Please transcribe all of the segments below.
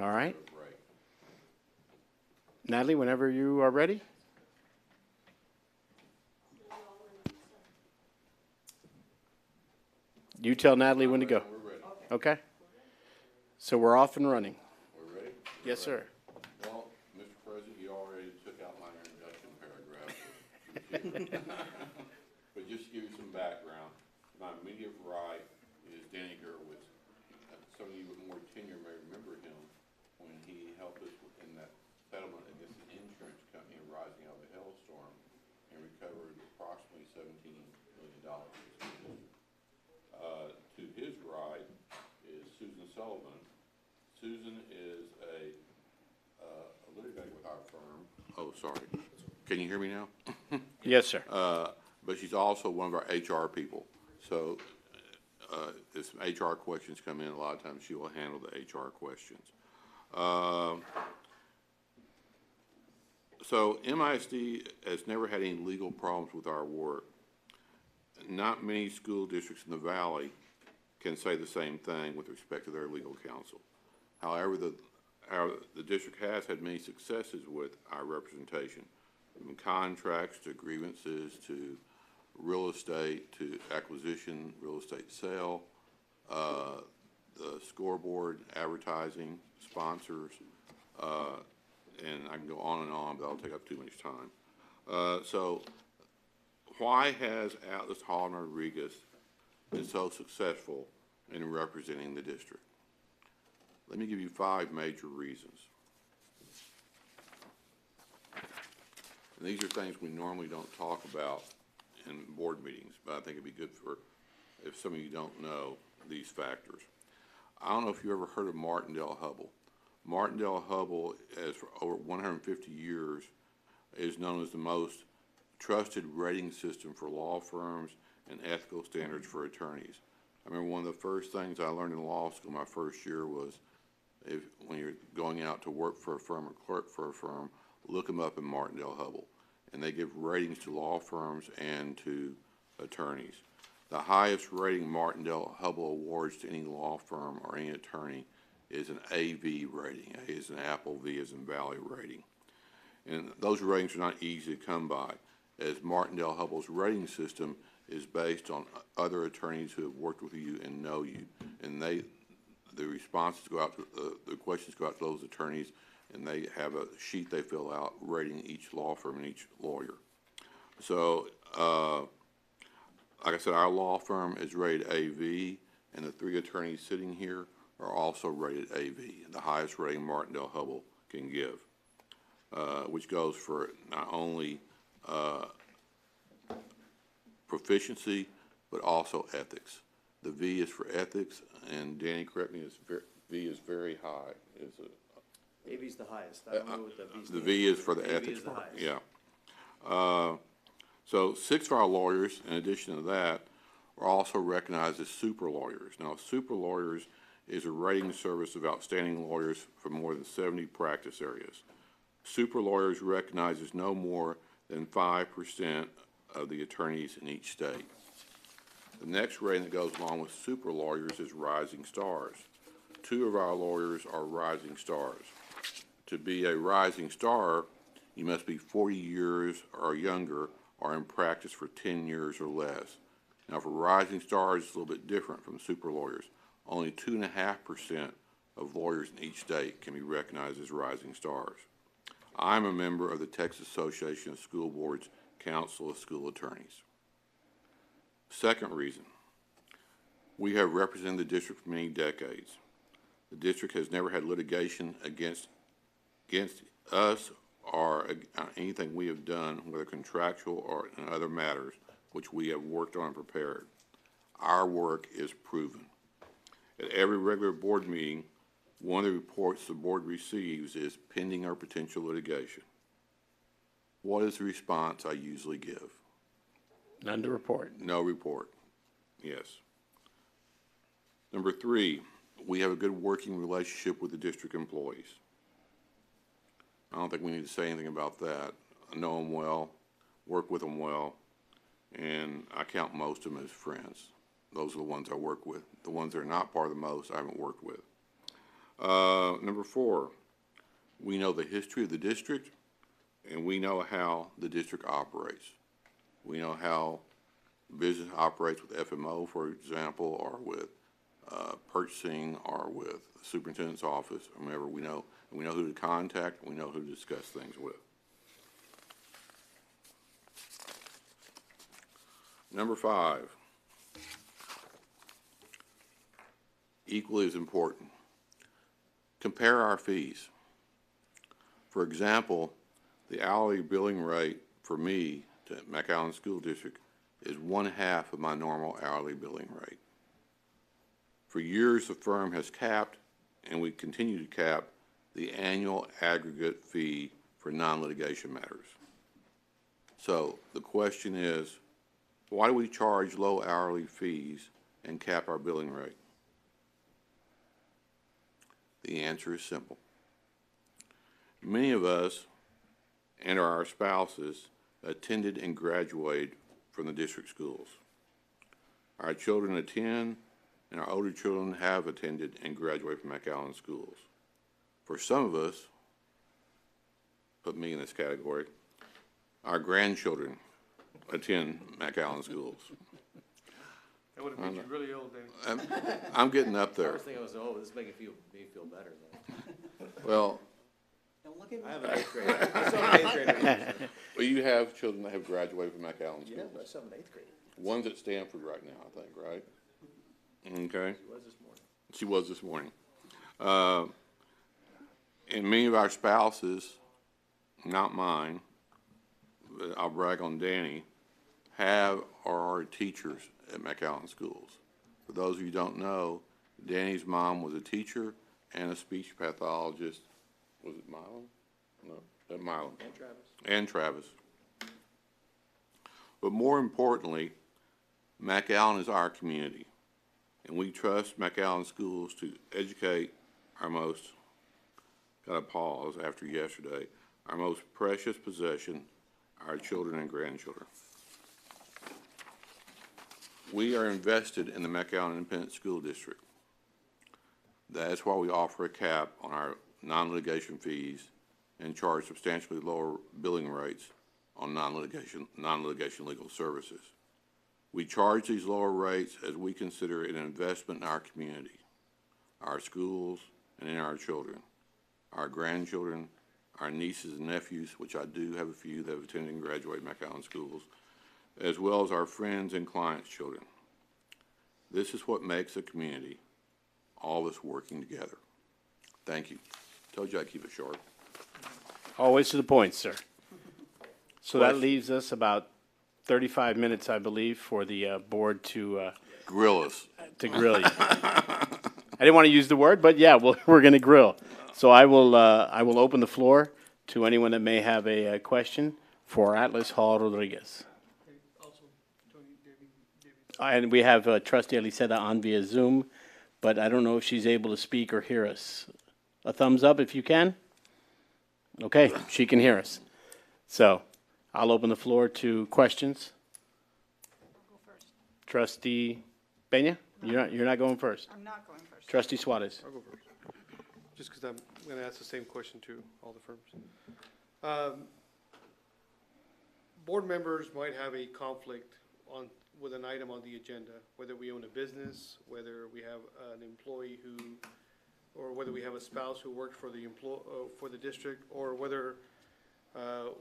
All right. Natalie, whenever you are ready. You tell Natalie when to go. We're ready. Okay? So we're off and running. We're ready? Yes, sir. Well, Mr. President, you already took out my introduction paragraph. But just to give you some background, my immediate right is Danny Gerwitz. Some of you with more tenure may remember him when he helped us in that settlement against the insurance company arising out of a hailstorm and recovered approximately $17 million. To his right is Susan Sullivan. Susan is a litigant with our firm. Oh, sorry. Can you hear me now? Yes, sir. But she's also one of our HR people. So if some HR questions come in, a lot of times she will handle the HR questions. So MISD has never had any legal problems with our work. Not many school districts in the Valley can say the same thing with respect to their legal counsel. However, the district has had many successes with our representation, from contracts to grievances to real estate to acquisition, real estate sale, the scoreboard, advertising, sponsors, and I can go on, but I'll take up too much time. So why has Atlas Hall and Rodriguez been so successful in representing the district? Let me give you 5 major reasons. And these are things we normally don't talk about in board meetings, but I think it'd be good for, if some of you don't know these factors. I don't know if you ever heard of Martindale-Hubbell. Martindale-Hubbell, as for over 150 years, is known as the most trusted rating system for law firms and ethical standards for attorneys. I remember one of the first things I learned in law school my first year was when you're going out to work for a firm or clerk for a firm, look them up in Martindale-Hubbell. And they give ratings to law firms and to attorneys. The highest rating Martindale-Hubbell awards to any law firm or any attorney is an AV rating. A is an Apple, V is in Valley rating. And those ratings are not easy to come by, as Martindale-Hubbell's rating system is based on other attorneys who have worked with you and know you. And the responses go out to, the questions go out to those attorneys, and they have a sheet they fill out rating each law firm and each lawyer. So, like I said, our law firm is rated AV, and the 3 attorneys sitting here are also rated AV, the highest rating Martindale-Hubbell can give, which goes for not only proficiency, but also ethics. The V is for ethics, and Danny, correct me, V is very high. AV's the highest. I don't know what the V stands for. The V is for the AV ethics is the part, highest. yeah. So 6 of our lawyers, in addition to that, are also recognized as super lawyers. Now, super lawyers is a rating service of outstanding lawyers from more than 70 practice areas. Super lawyers recognizes no more than 5% of the attorneys in each state. The next rating that goes along with super lawyers is rising stars. 2 of our lawyers are rising stars. To be a rising star, you must be 40 years or younger or in practice for 10 years or less. Now, for rising stars, it's a little bit different from super lawyers. Only 2.5% of lawyers in each state can be recognized as rising stars. I'm a member of the Texas Association of School Boards Council of School Attorneys. Second reason, we have represented the district for many decades. The district has never had litigation against us or anything we have done, whether contractual or in other matters, which we have worked on and prepared. Our work is proven. At every regular board meeting, one of the reports the board receives is pending or potential litigation. What is the response I usually give? None to report. No report. Yes. Number 3, we have a good working relationship with the district employees. I don't think we need to say anything about that. I know them well, work with them well, and I count most of them as friends. Those are the ones I work with. The ones that are not part of the most, I haven't worked with. Number 4, we know the history of the district, and we know how the district operates. We know how business operates with FMO, for example, or with purchasing, or with the superintendent's office, or whenever we know who to contact, we know who to discuss things with. Number 5, equally as important, compare our fees. For example, the hourly billing rate for me to McAllen School District is 1/2 of my normal hourly billing rate. For years, the firm has capped, and we continue to cap, the annual aggregate fee for non-litigation matters. So the question is, why do we charge low hourly fees and cap our billing rate? The answer is simple. Many of us and our spouses attended and graduated from the district schools. Our children attend, and our older children have attended and graduated from McAllen schools. For some of us, put me in this category, our grandchildren attend McAllen schools. That would have made you really old, Danny. I'm getting up I there. was thinking, this is making me feel better though. Well, Don't look at me. I have an 8th grader. I saw an 8th grader. well, you have children that have graduated from McAllen Yeah, schools. but I saw an 8th grader. One's at Stanford right now, I think, right? Okay. She was this morning. She was this morning. And many of our spouses, not mine, but I'll brag on Danny, have or are teachers at McAllen schools. For those of you who don't know, Danny's mom was a teacher and a speech pathologist. Was it Milan? No, at Milan. And Travis. And Travis. But more importantly, McAllen is our community, and we trust McAllen schools to educate our most, got to pause after yesterday, our most precious possession, our children and grandchildren. We are invested in the McAllen Independent School District. That is why we offer a cap on our non-litigation fees and charge substantially lower billing rates on non-litigation legal services. We charge these lower rates as we consider it an investment in our community, our schools, and in our children, our grandchildren, our nieces and nephews, which I do have a few that have attended and graduated McAllen schools, as well as our friends and clients' children. This is what makes a community, all of us working together. Thank you. Told you I'd keep it short. Always to the point, sir. So that Question? leaves us about 35 minutes, I believe, for the board to Grill us. grill you. I didn't want to use the word, but yeah, we're going to grill. So I will open the floor to anyone that may have a question for Atlas Hall Rodriguez. Also, Tony, David. And we have Trustee Eliseda on via Zoom, but I don't know if she's able to speak or hear us. A thumbs up if you can. Okay, she can hear us. So I'll open the floor to questions. I'll go first. Trustee Peña, you're not going first. I'm not going first. Trustee Suarez. I'll go first. Just because I'm going to ask the same question to all the firms. Board members might have a conflict with an item on the agenda, whether we own a business, whether we have an employee or whether we have a spouse who works for the district, or whether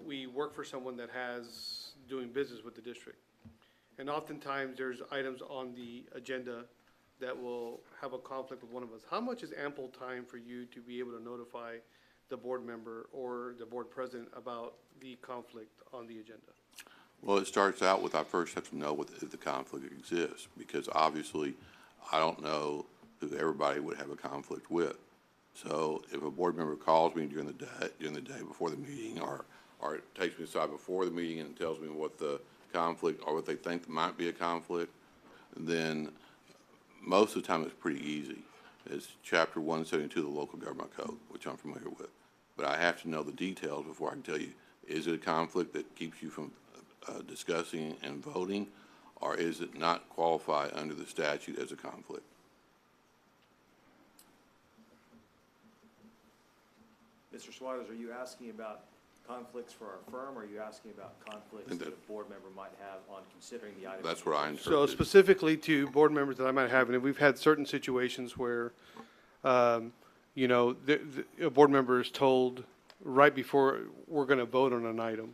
we work for someone that has doing business with the district. And oftentimes, there's items on the agenda that will have a conflict with one of us. How much is ample time for you to be able to notify the board member or the board president about the conflict on the agenda? Well, it starts out with I first have to know if the conflict exists, because obviously I don't know who everybody would have a conflict with. So if a board member calls me during the day before the meeting, or takes me aside before the meeting and tells me what the conflict or what they think might be a conflict, then most of the time it's pretty easy. It's Chapter 172 of the Local Government Code, which I'm familiar with. But I have to know the details before I can tell you, is it a conflict that keeps you from discussing and voting, or is it not qualify under the statute as a conflict? Swatters, are you asking about conflicts for our firm, or are you asking about conflicts that a board member might have on considering the item? That's what I So interpreted. specifically to board members that I might have, and we've had certain situations where, you know, a board member is told right before we're going to vote on an item.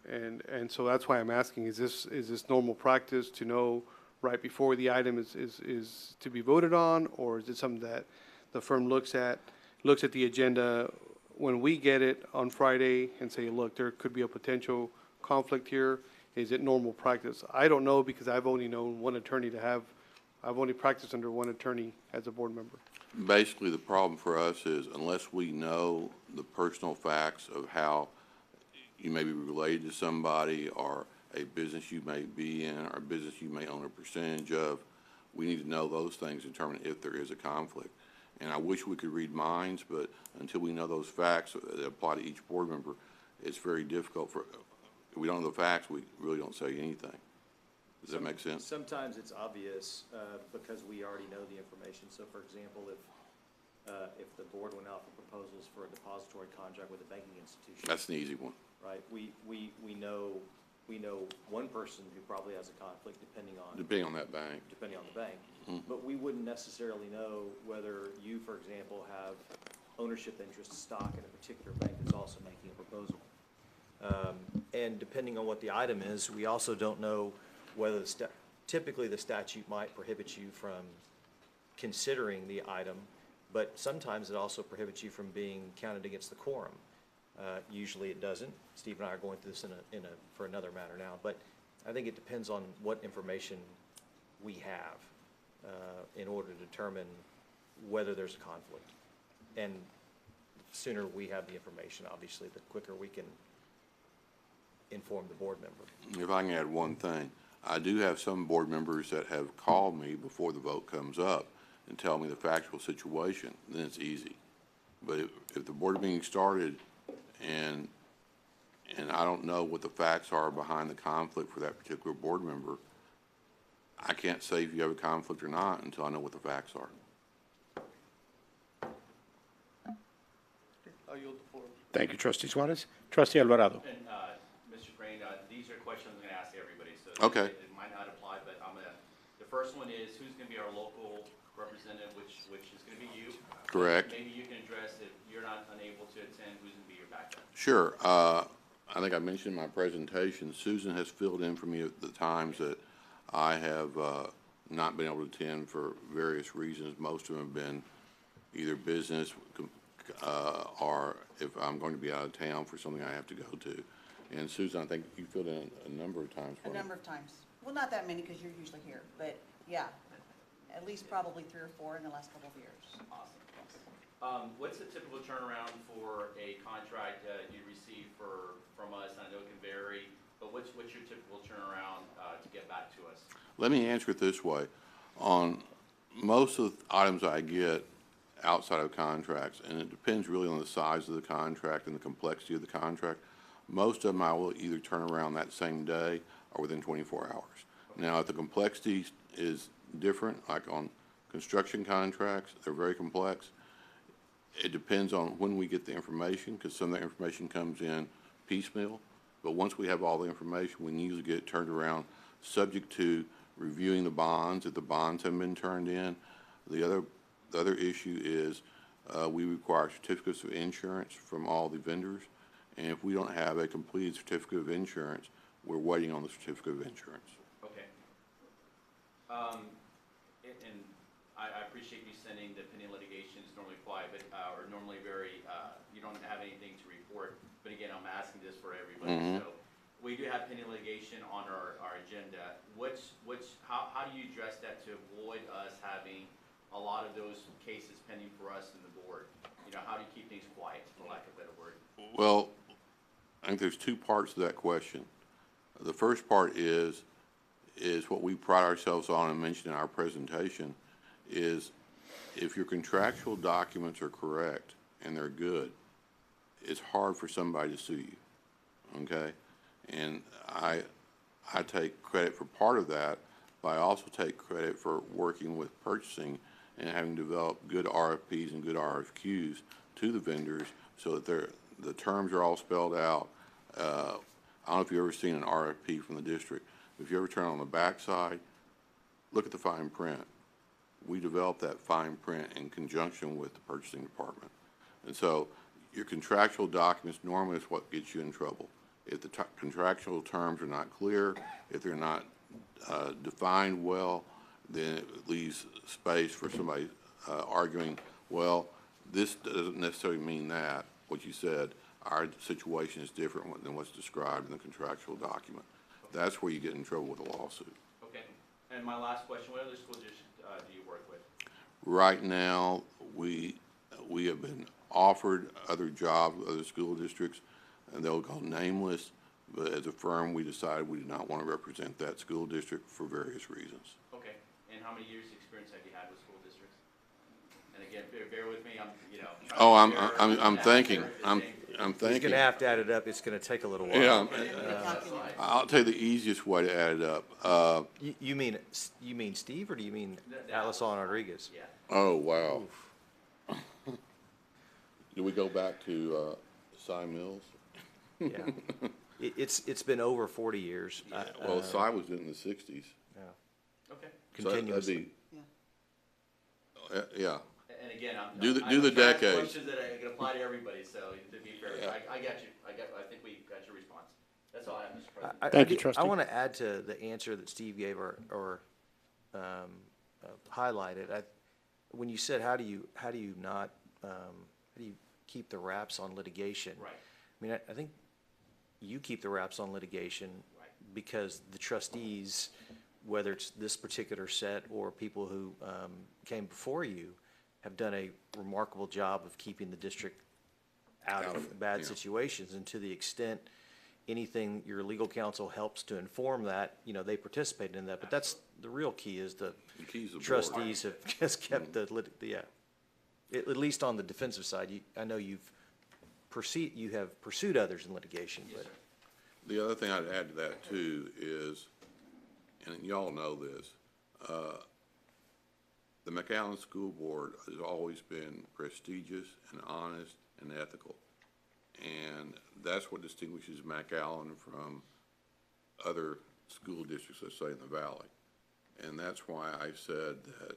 And so that's why I'm asking, is this normal practice to know right before the item is to be voted on? Or is it something that the firm looks at the agenda when we get it on Friday and say, look, there could be a potential conflict here? Is it normal practice? I don't know, because I've only known one attorney I've only practiced under one attorney as a board member. Basically, the problem for us is unless we know the personal facts of how you may be related to somebody, or a business you may be in, or a business you may own a percentage of, we need to know those things to determine if there is a conflict. And I wish we could read minds, but until we know those facts that apply to each board member, it's very difficult if we don't know the facts, we really don't say anything. Does that make sense? Sometimes it's obvious, because we already know the information. So for example, if the board went out for proposals for a depository contract with a banking institution, That's an easy one. right, we know one person who probably has a conflict depending on Depending on that bank. the bank. But we wouldn't necessarily know whether you, for example, have ownership interest stock in a particular bank that's also making a proposal. And depending on what the item is, we also don't know whether typically the statute might prohibit you from considering the item, but sometimes it also prohibits you from being counted against the quorum. Usually it doesn't. Steve and I are going through this for another matter now, but I think it depends on what information we have in order to determine whether there's a conflict. And the sooner we have the information, obviously, the quicker we can inform the board member. If I can add one thing, I do have some board members that have called me before the vote comes up and tell me the factual situation, then it's easy. But if the board meeting started and I don't know what the facts are behind the conflict for that particular board member, I can't say if you have a conflict or not until I know what the facts are. I'll yield the floor. Thank you, Trustee Suarez. Trustee Alvarado. And, Mr. Crane, these are questions I'm gonna ask everybody, so. Okay. It might not apply, but the first one is, who's gonna be our local representative, which is gonna be you? Correct. Maybe you can address if you're not unable to attend, who's gonna be your backup? Sure. I think I mentioned in my presentation, Susan has filled in for me at the times that I have not been able to attend for various reasons. Most of them have been either business or if I'm going to be out of town for something I have to go to. And Susan, I think you filled in a number of times for A me. number of times. Well, not that many, because you're usually here, but yeah, at least probably 3 or 4 in the last couple of years. Awesome. What's the typical turnaround for a contract you receive from us? I know it can vary, but what's your typical turnaround to get back to us? Let me answer it this way. On most of the items I get outside of contracts, and it depends really on the size of the contract and the complexity of the contract, most of them I will either turn around that same day or within 24 hours. Now, if the complexity is different, like on construction contracts, they're very complex. It depends on when we get the information, because some of the information comes in piecemeal. But once we have all the information, we can usually get it turned around, subject to reviewing the bonds, if the bonds haven't been turned in. The other issue is we require certificates of insurance from all the vendors. And if we don't have a completed certificate of insurance, we're waiting on the certificate of insurance. Okay. And I appreciate you sending the pending litigation is normally quiet, but, or normally very, you don't have anything to report. But again, I'm asking this for everybody. So we do have pending litigation on our agenda. How do you address that to avoid us having a lot of those cases pending for us in the board? You know, how do you keep things quiet, for lack of a better word? Well, I think there's two parts to that question. The first part is what we pride ourselves on and mentioned in our presentation is if your contractual documents are correct and they're good, it's hard for somebody to sue you, okay? And I take credit for part of that, but I also take credit for working with purchasing and having developed good RFPs and good RFQs to the vendors so that the terms are all spelled out. I don't know if you've ever seen an RFP from the district. If you ever turn on the backside, look at the fine print. We developed that fine print in conjunction with the purchasing department. And so your contractual documents normally is what gets you in trouble. If the contractual terms are not clear, if they're not defined well, then it leaves space for somebody arguing, well, this doesn't necessarily mean that, what you said. Our situation is different than what's described in the contractual document. That's where you get in trouble with a lawsuit. Okay. And my last question, what other school districts do you work with? Right now, we have been offered other jobs with other school districts, and they'll go nameless, but as a firm, we decided we did not want to represent that school district for various reasons. Okay. And how many years' experience have you had with school districts? And again, bear with me, I'm, you know. Oh, trying to I'm compare thinking, the I'm same- He's thinking. gonna have to add it up, it's gonna take a little while. Yeah, Calculate. I'll tell you the easiest way to add it up. You mean Steve, or do you mean Alison Rodriguez? Yeah. Oh, wow. Do we go back to Cy Mills? Yeah. It's been over 40 years. Well, Cy was in the 60s. Yeah. Okay. So that'd Continuously. be, yeah. And again, I'm. Do the I'm trying to ask decades. Questions that can apply to everybody, so to be fair, Yeah. I got you. I think we got your response. That's all I have, Mr. President. Thank you, I trustee. want to add to the answer that Steve gave or highlighted. When you said, how do you keep the wraps on litigation? Right. I mean, I think you keep the wraps on litigation Right. because the trustees, whether it's this particular set or people who came before you, have done a remarkable job of keeping the district out of bad yeah. situations. And to the extent anything your legal counsel helps to inform that, they participate in that. But that's, the real key is the The key's the board. trustees have just kept at least on the defensive side. I know you have pursued others in litigation, but. The other thing I'd add to that too is, and y'all know this, the McAllen School Board has always been prestigious and honest and ethical. And that's what distinguishes McAllen from other school districts, let's say, in the valley. And that's why I said that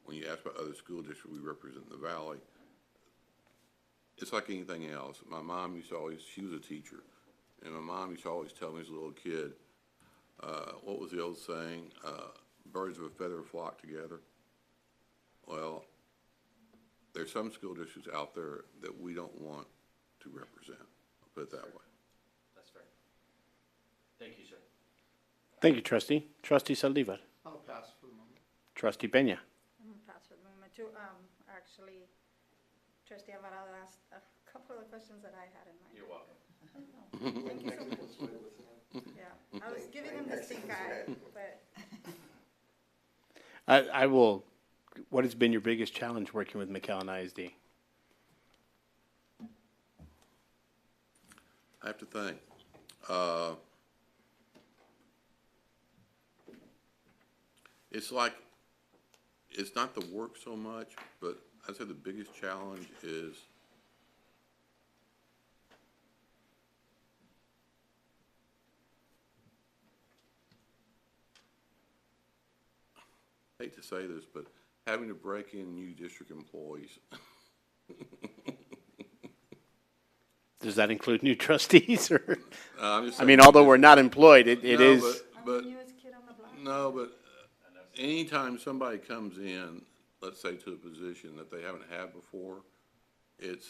when you ask about other school districts we represent in the valley, it's like anything else. My mom used to always, she was a teacher, and my mom used to always tell me as a little kid, what was the old saying? Birds of a feather flock together. Well, there's some school districts out there that we don't want to represent. I'll put it that way. That's fair. Thank you, sir. Thank you, trustee. Trustee Saldivar. I'll pass for the moment. Trustee Peña. I'm gonna pass for the moment too. Actually, Trustee Alvarado asked a couple of the questions that I had in mind. You're welcome. Thank you so much. Yeah, I was giving him the stink eye, but I will, what has been your biggest challenge working with McAllen ISD? I have to think. It's like, it's not the work so much, but I'd say the biggest challenge is I hate to say this, but having to break in new district employees. Does that include new trustees or? I'm just I saying- mean, although we're not employed, it No, is, I'm but the newest kid on the block. no, but anytime somebody comes in, let's say to a position that they haven't had before, it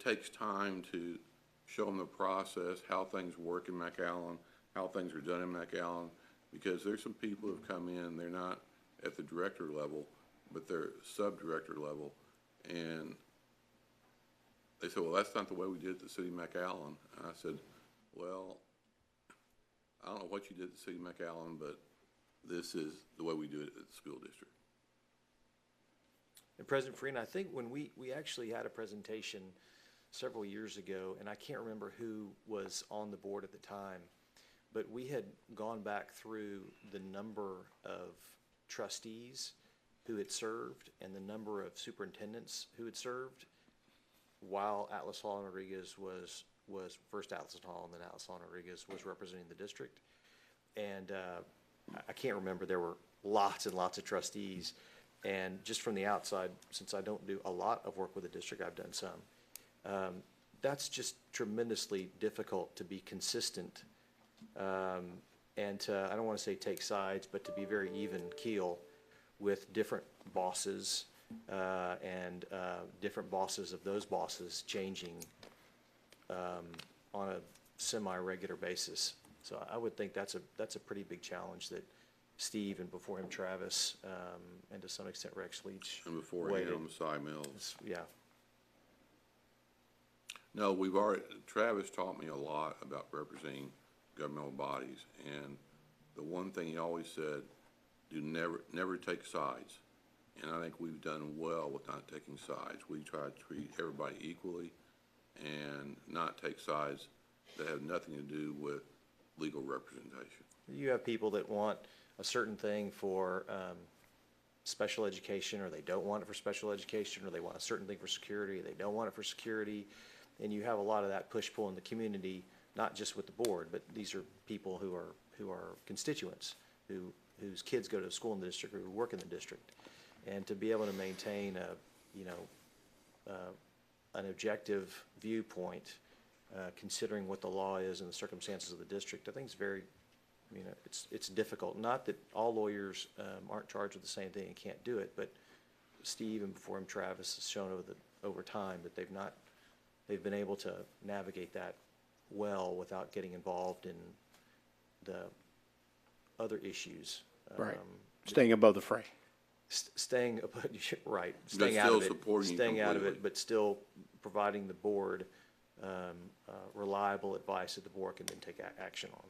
takes time to show them the process, how things work in McAllen, how things are done in McAllen, because there's some people who've come in, they're not at the director level, but they're sub-director level, and they said, well, that's not the way we did it at the city of McAllen. And I said, well, I don't know what you did at the city of McAllen, but this is the way we do it at the school district. And President Farina, I think when we actually had a presentation several years ago, and I can't remember who was on the board at the time, but we had gone back through the number of trustees who had served and the number of superintendents who had served while Atlas Hall and Rodriguez was first Atlas Hall and then Atlas Hall and Rodriguez was representing the district. And I can't remember, there were lots and lots of trustees. And just from the outside, since I don't do a lot of work with the district, I've done some. That's just tremendously difficult to be consistent and to, I don't want to say take sides, but to be very even keel with different bosses and different bosses of those bosses changing on a semi-regular basis. So I would think that's a pretty big challenge that Steve and before him Travis and to some extent Rex Leach. And before waited. him, Cy Mills. Yeah. No, Travis taught me a lot about representing governmental bodies, and the one thing he always said, never take sides. And I think we've done well with not taking sides. We try to treat everybody equally and not take sides that have nothing to do with legal representation. You have people that want a certain thing for special education, or they don't want it for special education, or they want a certain thing for security, or they don't want it for security. And you have a lot of that push-pull in the community, not just with the board, but these are people who are constituents, whose kids go to school in the district or who work in the district. And to be able to maintain an objective viewpoint, considering what the law is and the circumstances of the district, I think it's very, it's difficult. Not that all lawyers aren't charged with the same thing and can't do it, but Steve and before him Travis has shown over time that they've been able to navigate that well without getting involved in the other issues. Right. Staying above the fray. Staying right, staying out still of it, supporting you staying out of completely. it, but still providing the board reliable advice that the board can then take action on.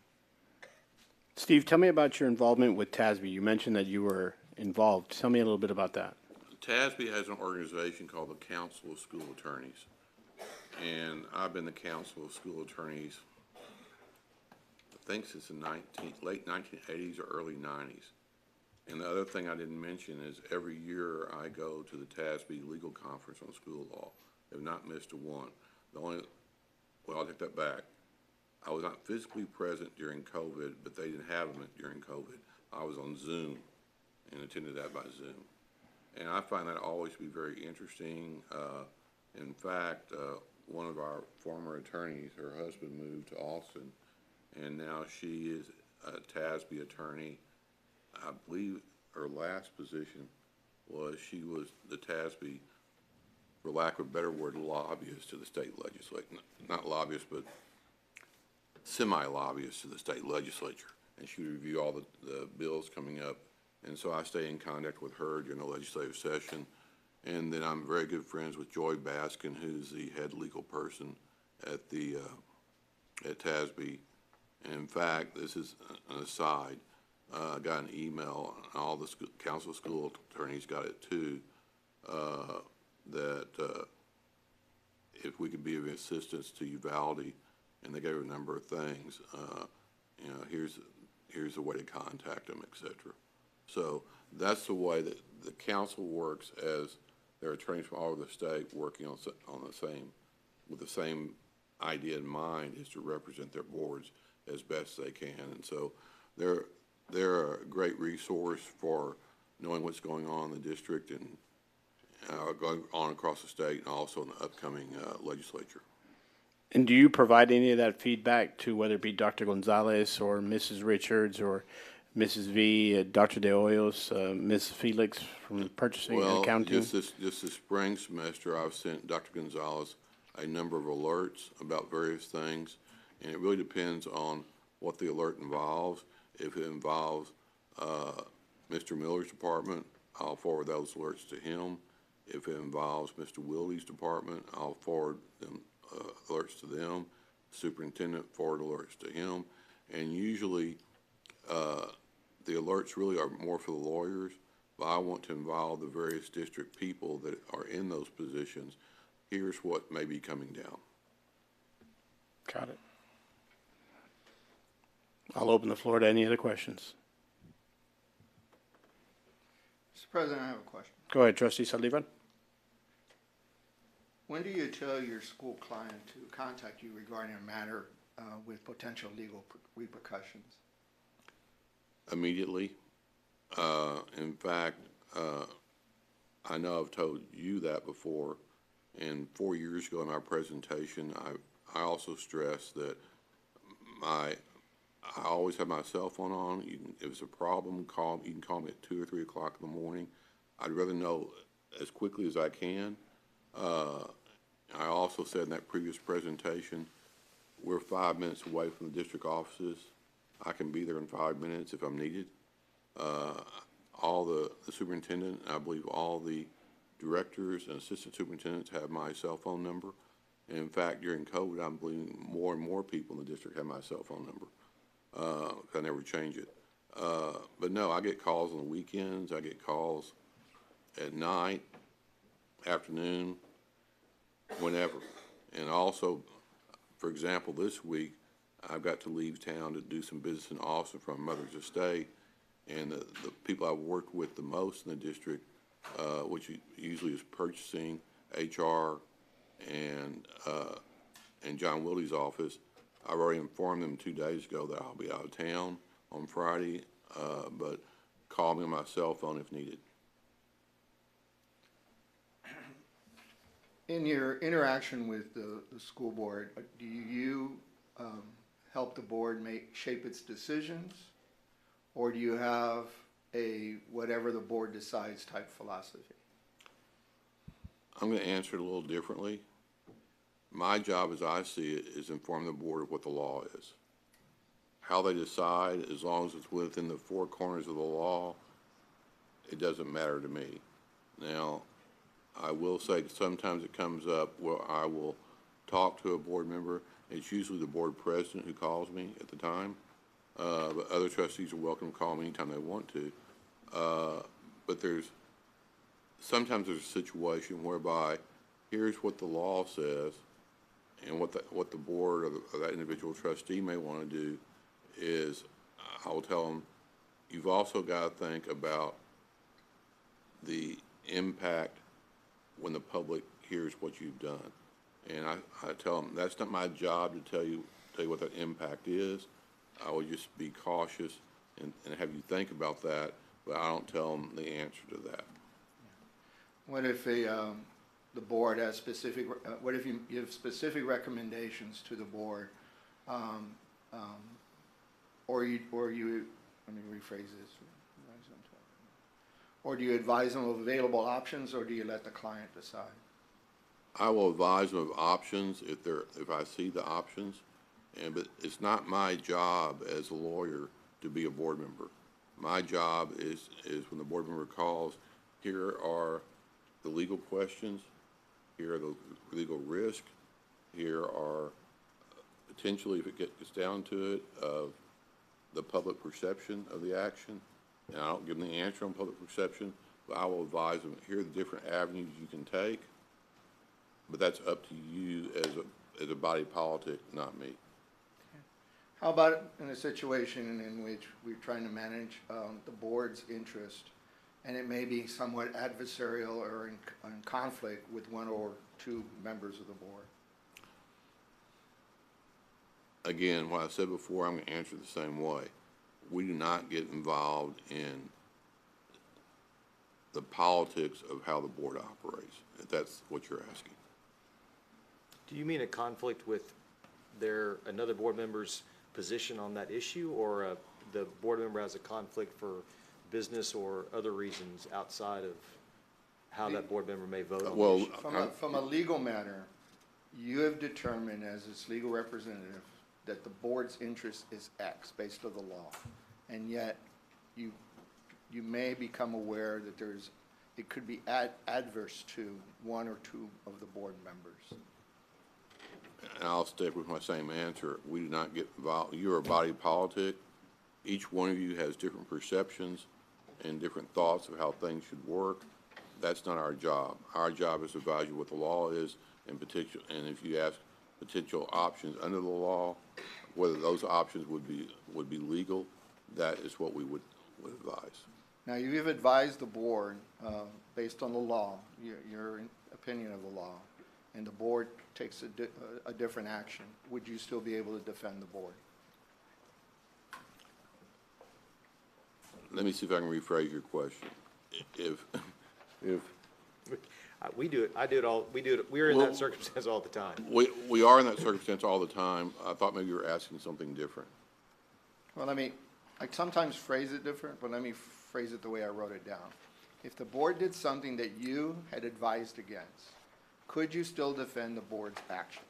Steve, tell me about your involvement with TASB. You mentioned that you were involved. Tell me a little bit about that. TASB has an organization called the Council of School Attorneys, and I've been the Council of School Attorneys, I think since the late 1980s or early 90s. And the other thing I didn't mention is every year I go to the TASB Legal Conference on School Law. I've not missed a one. I'll take that back. I was not physically present during COVID, but they didn't have them during COVID. I was on Zoom and attended that by Zoom. And I find that always to be very interesting. In fact, one of our former attorneys, her husband moved to Austin, and now she is a TASB attorney. I believe her last position was she was the TASB, for lack of a better word, lobbyist to the state legislature. Not lobbyist, but semi-lobbyist to the state legislature. And she would review all the bills coming up. And so I stay in contact with her during the legislative session. And then I'm very good friends with Joy Baskin, who's the head legal person at at TASB. And in fact, this is an aside. I got an email, and all the Council of School Attorneys got it too, that if we could be of assistance to Uvalde, and they gave a number of things, here's the way to contact them, et cetera. So that's the way that the council works, as there are attorneys from all over the state working on with the same idea in mind, is to represent their boards as best they can. And so they're a great resource for knowing what's going on in the district and going on across the state, and also in the upcoming legislature. And do you provide any of that feedback to whether it be Dr. Gonzalez or Mrs. Richards or Mrs. V, Dr. De Hoyos, Ms. Felix from purchasing and accounting? Just this spring semester, I've sent Dr. Gonzalez a number of alerts about various things, and it really depends on what the alert involves. If it involves Mr. Miller's department, I'll forward those alerts to him. If it involves Mr. Wildy's department, I'll forward them alerts to them. Superintendent, forward alerts to him. And usually the alerts really are more for the lawyers, but I want to involve the various district people that are in those positions. Here's what may be coming down. Got it. I'll open the floor to any other questions. Mr. President, I have a question. Go ahead, trustee Saldívar. When do you tell your school client to contact you regarding a matter with potential legal repercussions? Immediately. In fact, I know I've told you that before, and 4 years ago in our presentation, I also stressed that I always have my cell phone on. If it's a problem, you can call me at 2 or 3 o'clock in the morning. I'd rather know as quickly as I can. I also said in that previous presentation, we're 5 minutes away from the district offices. I can be there in 5 minutes if I'm needed. All the superintendent, I believe all the directors and assistant superintendents have my cell phone number. And in fact, during COVID, I'm believing more and more people in the district have my cell phone number. I never change it. But no, I get calls on the weekends. I get calls at night, afternoon, whenever. And also, for example, this week, I've got to leave town to do some business in Austin from Mother's Estate. And the people I've worked with the most in the district, which usually is purchasing, HR, and John Willie's office, I've already informed them 2 days ago that I'll be out of town on Friday, but call me on my cell phone if needed. In your interaction with the school board, do you help the board shape its decisions? Or do you have a whatever the board decides type philosophy? I'm going to answer it a little differently. My job, as I see it, is inform the board of what the law is. How they decide, as long as it's within the four corners of the law, it doesn't matter to me. Now, I will say that sometimes it comes up where I will talk to a board member. It's usually the board president who calls me at the time. But other trustees are welcome to call me anytime they want to. But sometimes there's a situation whereby here's what the law says, and what the board or that individual trustee may want to do is I will tell them, you've also got to think about the impact when the public hears what you've done. And I tell them, that's not my job to tell you what that impact is. I will just be cautious and have you think about that, but I don't tell them the answer to that. What if the board has specific, what if you give specific recommendations to the board, or you, let me rephrase this, or do you advise them of available options, or do you let the client decide? I will advise them of options if I see the options, but it's not my job as a lawyer to be a board member. My job is when the board member calls, here are the legal questions, here are the legal risk, here are potentially, if it gets down to it, of the public perception of the action. And I don't give them the answer on public perception, but I will advise them, here are the different avenues you can take, but that's up to you as a body politic, not me. How about in a situation in which we're trying to manage the board's interest, and it may be somewhat adversarial or in conflict with one or two members of the board? Again, what I said before, I'm going to answer the same way. We do not get involved in the politics of how the board operates, if that's what you're asking. Do you mean a conflict with another board member's position on that issue, or the board member has a conflict for business or other reasons outside of how that board member may vote on the issue? From a legal matter, you have determined as its legal representative that the board's interest is X based on the law, and yet you may become aware that it could be adverse to one or two of the board members. And I'll stick with my same answer. We do not get involved. You're a body politic. Each one of you has different perceptions and different thoughts of how things should work. That's not our job. Our job is to advise you what the law is, and if you ask potential options under the law, whether those options would be legal, that is what we would advise. Now, you've advised the board, based on the law, your opinion of the law, and the board takes a different action. Would you still be able to defend the board? Let me see if I can rephrase your question. If, We do it, I do it all, we're in Well- that circumstance all the time. we are in that circumstance all the time. I thought maybe you were asking something different. Well, I sometimes phrase it different, but let me phrase it the way I wrote it down. If the board did something that you had advised against, could you still defend the board's actions?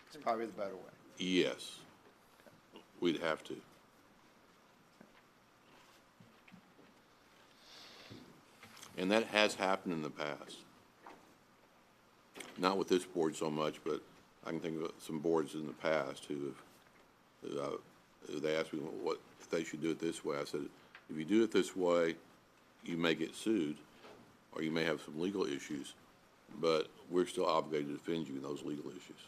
It's probably the better way. Yes, we'd have to. And that has happened in the past. Not with this board so much, but I can think of some boards in the past who they asked me what, if they should do it this way. I said, if you do it this way, you may get sued, or you may have some legal issues, but we're still obligated to defend you in those legal issues.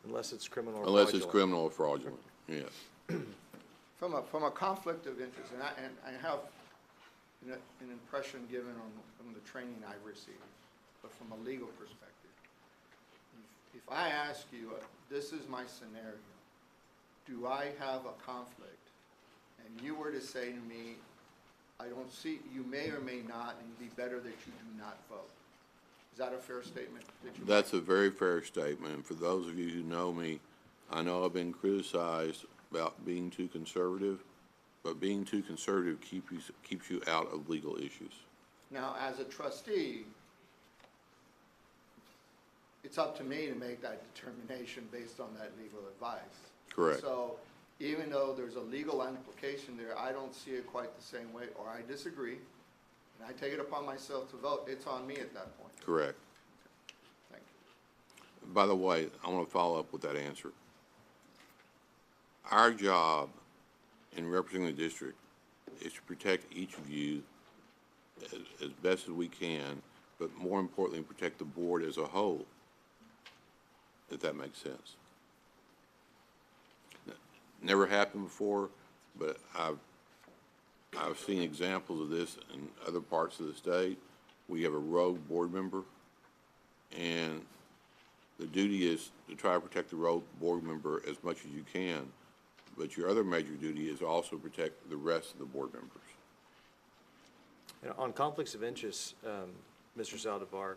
Unless it's criminal or Unless it's fraudulent. criminal or fraudulent, yes. From a conflict of interest, and I have an impression given from the training I've received, but from a legal perspective. If I ask you, this is my scenario, do I have a conflict? And you were to say to me, I don't see, you may or may not, and it'd be better that you do not vote. Is that a fair statement that you make? That's a very fair statement. And for those of you who know me, I know I've been criticized about being too conservative, but being too conservative keeps you out of legal issues. Now, as a trustee, it's up to me to make that determination based on that legal advice. Correct. So even though there's a legal implication there, I don't see it quite the same way, or I disagree, and I take it upon myself to vote, it's on me at that point. Correct. Thank you. By the way, I want to follow up with that answer. Our job in representing the district is to protect each of you as best as we can, but more importantly, protect the board as a whole, if that makes sense. Never happened before, but I've seen examples of this in other parts of the state. We have a rogue board member, and the duty is to try to protect the rogue board member as much as you can, but your other major duty is also protect the rest of the board members. And on conflicts of interest, Mr. Saldivar,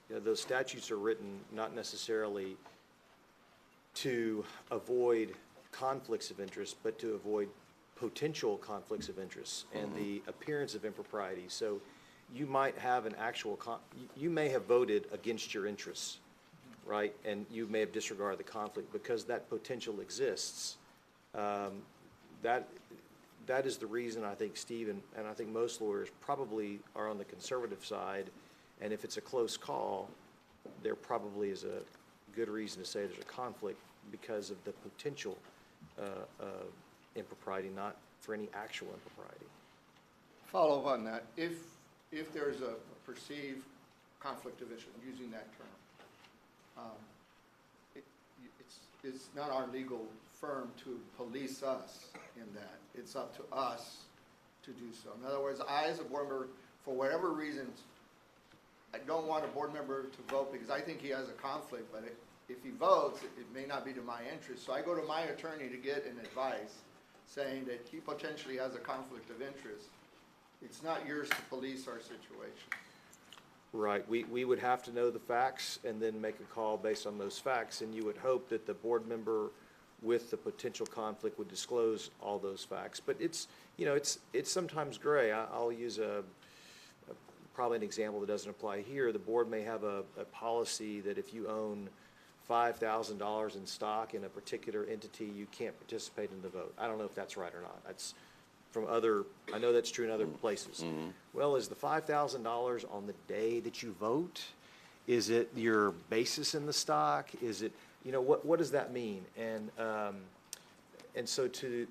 those statutes are written not necessarily to avoid conflicts of interest, but to avoid potential conflicts of interest and the appearance of impropriety. So you might have an actual, you may have voted against your interests, right? And you may have disregarded the conflict because that potential exists. That is the reason I think Steve and I think most lawyers probably are on the conservative side. And if it's a close call, there probably is a good reason to say there's a conflict because of the potential impropriety, not for any actual impropriety. Follow up on that. If there's a perceived conflict of interest, using that term, it's not our legal firm to police us in that. It's up to us to do so. In other words, I as a board member, for whatever reasons, I don't want a board member to vote because I think he has a conflict, but if he votes, it may not be to my interest. So I go to my attorney to get an advice saying that he potentially has a conflict of interest. It's not yours to police our situation. Right. We would have to know the facts and then make a call based on those facts, and you would hope that the board member with the potential conflict would disclose all those facts. But it's sometimes gray. I'll use probably an example that doesn't apply here. The board may have a policy that if you own $5,000 in stock in a particular entity, you can't participate in the vote. I don't know if that's right or not. That's from other, I know that's true in other places. Well, is the $5,000 on the day that you vote? Is it your basis in the stock? Is it, what does that mean? And so to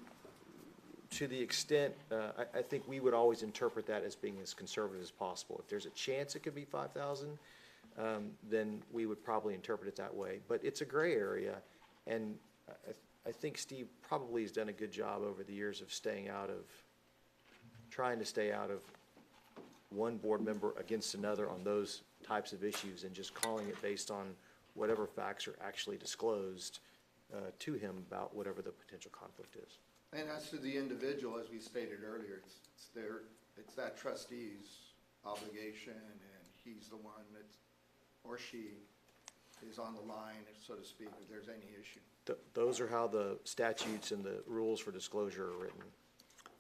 the extent, I think we would always interpret that as being as conservative as possible. If there's a chance it could be 5,000, then we would probably interpret it that way. But it's a gray area, and I think Steve probably has done a good job over the years of trying to stay out of one board member against another on those types of issues and just calling it based on whatever facts are actually disclosed to him about whatever the potential conflict is. And as to the individual, as we stated earlier, it's that trustee's obligation, and he's the one that's, or she is on the line, so to speak, if there's any issue. Those are how the statutes and the rules for disclosure are written.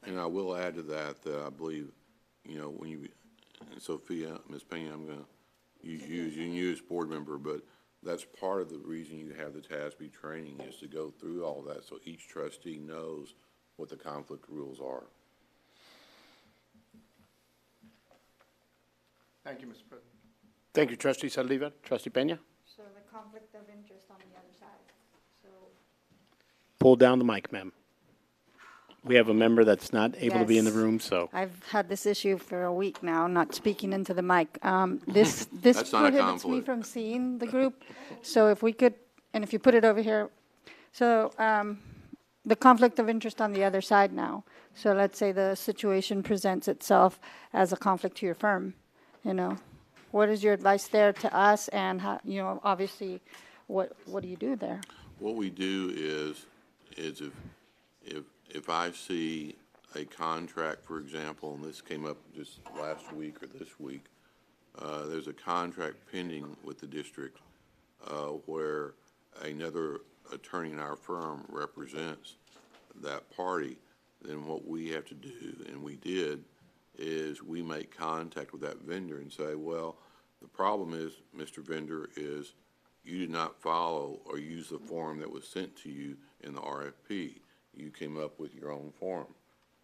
And I will add to that, that I believe, you know, when you, and Sophia, Ms. Pena, I'm gonna use you as board member, but that's part of the reason you have the TASB training, is to go through all that, so each trustee knows what the conflict rules are. Thank you, Mr. President. Thank you, Trustee Saldívar. Trustee Peña? So the conflict of interest on the other side, so. Pull down the mic, ma'am. We have a member that's not able to be in the Yes. room, so. I've had this issue for a week now, not speaking into the mic. This That's not a prohibits me conflict. from seeing the group. So if we could, and if you put it over here. So the conflict of interest on the other side now. So let's say the situation presents itself as a conflict to your firm, you know. What is your advice there to us, and how, you know, obviously, what do you do there? What we do is if I see a contract, for example, and this came up just last week or this week, there's a contract pending with the district where another attorney in our firm represents that party, then what we have to do, and we did, is we make contact with that vendor and say, well, the problem is, Mr. Vendor, is you did not follow or use the form that was sent to you in the RFP. You came up with your own form.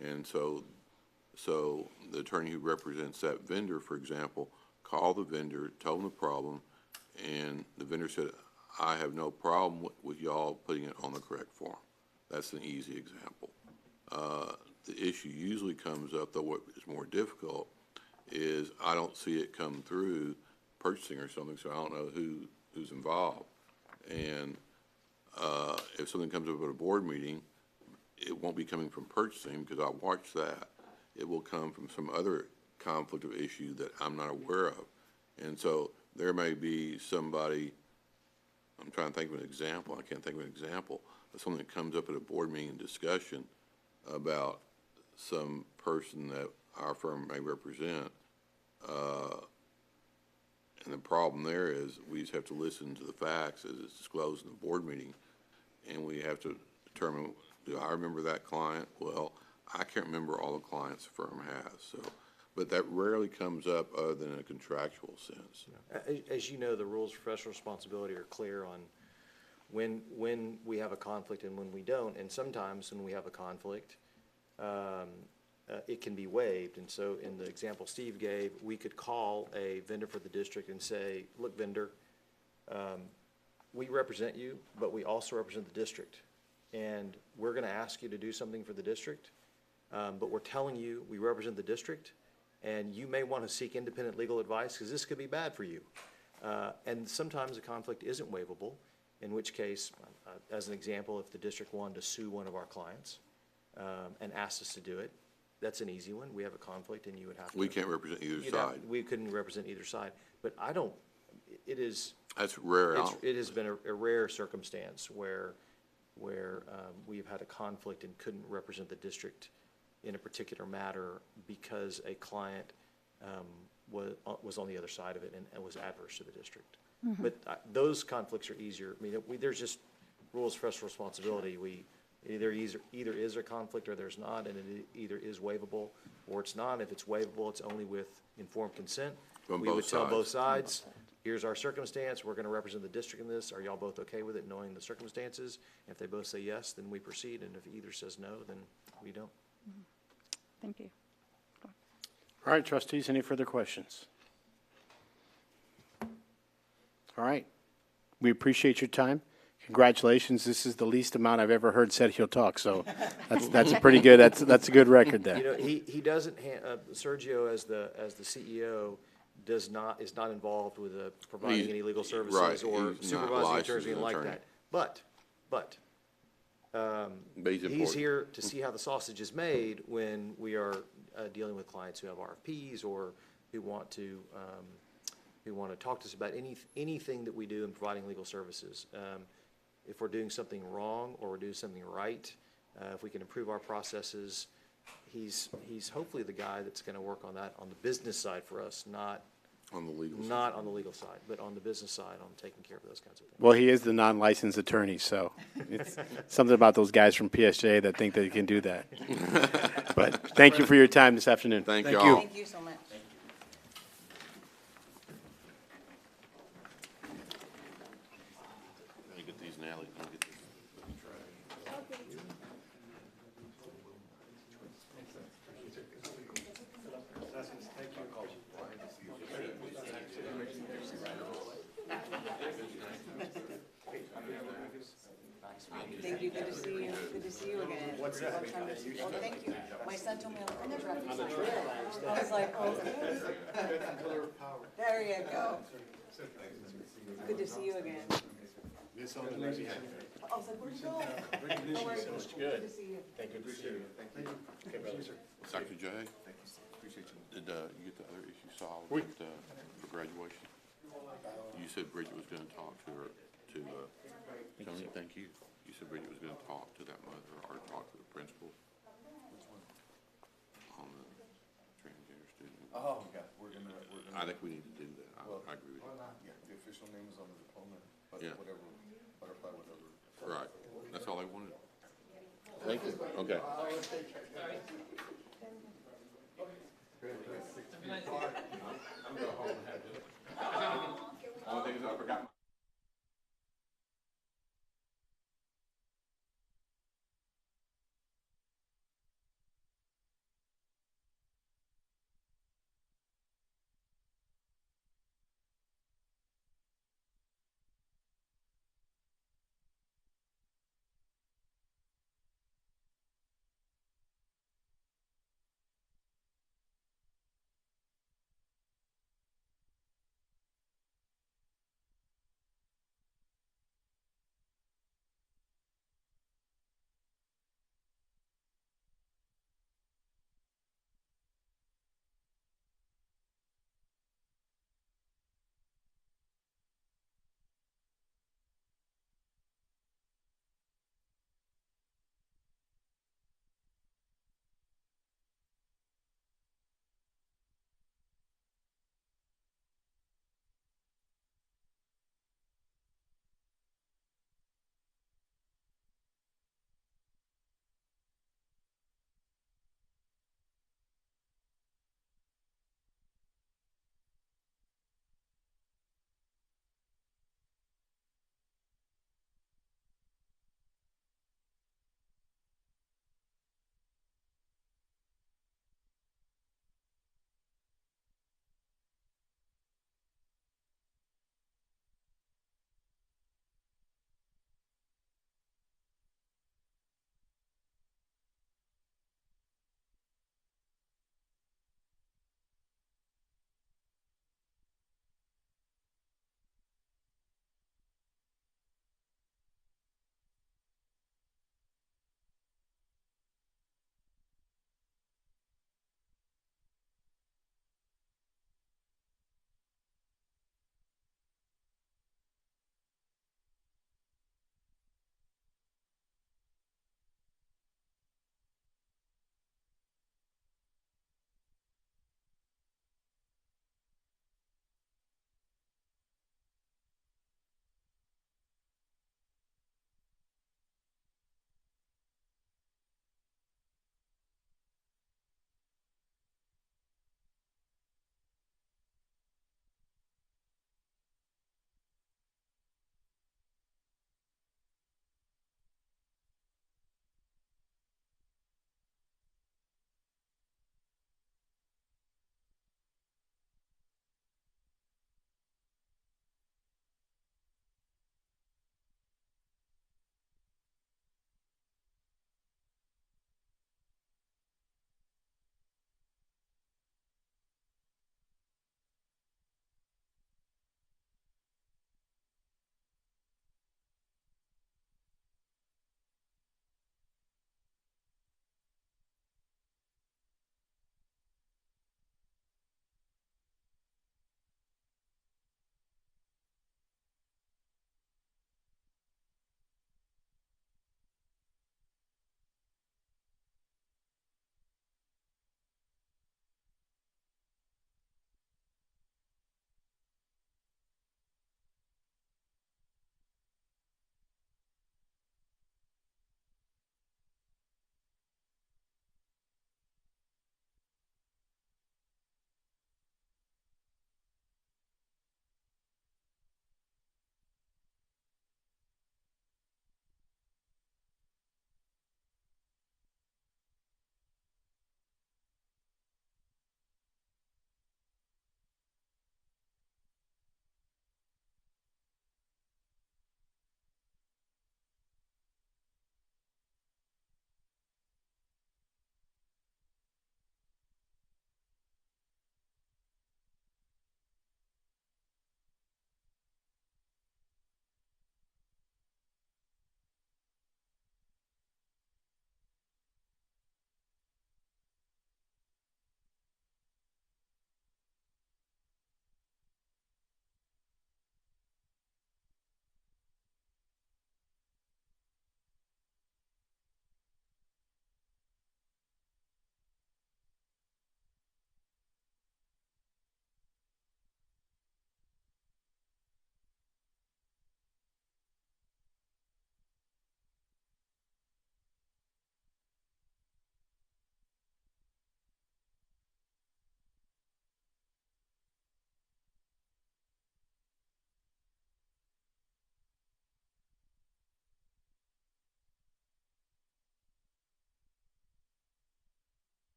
And so the attorney who represents that vendor, for example, called the vendor, told him the problem, and the vendor said, I have no problem with y'all putting it on the correct form. That's an easy example. The issue usually comes up, though what is more difficult, is I don't see it come through purchasing or something, so I don't know who's involved. And if something comes up at a board meeting, it won't be coming from purchasing, because I watched that. It will come from some other conflict of issue that I'm not aware of. And so there may be somebody, I'm trying to think of an example, I can't think of an example, but something that comes up at a board meeting discussion about some person that our firm may represent. And the problem there is we just have to listen to the facts as it's disclosed in the board meeting, and we have to determine, do I remember that client? Well, I can't remember all the clients the firm has, so, but that rarely comes up other than in a contractual sense. As you know, the rules of professional responsibility are clear on when we have a conflict and when we don't, and sometimes when we have a conflict, it can be waived. And so in the example Steve gave, we could call a vendor for the district and say, look, vendor, we represent you, but we also represent the district. And we're going to ask you to do something for the district, but we're telling you we represent the district, and you may want to seek independent legal advice because this could be bad for you. And sometimes a conflict isn't waivable, in which case, as an example, if the district wanted to sue one of our clients and asked us to do it, that's an easy one. We have a conflict, and you would have to. We can't represent either side. We couldn't represent either side, but I don't, it is. That's rare. It has been a rare circumstance where we've had a conflict and couldn't represent the district in a particular matter because a client was on the other side of it and was adverse to the district. Mm-hmm. But those conflicts are easier. I mean, there's just rules of professional responsibility. Either is a conflict or there's not, and it either is waivable or it's not. If it's waivable, it's only with informed consent. From We both would tell sides. both sides, here's our circumstance, we're gonna represent the district in this, are y'all both okay with it, knowing the circumstances? If they both say yes, then we proceed, and if either says no, then we don't. Thank you. All right, trustees, any further questions? All right. We appreciate your time. Congratulations. This is the least amount I've ever heard Sergio talk, so that's a pretty good, that's a good record You there. know, he doesn't, Sergio as the CEO is not involved with providing He's- any legal right, services or he's not supervising licensed attorneys, anything like attorney. that. But, But he's he's important. here to see how the sausage is made when we are dealing with clients who have RFPs or who want to talk to us about anything that we do in providing legal services. If we're doing something wrong or we're doing something right, if we can improve our processes, he's hopefully the guy that's going to work on that on the business side for us, not On the legal side. not on the legal side, but on the business side, on taking care of those kinds of things. Well, he is the non-licensed attorney, so it's something about those guys from PSJ that think they can do that. But thank you for your time this afternoon. Thank y'all. Thank you so much. Let me get these, Natalie. Let me get these. Thank you, good to see you, good to see you again. What's that? Well, thank you. My son told me, I'm gonna grab this. I was like, oh, okay. There you go. Good to see you again. I was like, where'd you go? Oh, where- Good to see you. Thank you. Appreciate it. Thank you. Okay, brother. Dr. J? Appreciate you. Did, you get the other issue solved with, for graduation? You said Bridget was gonna talk to her, Tony, thank you. You said Bridget was gonna talk to that mother or talk to the principal on the transgender student. Oh, yeah, I think we need to do that. I agree with you. yeah, the official name is on the diploma, but Yeah. whatever, butterfly, whatever. Right. That's all I wanted. Thank you. Okay. Only thing is I forgot my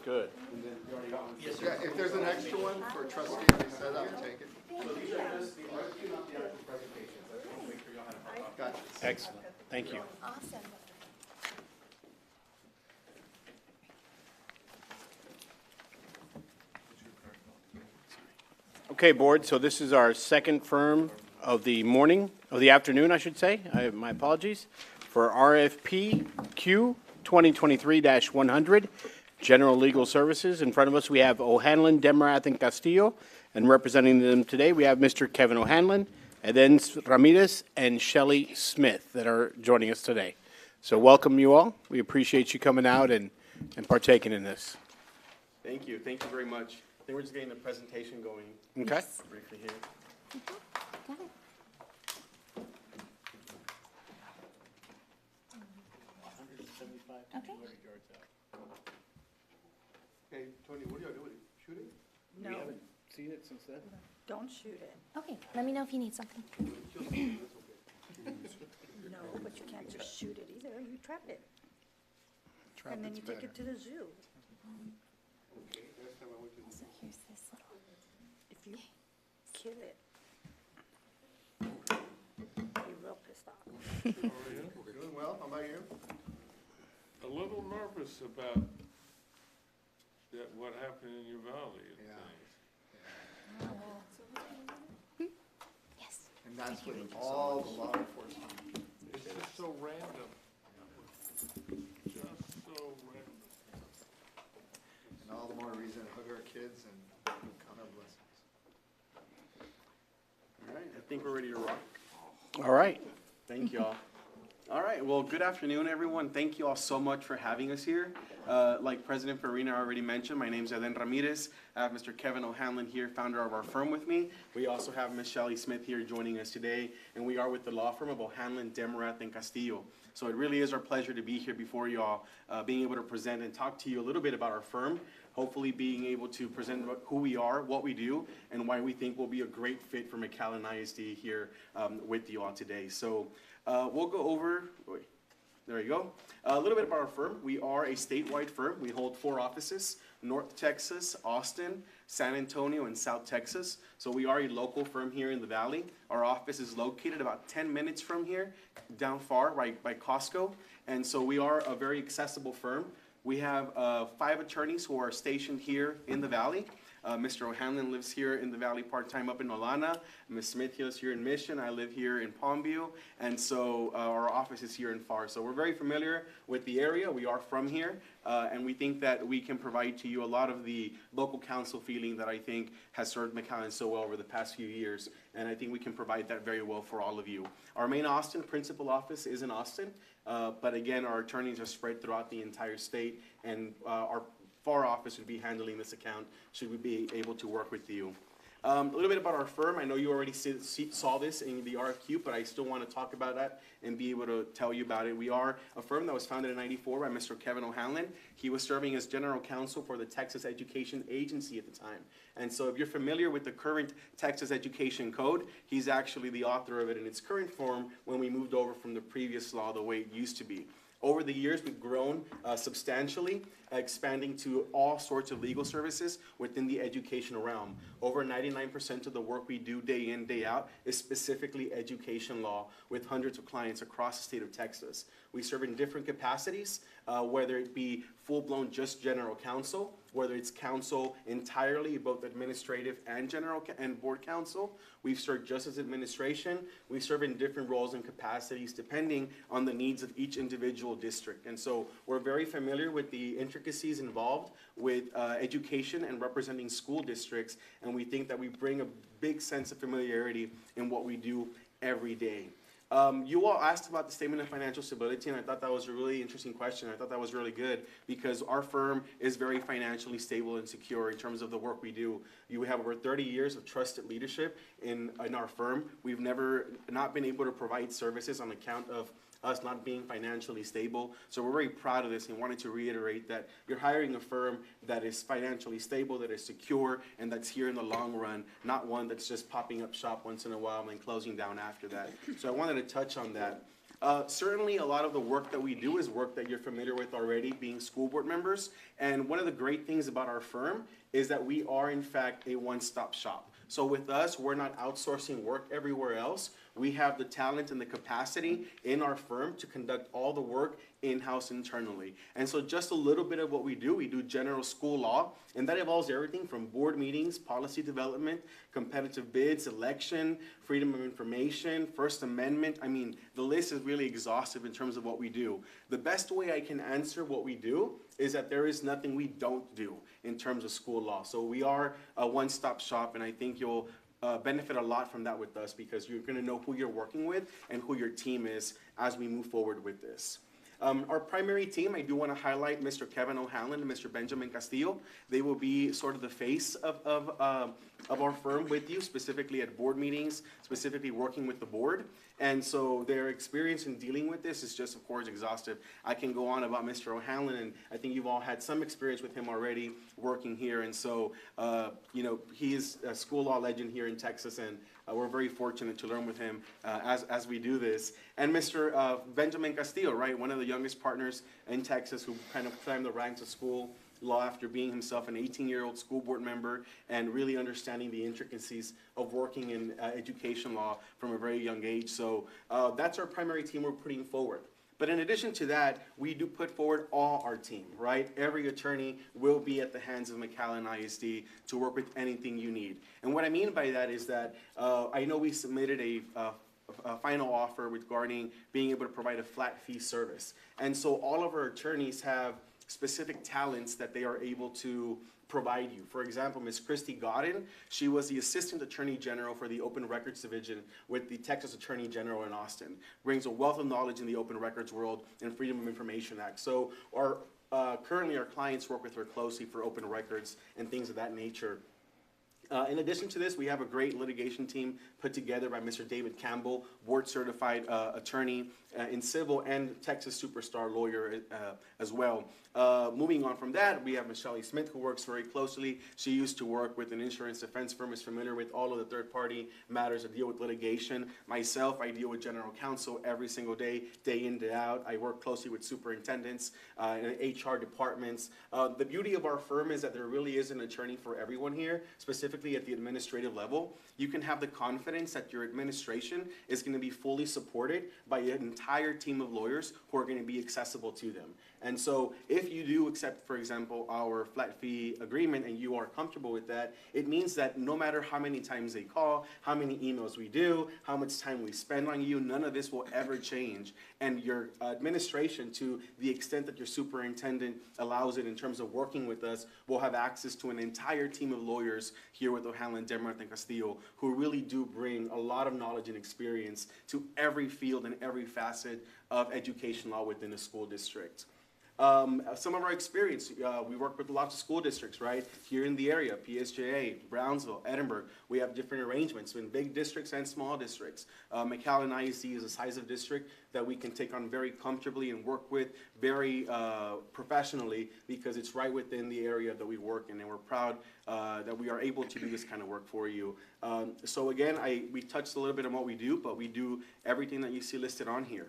Good. Yeah, if there's an extra one for trustee Lisa, I'll take it. Gotcha. Excellent. Thank you. Awesome. Okay, board, so this is our second firm of the morning, of the afternoon, I should say. My apologies. For RFP Q 2023-100, General Legal Services. In front of us, we have O'Hanlon, Demarath, and Castillo. And representing them today, we have Mr. Kevin O'Hanlon, Eden Ramirez, and Shelley Smith that are joining us today. So welcome you all. We appreciate you coming out and partaking in this. Thank you very much. I think we're just getting the presentation going Okay? briefly here. Got it. Okay. Hey, Tony, what are y'all doing? Shooting? We haven't seen it since then. Don't shoot it. Okay, let me know if you need something. No, but you can't just shoot it either. You trap it. And then you take it to the zoo. So here's this little. If you kill it, you're real pissed off. Doing well, how about you? A little nervous about that, what happened in your valley and Yeah. things. Yes. And that's with all the law enforcement. It's just so random. Just so random. And all the more reason to hug our kids and count our blessings. All right, I think we're ready to rock. All right. Thank you all. All right, well, good afternoon, everyone. Thank you all so much for having us here. Like President Farina already mentioned, my name is Eden Ramirez. I have Mr. Kevin O'Hanlon here, founder of our firm with me. We also have Ms. Shelley Smith here joining us today, and we are with the law firm of O'Hanlon, Demarath, and Castillo. So it really is our pleasure to be here before you all, being able to present and talk to you a little bit about our firm, hopefully being able to present who we are, what we do, and why we think we'll be a great fit for McAllen ISD here with you all today. So we'll go over, there you go, a little bit about our firm. We are a statewide firm. We hold 4 offices, North Texas, Austin, San Antonio, and South Texas. So we are a local firm here in the Valley. Our office is located about 10 minutes from here, down far, right by Costco. And so we are a very accessible firm. We have 5 attorneys who are stationed here in the Valley. Mr. O'Hanlon lives here in the Valley part-time up in Olana. Ms. Smith is here in Mission. I live here in Palmview. And so our office is here in Far. So we're very familiar with the area. We are from here. And we think that we can provide to you a lot of the local council feeling that I think has served McAllen so well over the past few years. And I think we can provide that very well for all of you. Our main Austin principal office is in Austin. But again, our attorneys are spread throughout the entire state. And our Far office would be handling this account should we be able to work with you. A little bit about our firm. I know you already saw this in the RFQ, but I still want to talk about that and be able to tell you about it. We are a firm that was founded in '94 by Mr. Kevin O'Hanlon. He was serving as general counsel for the Texas Education Agency at the time. And so if you're familiar with the current Texas Education Code, he's actually the author of it in its current form when we moved over from the previous law the way it used to be. Over the years, we've grown substantially, expanding to all sorts of legal services within the educational realm. Over 99% of the work we do day in, day out is specifically education law with hundreds of clients across the state of Texas. We serve in different capacities, whether it be full-blown just general counsel, whether it's counsel entirely, both administrative and general and board counsel. We've served justice administration. We serve in different roles and capacities depending on the needs of each individual district. And so we're very familiar with the intricacies involved with education and representing school districts, and we think that we bring a big sense of familiarity in what we do every day. You all asked about the statement of financial stability, and I thought that was a really interesting question. I thought that was really good because our firm is very financially stable and secure in terms of the work we do. You have over 30 years of trusted leadership in our firm. We've never not been able to provide services on account of us not being financially stable. So we're very proud of this and wanted to reiterate that you're hiring a firm that is financially stable, that is secure, and that's here in the long run, not one that's just popping up shop once in a while and then closing down after that. So I wanted to touch on that. Certainly, a lot of the work that we do is work that you're familiar with already, being school board members. And one of the great things about our firm is that we are, in fact, a one-stop shop. So with us, we're not outsourcing work everywhere else. We have the talent and the capacity in our firm to conduct all the work in-house internally. And so just a little bit of what we do general school law, and that involves everything from board meetings, policy development, competitive bids, election, freedom of information, First Amendment. I mean, the list is really exhaustive in terms of what we do. The best way I can answer what we do is that there is nothing we don't do in terms of school law. So we are a one-stop shop, and I think you'll benefit a lot from that with us because you're going to know who you're working with and who your team is as we move forward with this. Our primary team, I do want to highlight Mr. Kevin O'Hanlon and Mr. Benjamin Castillo. They will be sort of the face of our firm with you, specifically at board meetings, specifically working with the board. And so their experience in dealing with this is just, of course, exhaustive. I can go on about Mr. O'Hanlon, and I think you've all had some experience with him already working here. And so, you know, he is a school law legend here in Texas, and we're very fortunate to learn with him as we do this. And Mr. Benjamin Castillo, right, one of the youngest partners in Texas who kind of climbed the ranks of school law after being himself an 18-year-old school board member and really understanding the intricacies of working in education law from a very young age. So that's our primary team we're putting forward. But in addition to that, we do put forward all our team, right? Every attorney will be at the hands of McAllen ISD to work with anything you need. And what I mean by that is that I know we submitted a final offer regarding being able to provide a flat fee service. And so all of our attorneys have specific talents that they are able to provide you. For example, Ms. Christy Godin, she was the Assistant Attorney General for the Open Records Division with the Texas Attorney General in Austin. Brings a wealth of knowledge in the open records world and Freedom of Information Act. So currently our clients work with her closely for open records and things of that nature. In addition to this, we have a great litigation team put together by Mr. David Campbell, board-certified attorney in civil and Texas superstar lawyer as well. Moving on from that, we have Ms. Shelley Smith, who works very closely. She used to work with an insurance defense firm, is familiar with all of the third-party matters that deal with litigation. Myself, I deal with general counsel every single day, day in, day out. I work closely with superintendents and HR departments. The beauty of our firm is that there really is an attorney for everyone here, specifically at the administrative level. You can have the confidence that your administration is going to be fully supported by an entire team of lawyers who are going to be accessible to them. And so if you do accept, for example, our flat fee agreement and you are comfortable with that, it means that no matter how many times they call, how many emails we do, how much time we spend on you, none of this will ever change. And your administration, to the extent that your superintendent allows it in terms of working with us, will have access to an entire team of lawyers here with O'Hanlon, Demarth, and Castillo, who really do bring a lot of knowledge and experience to every field and every facet of education law within a school district. Some of our experience, we work with lots of school districts, right? Here in the area, PSJA, Brownsville, Edinburgh, we have different arrangements in big districts and small districts. McAllen ISD is a size of district that we can take on very comfortably and work with very professionally because it's right within the area that we work in, and we're proud that we are able to do this kind of work for you. So again, we touched a little bit on what we do, but we do everything that you see listed on here.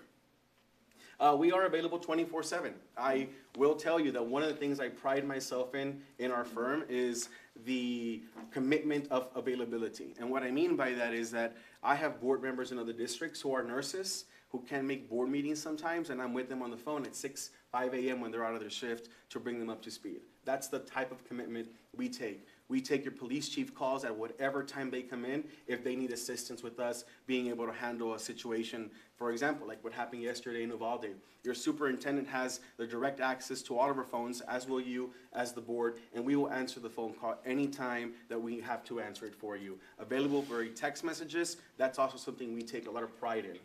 We are available 24/7. I will tell you that one of the things I pride myself in our firm is the commitment of availability. And what I mean by that is that I have board members in other districts who are nurses who can make board meetings sometimes, and I'm with them on the phone at 6, 5 a.m. when they're out of their shift to bring them up to speed. That's the type of commitment we take. We take your police chief calls at whatever time they come in if they need assistance with us being able to handle a situation, for example, like what happened yesterday in Uvalde. Your superintendent has the direct access to all of our phones, as will you as the board, and we will answer the phone call anytime that we have to answer it for you. Available for text messages, that's also something we take a lot of pride in.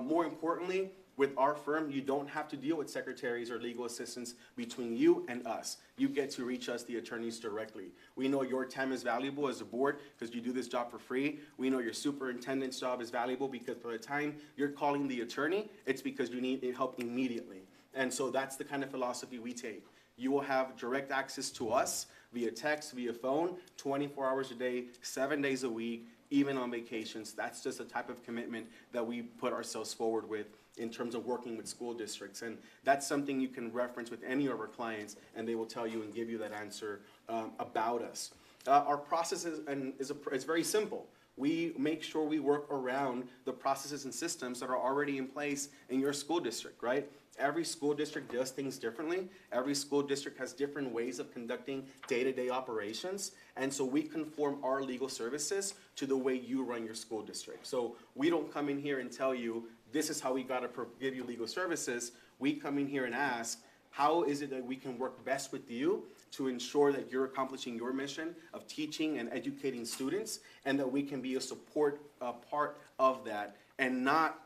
More importantly, with our firm, you don't have to deal with secretaries or legal assistants between you and us. You get to reach us, the attorneys, directly. We know your time is valuable as a board because you do this job for free. We know your superintendent's job is valuable because by the time you're calling the attorney, it's because you need help immediately. And so that's the kind of philosophy we take. You will have direct access to us via text, via phone, 24 hours a day, 7 days a week, even on vacations. That's just the type of commitment that we put ourselves forward with in terms of working with school districts. And that's something you can reference with any of our clients, and they will tell you and give you that answer about us. Our process is very simple. We make sure we work around the processes and systems that are already in place in your school district, right? Every school district does things differently. Every school district has different ways of conducting day-to-day operations. And so we conform our legal services to the way you run your school district. So we don't come in here and tell you, this is how we gotta give you legal services. We come in here and ask, how is it that we can work best with you to ensure that you're accomplishing your mission of teaching and educating students, and that we can be a support part of that and not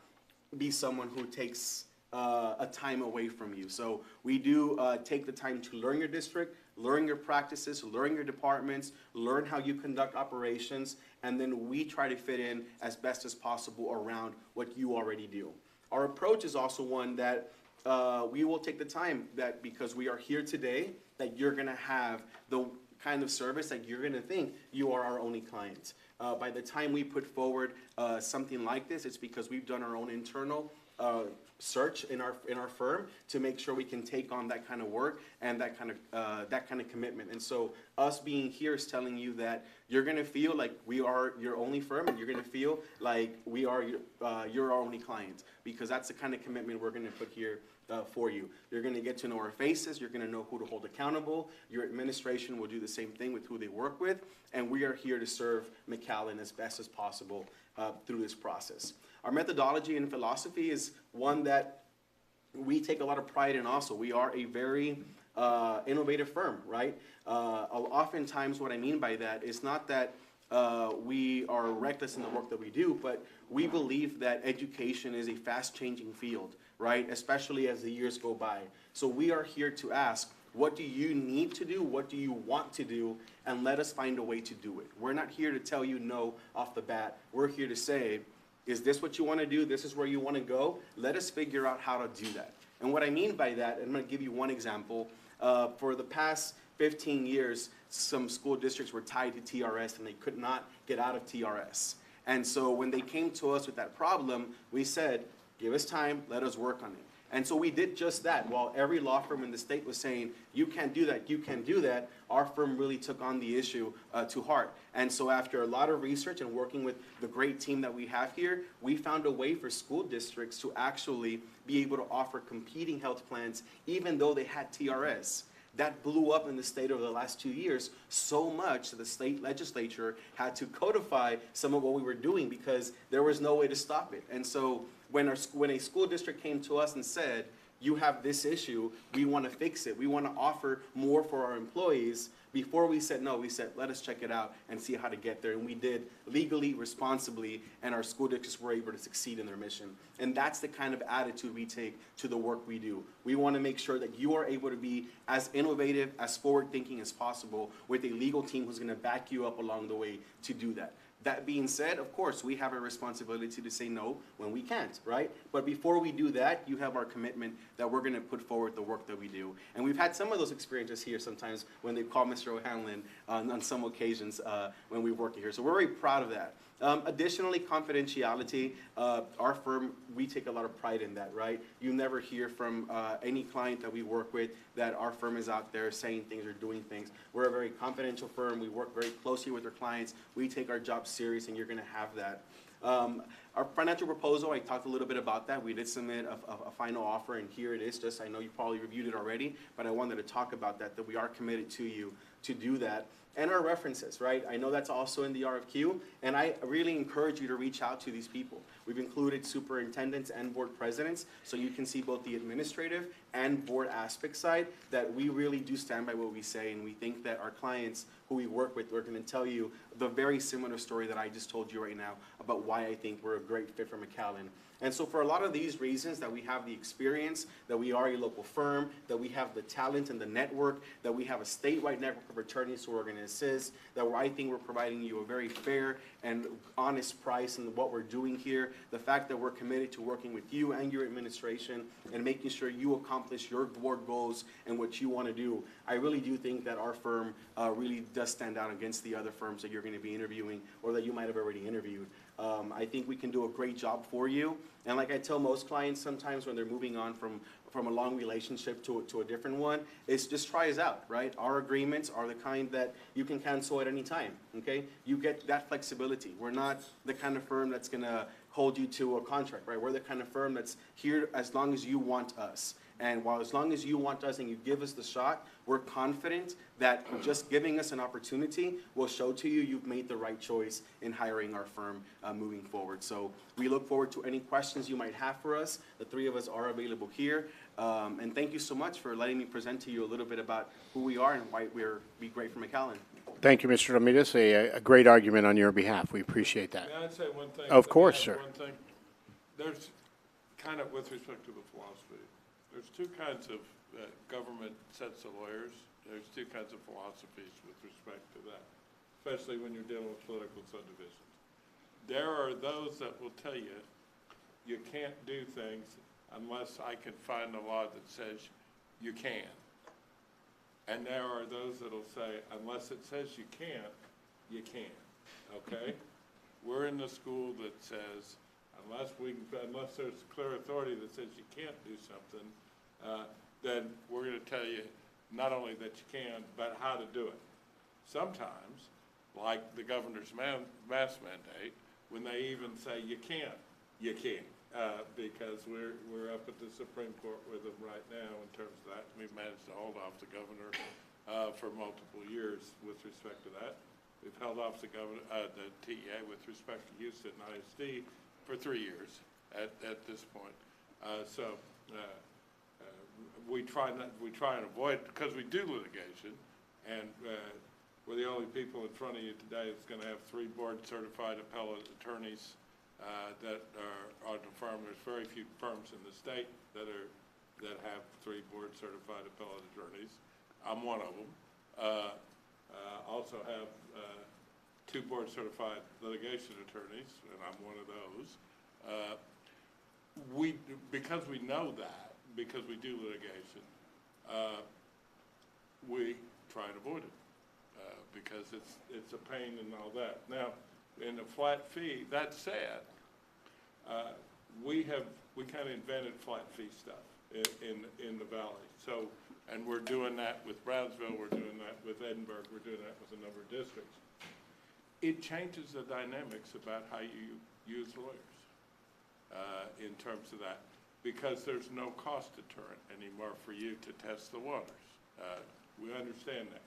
be someone who takes a time away from you. So we do take the time to learn your district, learn your practices, learn your departments, learn how you conduct operations, and then we try to fit in as best as possible around what you already do. Our approach is also one that we will take the time that, because we are here today, that you're gonna have the kind of service that you're gonna think you are our only client. By the time we put forward something like this, it's because we've done our own internal search in our firm to make sure we can take on that kind of work and that kind of commitment. And so us being here is telling you that you're gonna feel like we are your only firm, and you're gonna feel like we are your only client, because that's the kind of commitment we're gonna put here for you. You're gonna get to know our faces, you're gonna know who to hold accountable, your administration will do the same thing with who they work with, and we are here to serve McAllen as best as possible through this process. Our methodology and philosophy is one that we take a lot of pride in also. We are a very innovative firm, right? Oftentimes what I mean by that is not that we are reckless in the work that we do, but we believe that education is a fast-changing field, right? Especially as the years go by. So we are here to ask, what do you need to do? What do you want to do? And let us find a way to do it. We're not here to tell you no off the bat. We're here to say, is this what you want to do? This is where you want to go? Let us figure out how to do that. And what I mean by that, I'm going to give you one example. For the past 15 years, some school districts were tied to TRS and they could not get out of TRS. And so when they came to us with that problem, we said, give us time, let us work on it. And so we did just that. While every law firm in the state was saying, you can't do that, you can't do that, our firm really took on the issue to heart. And so after a lot of research and working with the great team that we have here, we found a way for school districts to actually be able to offer competing health plans even though they had TRS. That blew up in the state over the last 2 years so much that the state legislature had to codify some of what we were doing because there was no way to stop it. And so when a school district came to us and said, you have this issue, we want to fix it, we want to offer more for our employees, before we said no, we said, let us check it out and see how to get there. And we did legally, responsibly, and our school districts were able to succeed in their mission. And that's the kind of attitude we take to the work we do. We want to make sure that you are able to be as innovative, as forward-thinking as possible with a legal team who's going to back you up along the way to do that. That being said, of course, we have a responsibility to say no when we can't, right? But before we do that, you have our commitment that we're going to put forward the work that we do. And we've had some of those experiences here sometimes when they call Mr. O'Hanlon on some occasions when we work here. So we're very proud of that. Additionally, confidentiality, our firm, we take a lot of pride in that, right? You never hear from any client that we work with that our firm is out there saying things or doing things. We're a very confidential firm. We work very closely with our clients. We take our job serious, and you're going to have that. Our financial proposal, I talked a little bit about that. We did submit a final offer, and here it is. Just, I know you probably reviewed it already, but I wanted to talk about that we are committed to you to do that. And our references, right? I know that's also in the RFQ, and I really encourage you to reach out to these people. We've included superintendents and board presidents, so you can see both the administrative and board aspect side, that we really do stand by what we say, and we think that our clients who we work with are going to tell you the very similar story that I just told you right now about why I think we're a great fit for McAllen. And so for a lot of these reasons, that we have the experience, that we are a local firm, that we have the talent and the network, that we have a statewide network of attorneys who are going to assist, that I think we're providing you a very fair and honest price in what we're doing here, the fact that we're committed to working with you and your administration and making sure you accomplish your board goals and what you want to do. I really do think that our firm really does stand out against the other firms that you're going to be interviewing or that you might have already interviewed. I think we can do a great job for you. And like I tell most clients sometimes when they're moving on from a long relationship to a different one, is just try us out, right? Our agreements are the kind that you can cancel at any time, okay? You get that flexibility. We're not the kind of firm that's gonna hold you to a contract, right? We're the kind of firm that's here as long as you want us. And while as long as you want us and you give us the shot, we're confident that just giving us an opportunity will show to you you've made the right choice in hiring our firm moving forward. So we look forward to any questions you might have for us. The three of us are available here. And thank you so much for letting me present to you a little bit about who we are and why be great for McAllen. Thank you, Mr. Ramirez. A great argument on your behalf. We appreciate that. May I say one thing? Of Let me course, add sir. One thing. There's kind of, with respect to the philosophy, there's two kinds of government sets of lawyers. There's two kinds of philosophies with respect to that, especially when you're dealing with political subdivisions. There are those that will tell you you can't do things unless I can find a law that says you can. And there are those that will say, unless it says you can't, you can't, okay? We're in the school that says, unless there's clear authority that says you can't do something, then we're going to tell you not only that you can, but how to do it. Sometimes, like the governor's mask mandate, when they even say you can't, you can't. Because we're up at the Supreme Court with them right now in terms of that. We've managed to hold off the governor for multiple years with respect to that. We've held off the TEA with respect to Houston ISD for 3 years at this point. We try and avoid, because we do litigation, and we're the only people in front of you today that's going to have 3 board-certified appellate attorneys that are on the firm. There's very few firms in the state that have 3 board-certified appellate attorneys. I'm one of them. Also have 2 board-certified litigation attorneys, and I'm one of those. Because we know that, because we do litigation, we try and avoid it because it's a pain and all that. Now, in a flat fee, that said, we kind of invented flat fee stuff in the valley. So, and we're doing that with Brownsville, we're doing that with Edinburgh, we're doing that with a number of districts. It changes the dynamics about how you use lawyers in terms of that, because there's no cost deterrent anymore for you to test the waters. We understand that.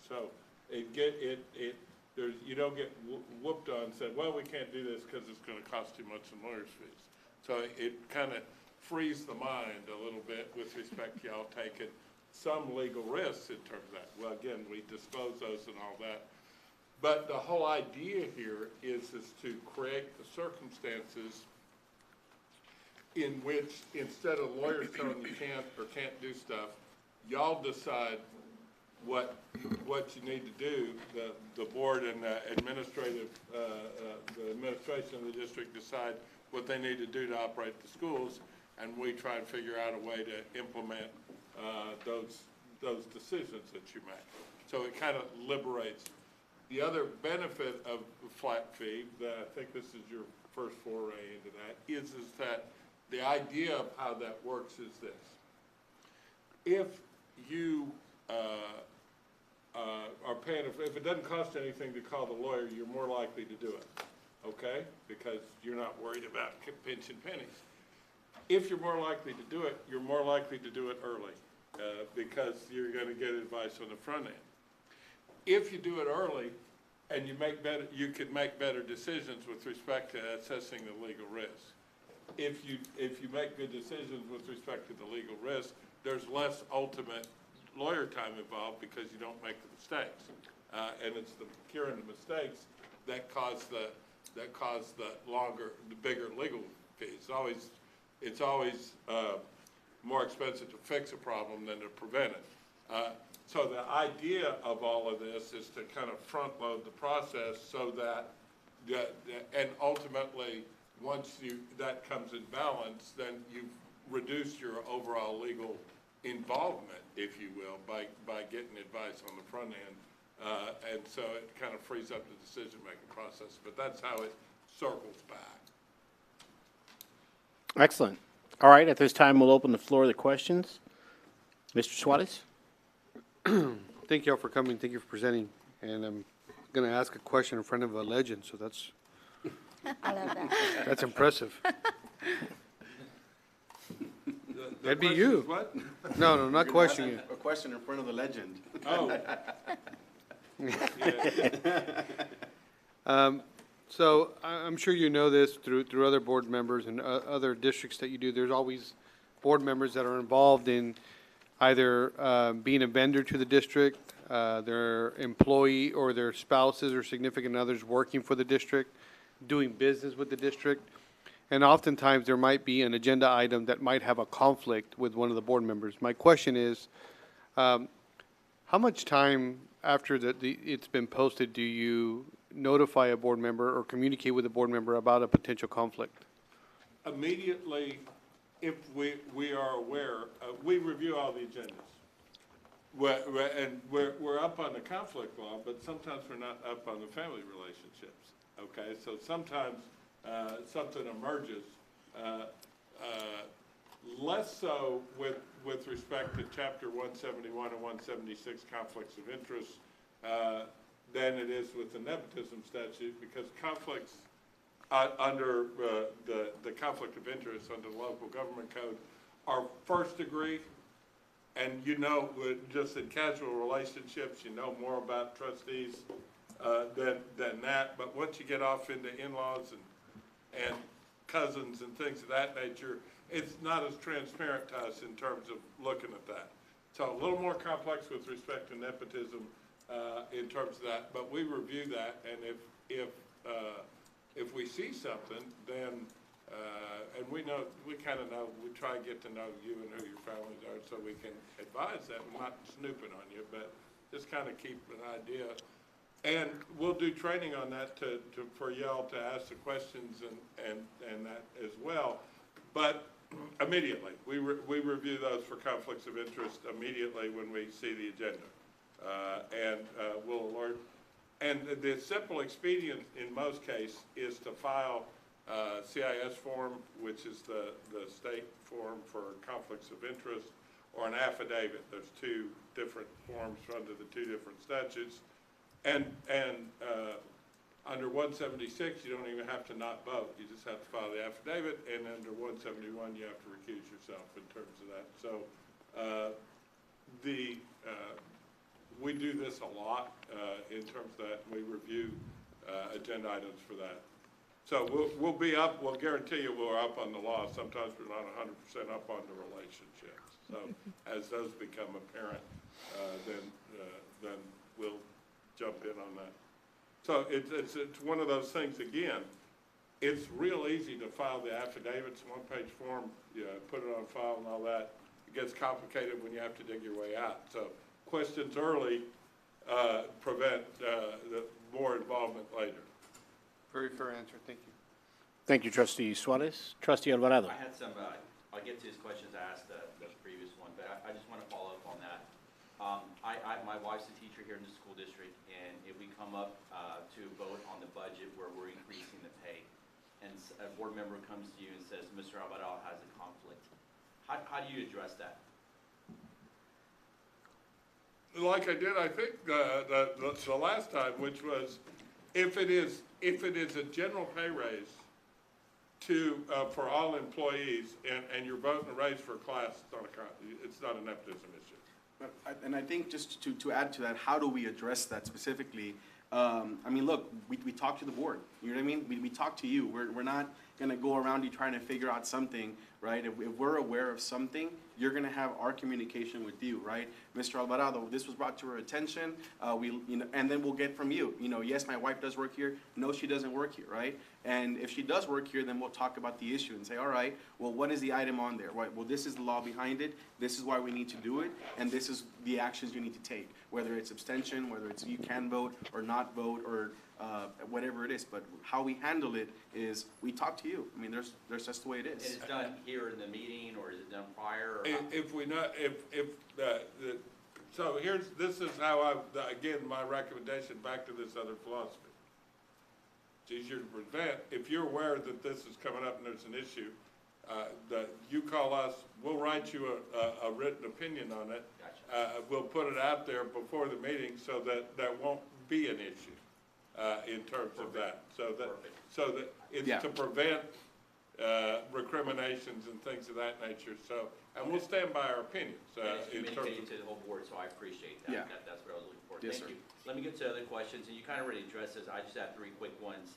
So you don't get whooped on and said, well, we can't do this because it's going to cost too much in lawyers' fees. So it kind of frees the mind a little bit with respect to y'all taking some legal risks in terms of that. Well, again, we dispose those and all that. But the whole idea here is to create the circumstances in which, instead of lawyers telling you can't or can't do stuff, y'all decide what you need to do. The board and the administration of the district decide what they need to do to operate the schools, and we try and figure out a way to implement those decisions that you make. So it kind of liberates. The other benefit of flat fee, that I think this is your first foray into that, is that the idea of how that works is this. If you are paying, if it doesn't cost anything to call the lawyer, you're more likely to do it, okay? Because you're not worried about pinching pennies. If you're more likely to do it, you're more likely to do it early because you're going to get advice on the front end. If you do it early and you can make better decisions with respect to assessing the legal risk. If you make good decisions with respect to the legal risk, there's less ultimate lawyer time involved because you don't make the mistakes, and it's the curing the mistakes that cause the bigger legal fees. It's always more expensive to fix a problem than to prevent it. So the idea of all of this is to kind of front load the process so that, and ultimately, once that comes in balance, then you've reduced your overall legal involvement, if you will, by getting advice on the front end. And so it kind of frees up the decision-making process, but that's how it circles back. Excellent. All right, at this time, we'll open the floor to questions. Mr. Suarez? Thank you all for coming. Thank you for presenting. And I'm going to ask a question in front of a legend, so that's I love that. that's impressive. The That'd be question you. is what? No, no, not questioning you. A question in front of the legend. Oh. So I'm sure you know this through other board members and other districts that you do. There's always board members that are involved in either being a vendor to the district, their employee or their spouses or significant others working for the district, doing business with the district. And oftentimes there might be an agenda item that might have a conflict with one of the board members. My question is, how much time after it's been posted do you notify a board member or communicate with a board member about a potential conflict? Immediately, if we are aware, we review all the agendas. We're up on the conflict law, but sometimes we're not up on the family relationships, okay? So sometimes something emerges, less so with respect to Chapter 171 and 176 conflicts of interest than it is with the nepotism statute, because conflicts under the conflict of interest under the local government code are first degree, and just in casual relationships, you know more about trustees than that. But once you get off into in-laws and cousins and things of that nature, it's not as transparent to us in terms of looking at that. So a little more complex with respect to nepotism in terms of that, but we review that, and if we see something, then and we kind of know, we try to get to know you and who your families are, so we can advise that. We're not snooping on you, but just kind of keep an idea. And we'll do training on that for y'all to ask the questions and that as well. But immediately, we review those for conflicts of interest immediately when we see the agenda. And we'll alert. And the simple expedient in most cases is to file CIS form, which is the state form for conflicts of interest, or an affidavit. There's two different forms under the two different statutes. And under 176, you don't even have to not vote. You just have to file the affidavit, and under 171, you have to recuse yourself in terms of that. So we do this a lot in terms of that. We review agenda items for that. So we'll be up. We'll guarantee you we're up on the law. Sometimes we're not 100% up on the relationships. So as those become apparent, then we'll jump in on that. So it's one of those things, again, it's real easy to file the affidavits, one-page form, put it on file and all that. It gets complicated when you have to dig your way out. So questions early prevent the more involvement later. Very fair answer. Thank you. Thank you, Trustee Suarez. Trustee Alvarado. I had some, I'll get to his questions I asked the previous one, but I just want to follow up on that. My wife's a teacher here in the school district, and if we come up to vote on the budget where we're increasing the pay, and a board member comes to you and says, Mr. Alvarado has a conflict, how do you address that? Like I did, I think, the last time, which was, if it is a general pay raise for all employees, and you're voting a raise for a class, it's not a nepotism issue. And I think just to add to that, how do we address that specifically? I mean, look, we talk to the board, you know what I mean? We talk to you. We're not gonna go around you trying to figure out something, right? If we're aware of something, you're gonna have our communication with you, right? Mr. Alvarado, this was brought to our attention, and then we'll get from you, yes, my wife does work here, no, she doesn't work here, right? And if she does work here, then we'll talk about the issue and say, all right, well, what is the item on there? Right, well, this is the law behind it, this is why we need to do it, and this is the actions you need to take, whether it's abstention, whether it's you can vote or not vote, or whatever it is. But how we handle it is we talk to you. I mean, there's just the way it And is. it's done here in the meeting, or is it done prior? Or how- If we not, so this is how again, my recommendation back to this other philosophy. It's easier to prevent, if you're aware that this is coming up and there's an issue, that you call us, we'll write you a written opinion on it. Gotcha. We'll put it out there before the meeting so that there won't be an issue, in terms of that. So that it's Yeah. to prevent, recriminations and things of that nature, so, and we'll stand by our opinions, And it's in terms communicated of. to the whole board, so I appreciate that. Yeah. That's what I was looking for. Yes, Thank sir. you. Let me get to other questions, and you kind of already addressed this. I just have three quick ones.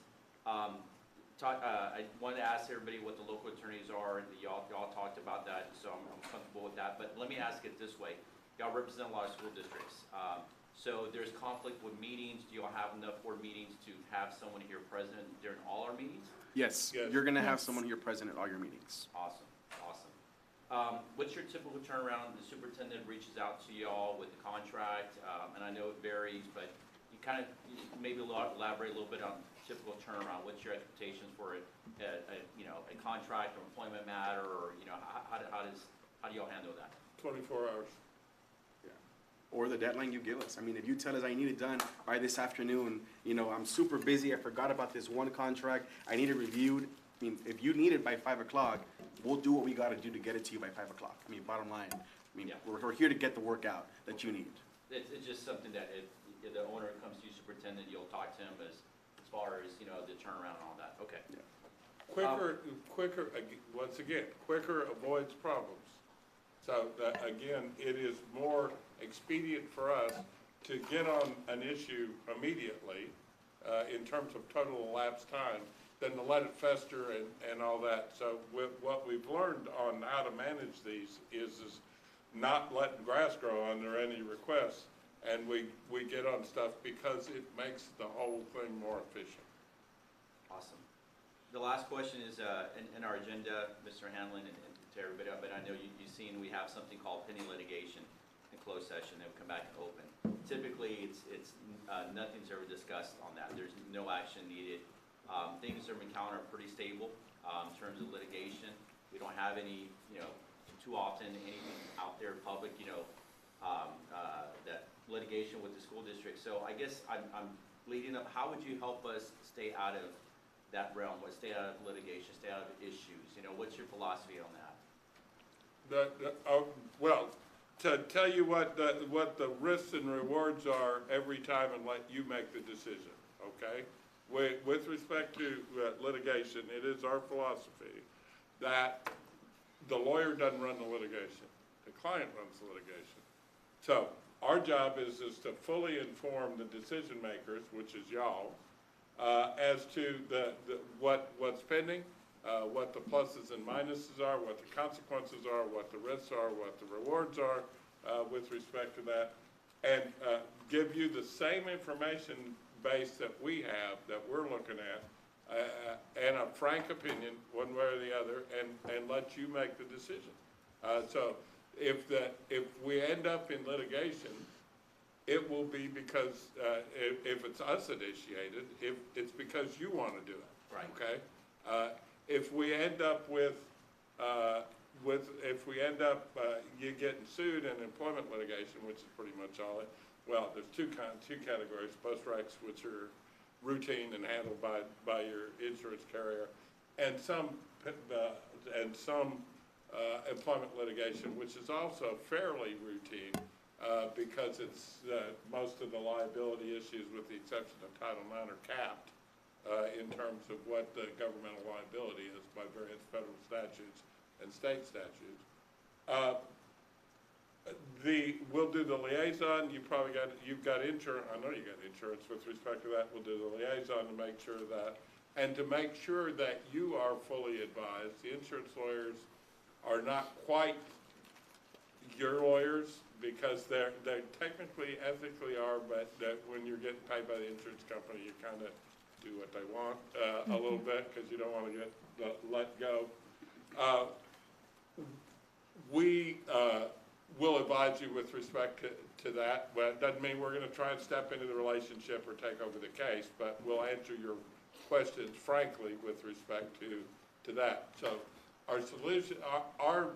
I wanted to ask everybody what the local attorneys are, and y'all talked about that, so I'm comfortable with that. But let me ask it this way. Y'all represent a lot of school districts. So there's conflict with meetings. Do y'all have enough board meetings to have someone here present during all our meetings? Yes, Yes. you're gonna have someone here present at all your meetings. Awesome. What's your typical turnaround? The superintendent reaches out to y'all with the contract, and I know it varies, but you kind of maybe elaborate a little bit on typical turnaround. What's your expectations for a contract or employment matter, or how do y'all handle that? 24 hours. Or the deadline you give us. I mean, if you tell us I need it done by this afternoon, I'm super busy, I forgot about this one contract, I need it reviewed. I mean, if you need it by 5 o'clock, we'll do what we gotta do to get it to you by 5 o'clock. I mean, bottom line, Yeah. we're here to get the work out that you need. It's just something that if the owner comes to you, superintendent, you'll talk to him as far as, the turnaround and all that. Okay. Quicker, once again, quicker avoids problems. So, again, it is more expedient for us to get on an issue immediately, in terms of total elapsed time, than to let it fester and all that. So what we've learned on how to manage these is not letting grass grow under any requests, and we get on stuff because it makes the whole thing more efficient. Awesome. The last question is, in our agenda, Mr. Hanlon, and to everybody, but I know you've seen, we have something called pending litigation in closed session, then we come back and open. Typically, it's nothing's ever discussed on that. There's no action needed. Things in McAllen are pretty stable, in terms of litigation. We don't have any, too often, anything out there public, that litigation with the school district. So I guess I'm leading up, how would you help us stay out of that realm, stay out of litigation, stay out of issues? What's your philosophy on that? Well, to tell you what the risks and rewards are every time and let you make the decision, okay? With respect to litigation, it is our philosophy that the lawyer doesn't run the litigation. The client runs the litigation. So our job is to fully inform the decision makers, which is y'all, as to what's pending, what the pluses and minuses are, what the consequences are, what the risks are, what the rewards are, with respect to that, and give you the same information base that we have, that we're looking at, and a frank opinion, one way or the other, and let you make the decision. So if we end up in litigation, it will be because, if it's us initiated, it's because you want to do it. Right. Okay? If we end up you getting sued in employment litigation, which is pretty much all it, well, there's two categories: post recs, which are routine and handled by your insurance carrier, and some employment litigation, which is also fairly routine, because it's most of the liability issues, with the exception of Title IX, are capped in terms of what the governmental liability is by various federal statutes and state statutes. We'll do the liaison. You've got insurance. I know you got insurance with respect to that. We'll do the liaison to make sure that and to make sure that you are fully advised. The insurance lawyers are not quite your lawyers, because they technically, ethically are, but that when you're getting paid by the insurance company, you kind of do what they want a little bit, because you don't want to get let go. We will advise you with respect to that, but it doesn't mean we're going to try and step into the relationship or take over the case, but we'll answer your questions frankly with respect to that. So our solution, our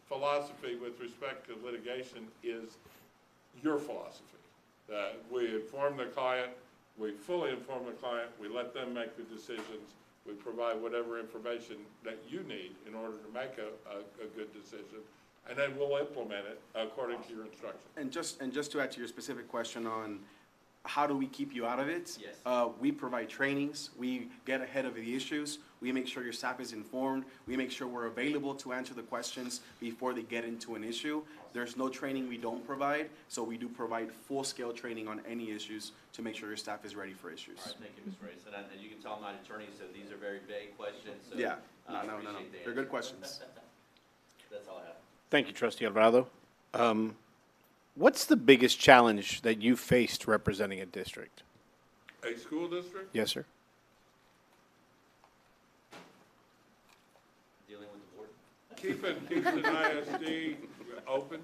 philosophy with respect to litigation is your philosophy. We inform the client, we fully inform the client, we let them make the decisions, we provide whatever information that you need in order to make a good decision, and then we'll implement it according to your instructions. And just to add to your specific question on how do we keep you out of it? Yes. We provide trainings, we get ahead of the issues, we make sure your staff is informed, we make sure we're available to answer the questions before they get into an issue. There's no training we don't provide, so we do provide full-scale training on any issues to make sure your staff is ready for issues. All right, thank you, Ms. Reyes. And as you can tell, I'm not an attorney, so these are very vague questions, so. Yeah, I no. appreciate the They're good answer. questions. That's all I have. Thank you, Trustee Alvarado. What's the biggest challenge that you faced representing a district? A school district? Yes, sir. Dealing with the board? Keeping ISD open,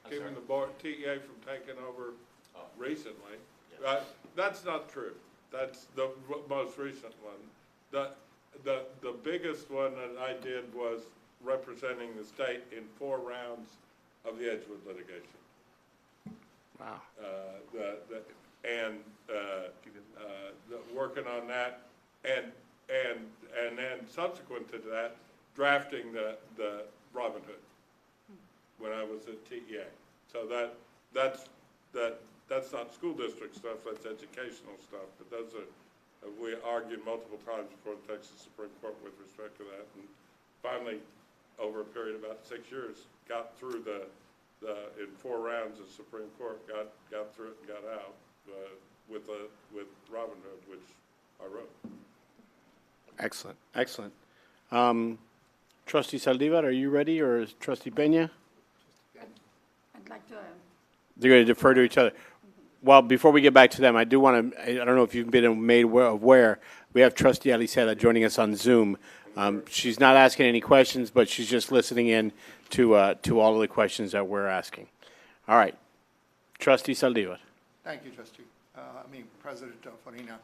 keeping the board, TEA from taking over recently. That's not true. That's the most recent one. The biggest one that I did was representing the state in 4 rounds of the Edgewood litigation. Wow. Working on that, and then subsequent to that, drafting the Robin Hood when I was at TEA. So that's not school district stuff, that's educational stuff, but those are, we argued multiple times before the Texas Supreme Court with respect to that, and finally, over a period of about 6 years, got through in 4 rounds of Supreme Court, got through it and got out with Robin Hood, which I wrote. Excellent, excellent. Trustee Saldivar, are you ready, or is Trustee Peña? I'd like to. They're going to defer to each other. Well, before we get back to them, I do want to, I don't know if you've been made aware, we have Trustee Aliceta joining us on Zoom. She's not asking any questions, but she's just listening in to all of the questions that we're asking. All right. Trustee Saldivar. Thank you, Trustee. President Farina.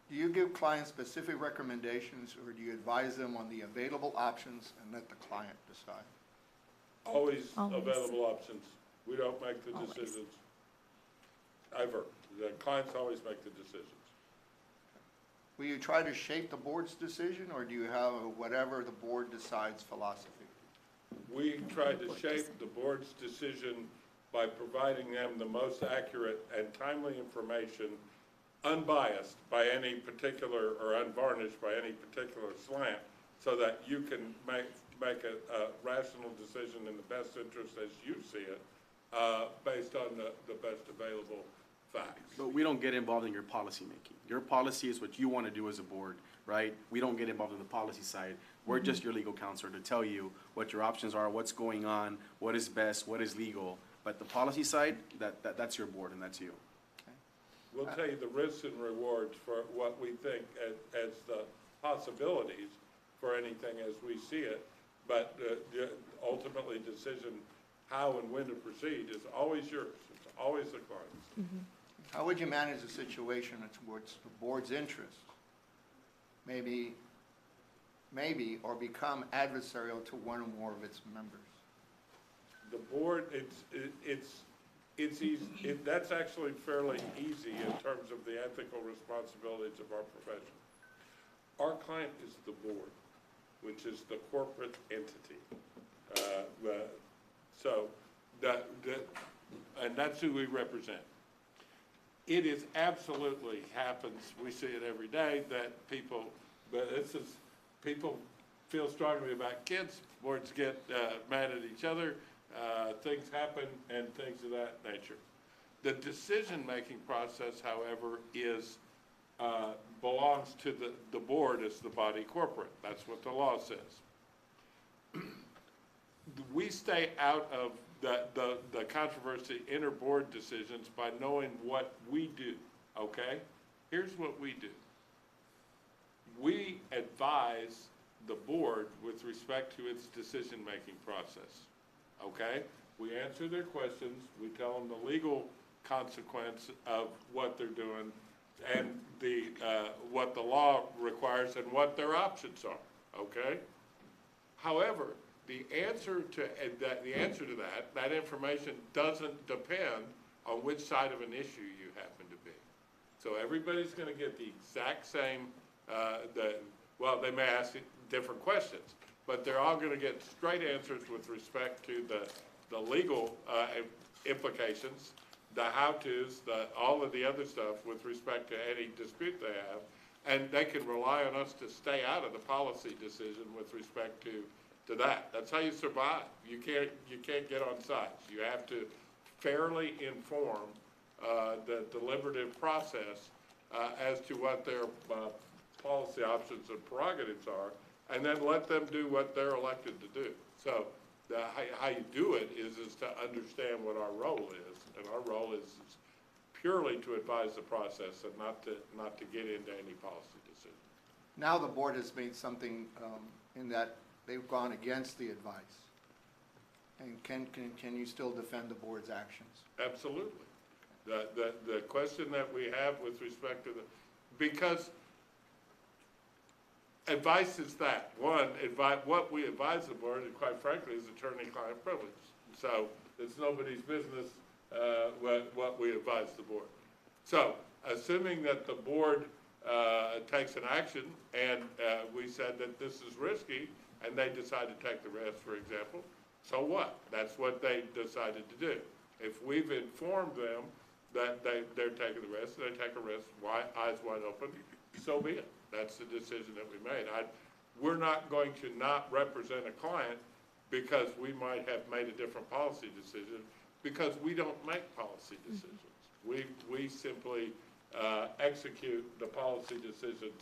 Do you give clients specific recommendations, or do you advise them on the available options and let the client decide? Always Always. available options. We don't make the decisions. Ever. The clients always make the decisions. Will you try to shape the board's decision, or do you have a whatever the board decides philosophy? We try to shape the board's decision by providing them the most accurate and timely information, unbiased by any particular, or unvarnished by any particular slant, so that you can make a rational decision in the best interest as you see it, based on the best available facts. But we don't get involved in your policy making. Your policy is what you want to do as a board, right? We don't get involved in the policy side. We're just your legal counselor to tell you what your options are, what's going on, what is best, what is legal. But the policy side, that's your board and that's you. We'll tell you the risks and rewards for what we think as the possibilities for anything as we see it, but ultimately decision how and when to proceed is always yours. It's always the client's. How would you manage a situation towards the board's interest? Maybe, or become adversarial to one or more of its members? The board, it's easy, that's actually fairly easy in terms of the ethical responsibilities of our profession. Our client is the board, which is the corporate entity. And that's who we represent. It is absolutely happens, we see it every day, that people feel strongly about kids, boards get mad at each other, things happen and things of that nature. The decision-making process, however, belongs to the board as the body corporate. That's what the law says. We stay out of the controversy inter-board decisions by knowing what we do, okay? Here's what we do. We advise the board with respect to its decision-making process, okay? We answer their questions, we tell them the legal consequence of what they're doing and what the law requires and what their options are, okay? However, the answer to that information doesn't depend on which side of an issue you happen to be. So everybody's gonna get the exact same, they may ask different questions, but they're all gonna get straight answers with respect to the legal implications, the how-tos, all of the other stuff with respect to any dispute they have, and they can rely on us to stay out of the policy decision with respect to that. That's how you survive. You can't get on sides. You have to fairly inform the deliberative process as to what their policy options and prerogatives are, and then let them do what they're elected to do. So how you do it is to understand what our role is, and our role is purely to advise the process and not to get into any policy decision. Now the board has made something in that they've gone against the advice. And can you still defend the board's actions? Absolutely. The question that we have with respect to because advice is that. One, what we advise the board, and quite frankly, is attorney-client privilege. So it's nobody's business what we advise the board. So assuming that the board takes an action and we said that this is risky and they decide to take the risk, for example, so what? That's what they decided to do. If we've informed them that they're taking the risk, they take a risk, eyes wide open, so be it. That's the decision that we made. We're not going to not represent a client because we might have made a different policy decision, because we don't make policy decisions. We simply execute the policy decisions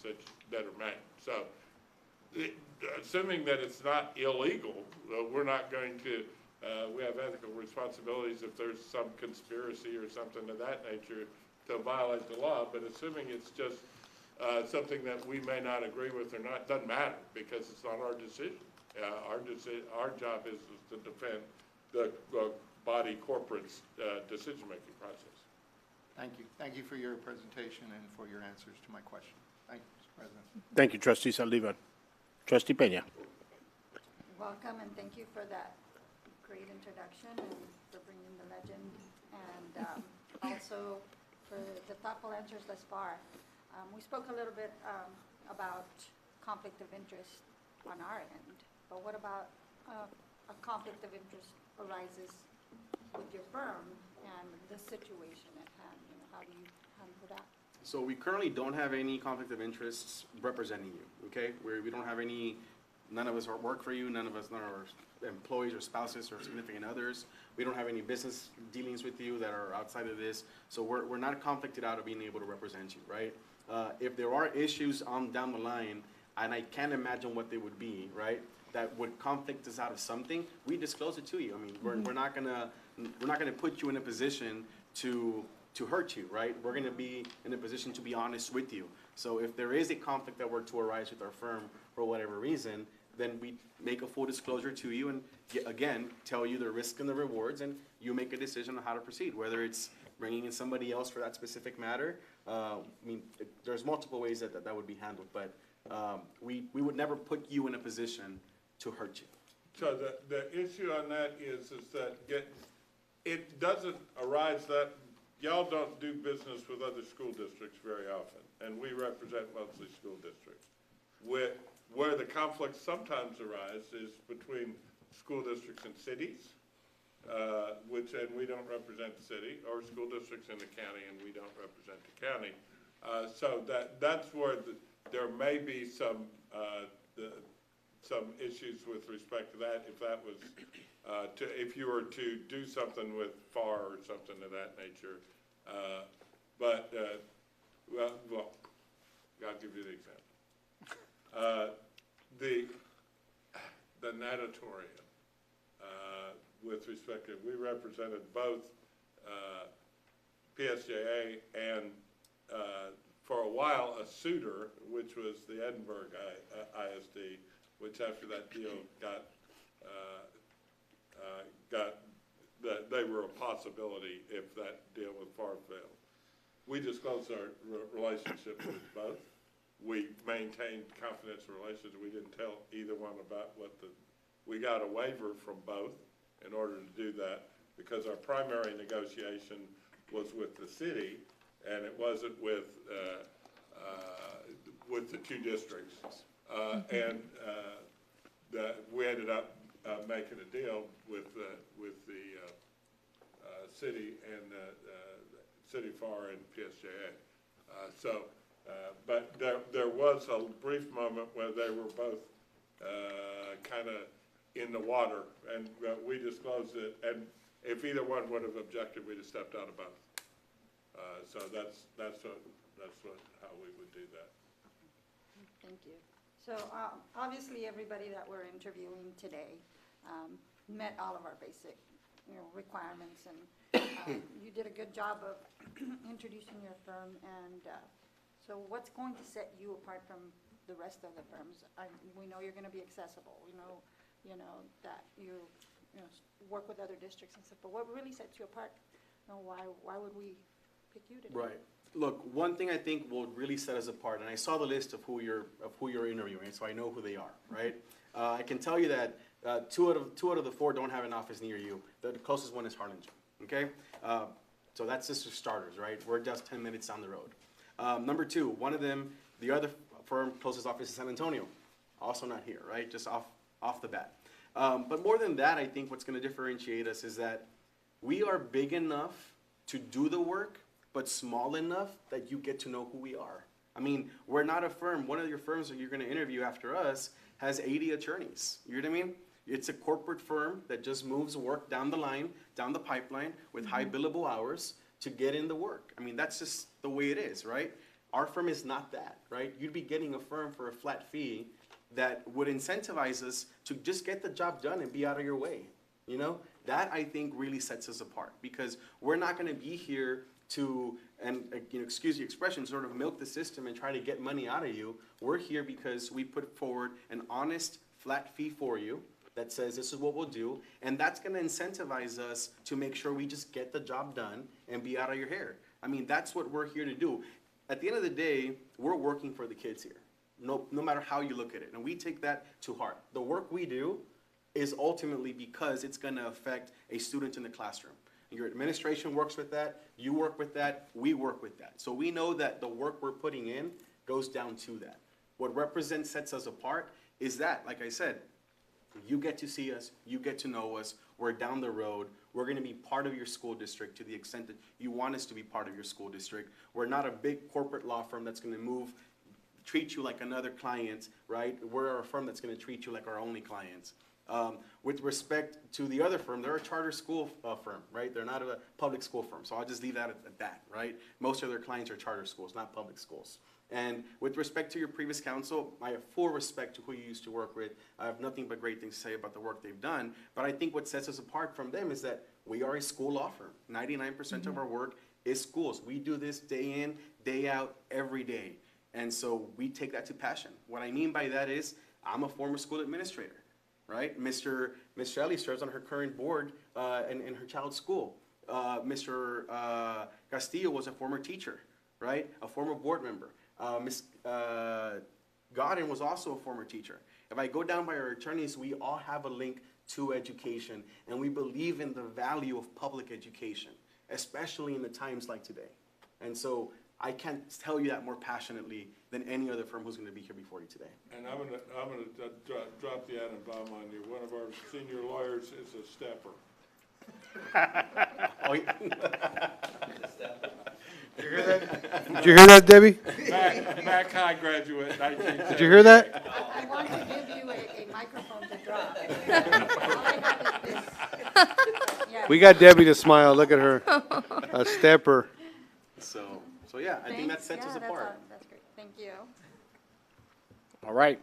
that are made. So assuming that it's not illegal, we're not going to, we have ethical responsibilities if there's some conspiracy or something of that nature to violate the law, but assuming it's just something that we may not agree with or not, doesn't matter, because it's not our decision. Our job is to defend the body corporate's decision-making process. Thank you. Thank you for your presentation and for your answers to my question. Thank you, Mr. President. Thank you, Trustee Saldívar. Trustee Peña. Welcome, and thank you for that great introduction and for bringing the legend, and also for the thoughtful answers thus far. We spoke a little bit about conflict of interest on our end, but what about a conflict of interest arises with your firm and the situation at hand? How do you handle that? So we currently don't have any conflict of interests representing you, okay? We don't have any, none of us work for you, none of our employees or spouses or significant others. We don't have any business dealings with you that are outside of this. So we're not conflicted out of being able to represent you, right? If there are issues down the line, and I can't imagine what they would be, right? That would conflict us out of something, we disclose it to you. I mean, we're not gonna put you in a position to hurt you, right? We're gonna be in a position to be honest with you. So if there is a conflict that were to arise with our firm for whatever reason, then we make a full disclosure to you and, again, tell you the risks and the rewards, and you make a decision on how to proceed, whether it's bringing in somebody else for that specific matter. I mean, there's multiple ways that would be handled, but we would never put you in a position to hurt you. So the issue on that is that it doesn't arise that y'all don't do business with other school districts very often, and we represent mostly school districts. Where the conflicts sometimes arise is between school districts and cities, and we don't represent the city, or school districts in the county, and we don't represent the county. So that's where there may be some some issues with respect to that, if that was, if you were to do something with FAR or something of that nature. Well, I'll give you the example. The natatorium, with respect to, we represented both PSJA and for a while a suitor, which was the Edinburgh ISD, which after that deal got that they were a possibility if that deal with FAR failed. We disclosed our relationship with both. We maintained confidential relations. We didn't tell either one about we got a waiver from both in order to do that because our primary negotiation was with the city and it wasn't with the two districts. We ended up making a deal with the city and City FAR and PSJA. But there was a brief moment where they were both kind of in the water, and we disclosed it. And if either one would have objected, we'd have stepped out of both. So that's how we would do that. Thank you. So obviously, everybody that we're interviewing today met all of our basic, requirements, and you did a good job of introducing your firm. And so, what's going to set you apart from the rest of the firms? We know you're going to be accessible. We know, that you work with other districts and stuff. But what really sets you apart? Why would we pick you today? Right. Look, one thing I think will really set us apart, and I saw the list of who you're interviewing, so I know who they are, right? I can tell you that two out of the four don't have an office near you. The closest one is Harlingen, okay? So that's just for starters, right? We're just 10 minutes down the road. Number two, one of them, the other firm closest office is San Antonio, also not here, right? Just off the bat. But more than that, I think what's going to differentiate us is that we are big enough to do the work, but small enough that you get to know who we are. I mean, we're not a firm. One of your firms that you're going to interview after us has 80 attorneys. You know what I mean? It's a corporate firm that just moves work down the line, down the pipeline with high billable hours to get in the work. I mean, that's just the way it is, right? Our firm is not that, right? You'd be getting a firm for a flat fee that would incentivize us to just get the job done and be out of your way. That I think really sets us apart because we're not going to be here to, and excuse the expression, sort of milk the system and try to get money out of you. We're here because we put forward an honest, flat fee for you that says this is what we'll do, and that's going to incentivize us to make sure we just get the job done and be out of your hair. I mean, that's what we're here to do. At the end of the day, we're working for the kids here, no matter how you look at it, and we take that to heart. The work we do is ultimately because it's going to affect a student in the classroom. Your administration works with that, you work with that, we work with that. So we know that the work we're putting in goes down to that. What represents sets us apart is that, like I said, you get to see us, you get to know us, we're down the road, we're going to be part of your school district to the extent that you want us to be part of your school district. We're not a big corporate law firm that's going to treat you like another client, right? We're a firm that's going to treat you like our only clients. With respect to the other firm, they're a charter school firm, right? They're not a public school firm, so I'll just leave that at that, right? Most of their clients are charter schools, not public schools. And with respect to your previous counsel, I have full respect to who you used to work with. I have nothing but great things to say about the work they've done, but I think what sets us apart from them is that we are a school law firm. 99% of our work is schools. We do this day in, day out, every day. And so we take that to passion. What I mean by that is I'm a former school administrator. Right? Mr. Shelley serves on her current board in her child's school. Mr. Castillo was a former teacher, right? A former board member. Ms. Godin was also a former teacher. If I go down by our attorneys, we all have a link to education, and we believe in the value of public education, especially in the times like today. And so I can't tell you that more passionately than any other firm who's going to be here before you today. And I'm gonna drop the atom bomb on you. One of our senior lawyers is a stepper. Oh, yeah. Did you hear that? Did you hear that, Debbie? Mac High graduate, 1970. Did you hear that? I want to give you a microphone to drop. We got Debbie to smile, look at her, a stepper. So yeah, I think that sets us apart. That's great, thank you. All right.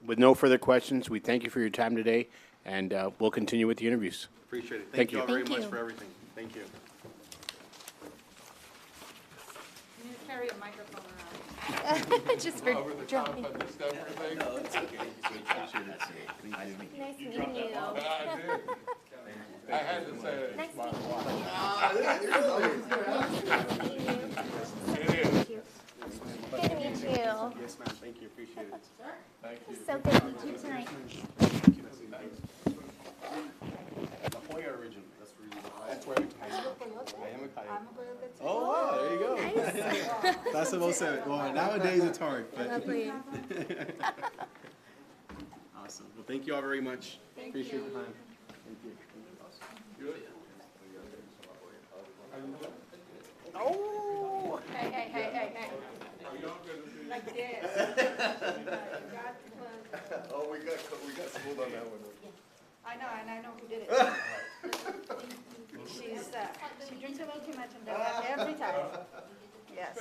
With no further questions, we thank you for your time today, and we'll continue with the interviews. Appreciate it. Thank Thank you you. all very Thank much you. for everything. Thank you. You need to carry a microphone around. Just for Over the top dropping. of the stepper thing? Nice meeting you. I did. I had to say it. Nice My meeting wife. you. It is. Good to meet you. Yes, ma'am. Thank you. Appreciate it. It's so good to meet you tonight. La Jolla original. That's where I went to high school. I am a Coyote. Oh, Oh, wow, there you go. That's the most 7. Well, nowadays it's hard, but. Lovely. Awesome. Well, thank you all very much. Appreciate the time. Thank you. Oh! hey. Like this. Oh, we got schooled on that one. I know, and I know who did it. She drinks a little too much and does that every time. Yes.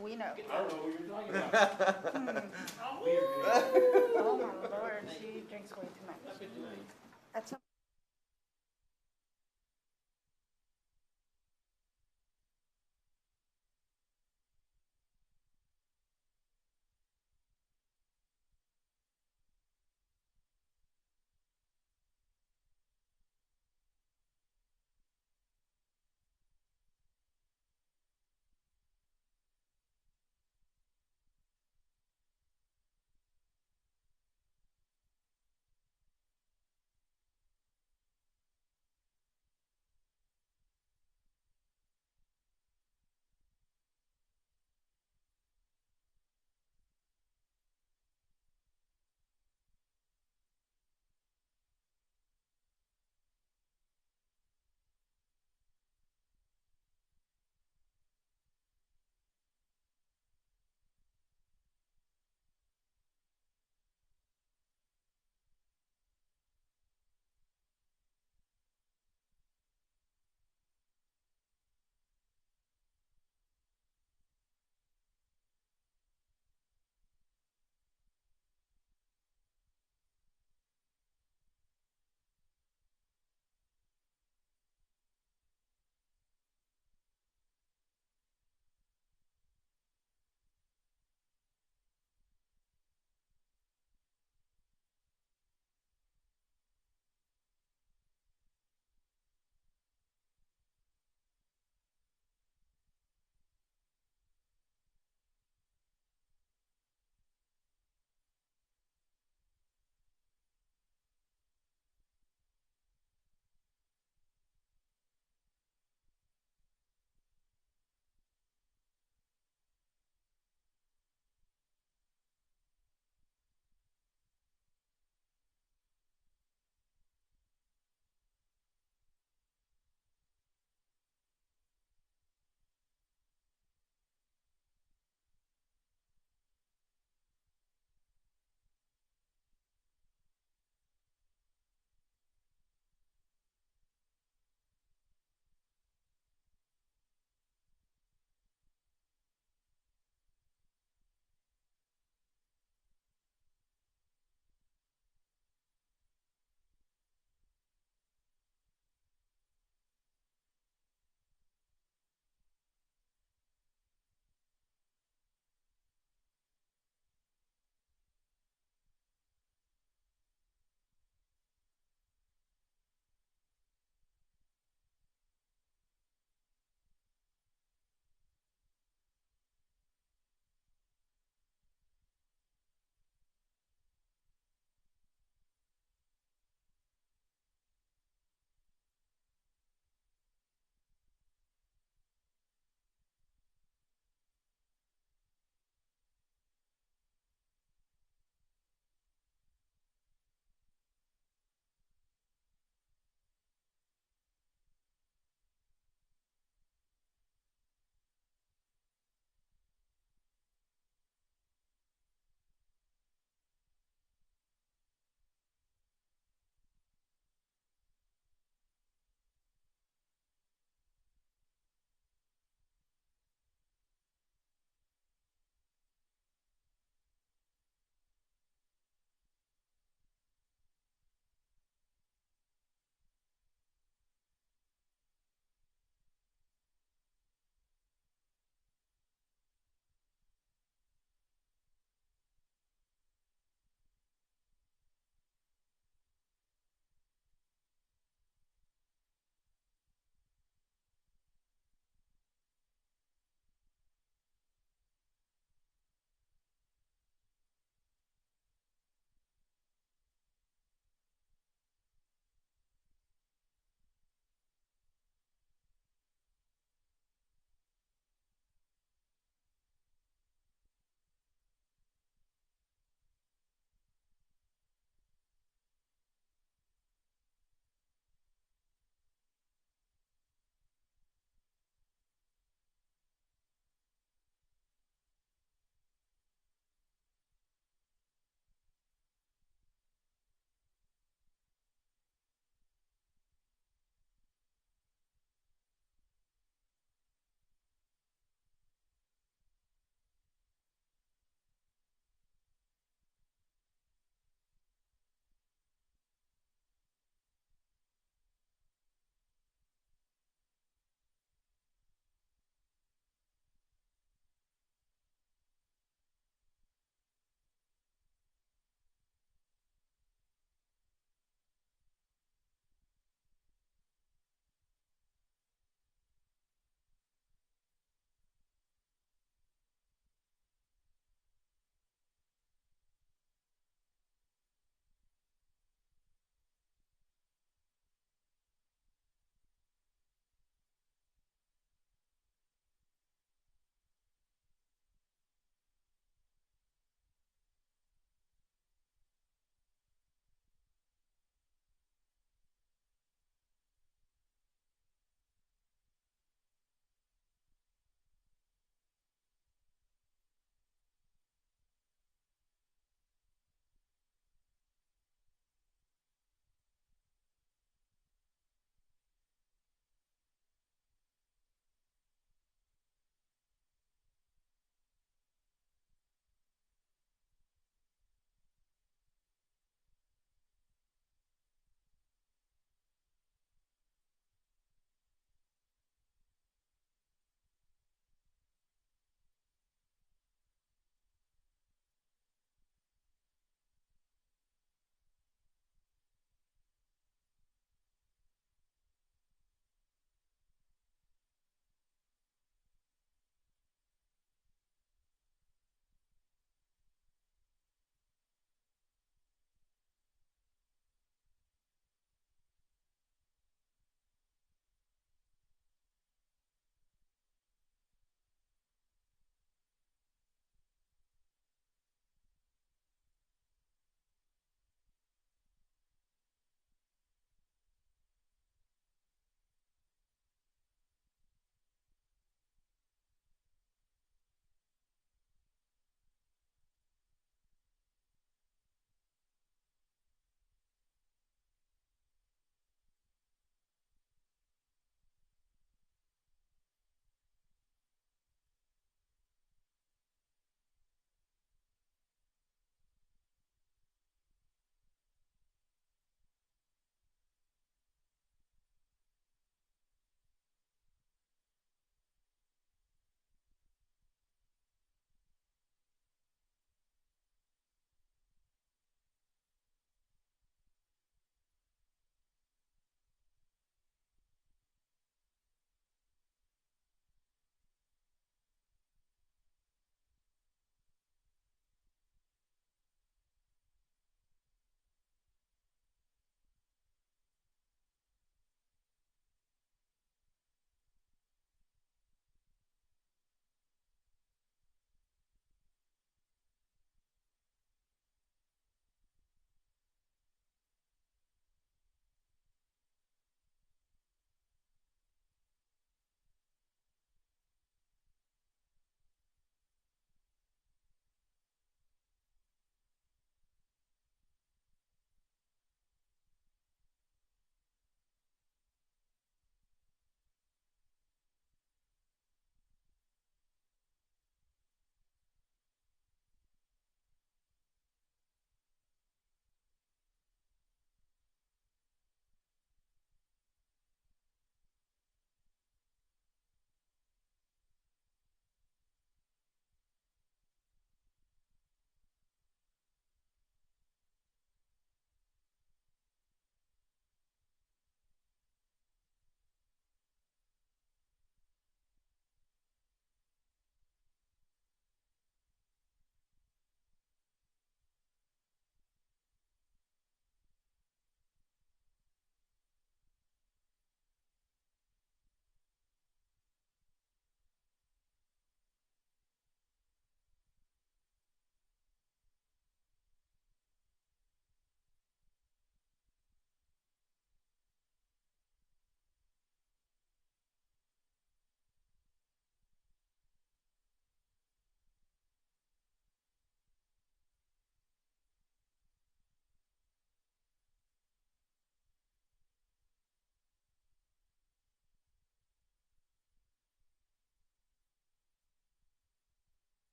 We know. I don't know who you're talking about. Oh, my Lord, she drinks way too much. At some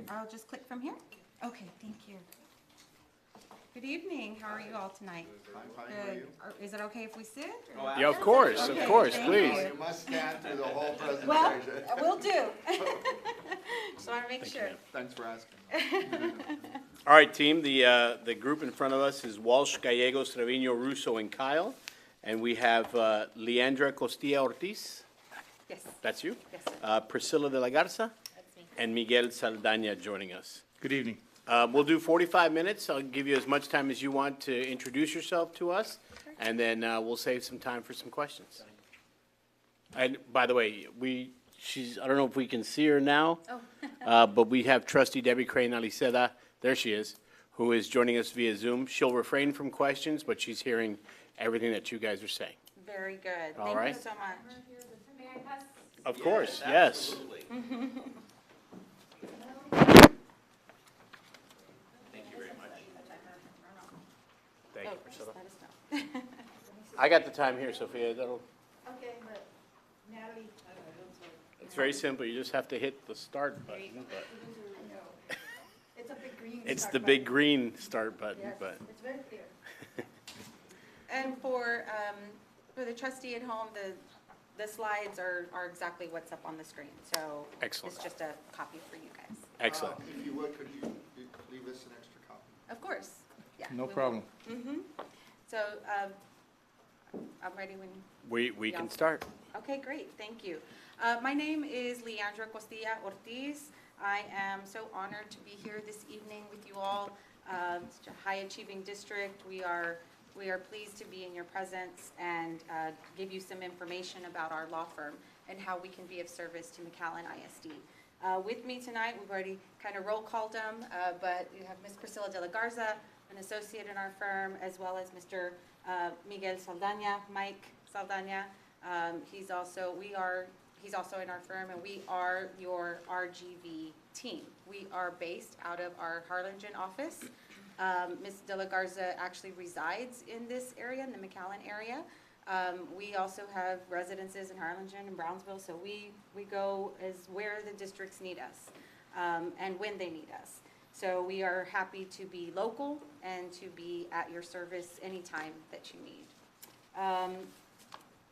I'll just click from here. Okay, thank you. Good evening. How are you all tonight? Good. Is it okay if we sit? or- Yeah, of course, Okay, please. thank You must stand through the whole Well, presentation. will do. Just want to make sure. Thanks for asking. All right, team, the group in front of us is Walsh, Gallegos, Trevino, Russo, and Kyle. And we have Leandra Costilla Ortiz, Yes, that's you? yes, sir. Priscilla de la Garza, That's me. and Miguel Saldaña joining us. Good evening. We'll do 45 minutes. I'll give you as much time as you want to introduce yourself to us, and then we'll save some time for some questions. And by the way, I don't know if we can see her now, but we have trustee Debbie Crane Aliceda, there she is, who is joining us via Zoom. She'll refrain from questions, but she's hearing everything that you guys are saying. Very good. All Thank you right. so much. Of course, yes. Thank you very much. Thank Oh, you, just Priscilla. let us know. I got the time here, Sophia. Okay, but Natalie. It's very simple. You just have to hit the start button, but It's a big green. it's start the button. big green start button, Yes, but. it's very clear. And for the trustee at home, the slides are exactly what's up on the screen. So Excellent. it's just a copy for you guys. Excellent. If you would, could you leave us an extra copy? Of course, yeah. No problem. Mm-hmm. So I'm ready when. We can Yeah. start. Okay, great, thank you. My name is Leandra Costilla Ortiz. I am so honored to be here this evening with you all. Such a high-achieving district. We are pleased to be in your presence and give you some information about our law firm and how we can be of service to McAllen ISD. With me tonight, we've already kind of roll called them, but you have Ms. Priscilla de la Garza, an associate in our firm, as well as Mr. Miguel Saldaña, Mike Saldaña. He's also in our firm, and we are your RGV team. We are based out of our Harlingen office. Ms. De La Garza actually resides in this area, in the McAllen area. We also have residences in Harlingen and Brownsville, so we go as where the districts need us, and when they need us. So we are happy to be local and to be at your service anytime that you need.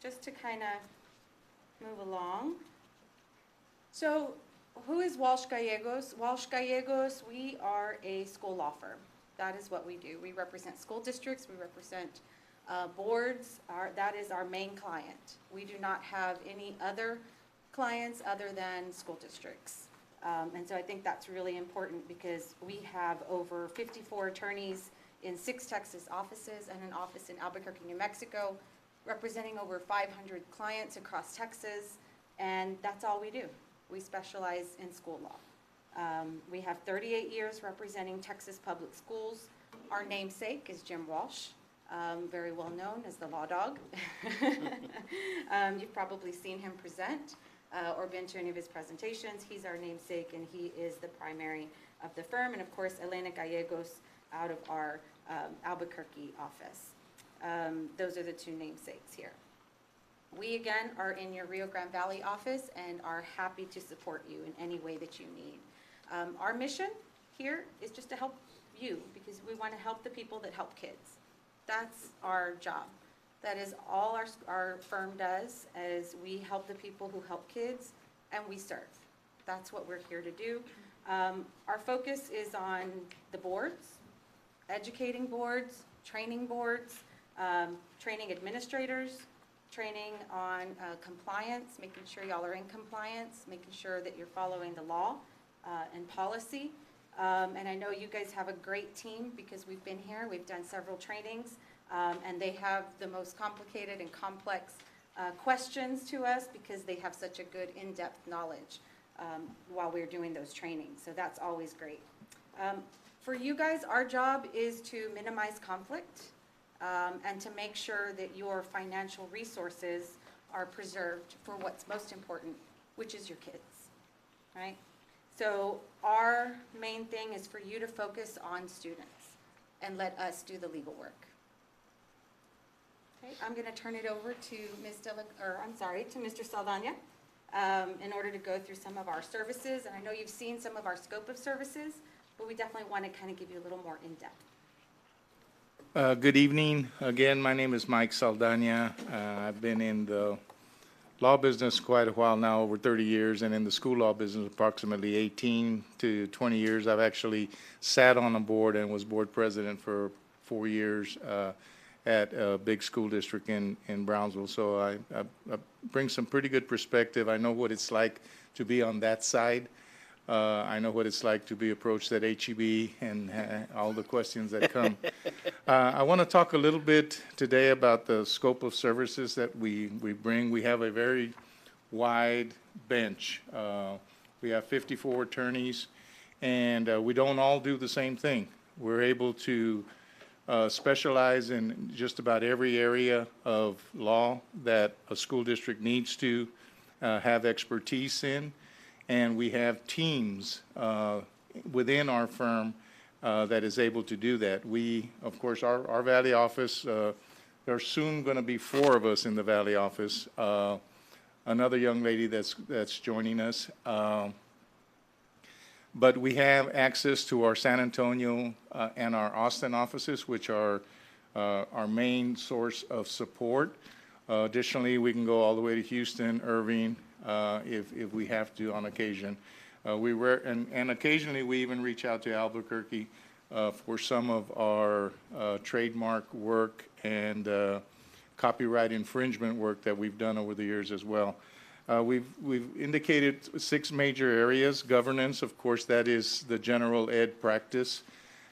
Just to kind of move along. So who is Walsh Gallegos? Walsh Gallegos, we are a school law firm. That is what we do. We represent school districts, we represent boards. That is our main client. We do not have any other clients other than school districts. And so I think that's really important because we have over 54 attorneys in 6 Texas offices and an office in Albuquerque, New Mexico, representing over 500 clients across Texas, and that's all we do. We specialize in school law. We have 38 years representing Texas public schools. Our namesake is Jim Walsh, very well known as the Law Dog. You've probably seen him present or been to any of his presentations. He's our namesake, and he is the primary of the firm, and of course, Elena Gallegos out of our Albuquerque office. Those are the 2 namesakes here. We, again, are in your Rio Grande Valley office and are happy to support you in any way that you need. Our mission here is just to help you because we want to help the people that help kids. That's our job. That is all our firm does, is we help the people who help kids and we serve. That's what we're here to do. Our focus is on the boards, educating boards, training administrators, training on compliance, making sure y'all are in compliance, making sure that you're following the law and policy. And I know you guys have a great team because we've been here, we've done several trainings, and they have the most complicated and complex questions to us because they have such a good in-depth knowledge while we're doing those trainings. So that's always great. For you guys, our job is to minimize conflict and to make sure that your financial resources are preserved for what's most important, which is your kids, right? So our main thing is for you to focus on students and let us do the legal work. Okay, I'm going to turn it over to to Mr. Saldaña. in order to go through some of our services. And I know you've seen some of our scope of services, but we definitely want to kind of give you a little more in-depth. Good evening. Again, my name is Mike Saldana. I've been in the law business quite a while now, over 30 years, and in the school law business approximately 18 to 20 years. I've actually sat on a board and was board president for 4 years at a big school district in Brownsville. So I bring some pretty good perspective. I know what it's like to be on that side. I know what it's like to be approached at HEB and all the questions that come. I want to talk a little bit today about the scope of services that we bring. We have a very wide bench. We have 54 attorneys, and we don't all do the same thing. We're able to specialize in just about every area of law that a school district needs to have expertise in. And we have teams within our firm that is able to do that. We, of course, our Valley office, there's soon going to be 4 of us in the Valley office. Another young lady that's joining us. But we have access to our San Antonio and our Austin offices, which are our main source of support. Additionally, we can go all the way to Houston, Irving, if we have to on occasion. And occasionally we even reach out to Albuquerque for some of our trademark work and copyright infringement work that we've done over the years as well. We've indicated 6 major areas. Governance, of course, that is the general ed practice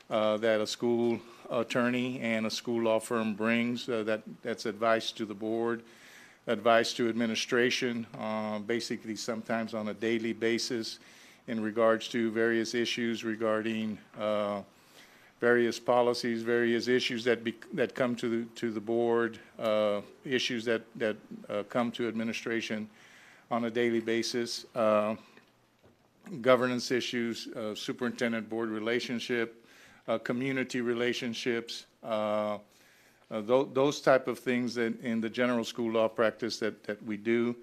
that a school attorney and a school law firm brings. That's advice to the board, advice to administration, basically sometimes on a daily basis in regards to various issues regarding various policies, various issues that come to the board, issues that come to administration on a daily basis, governance issues, superintendent-board relationship, community relationships, those type of things that in the general school law practice that we do.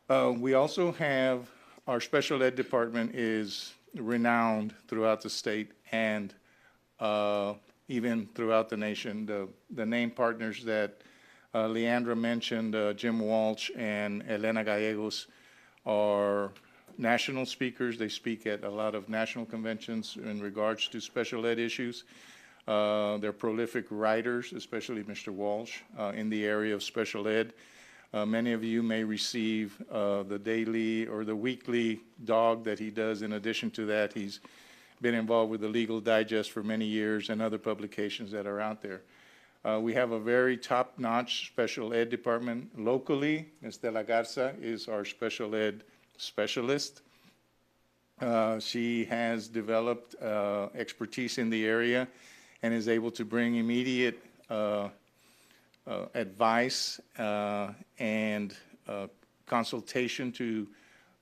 We also have our special ed department is renowned throughout the state and even throughout the nation. The name partners that Leandra mentioned, Jim Walsh and Elena Gallegos, are national speakers. They speak at a lot of national conventions in regards to special ed issues. They're prolific writers, especially Mr. Walsh, in the area of special ed. Many of you may receive the daily or the weekly dog that he does. In addition to that, he's been involved with the Legal Digest for many years and other publications that are out there. We have a very top-notch special ed department locally. Ms. De La Garza is our special ed specialist. She has developed expertise in the area and is able to bring immediate advice and consultation to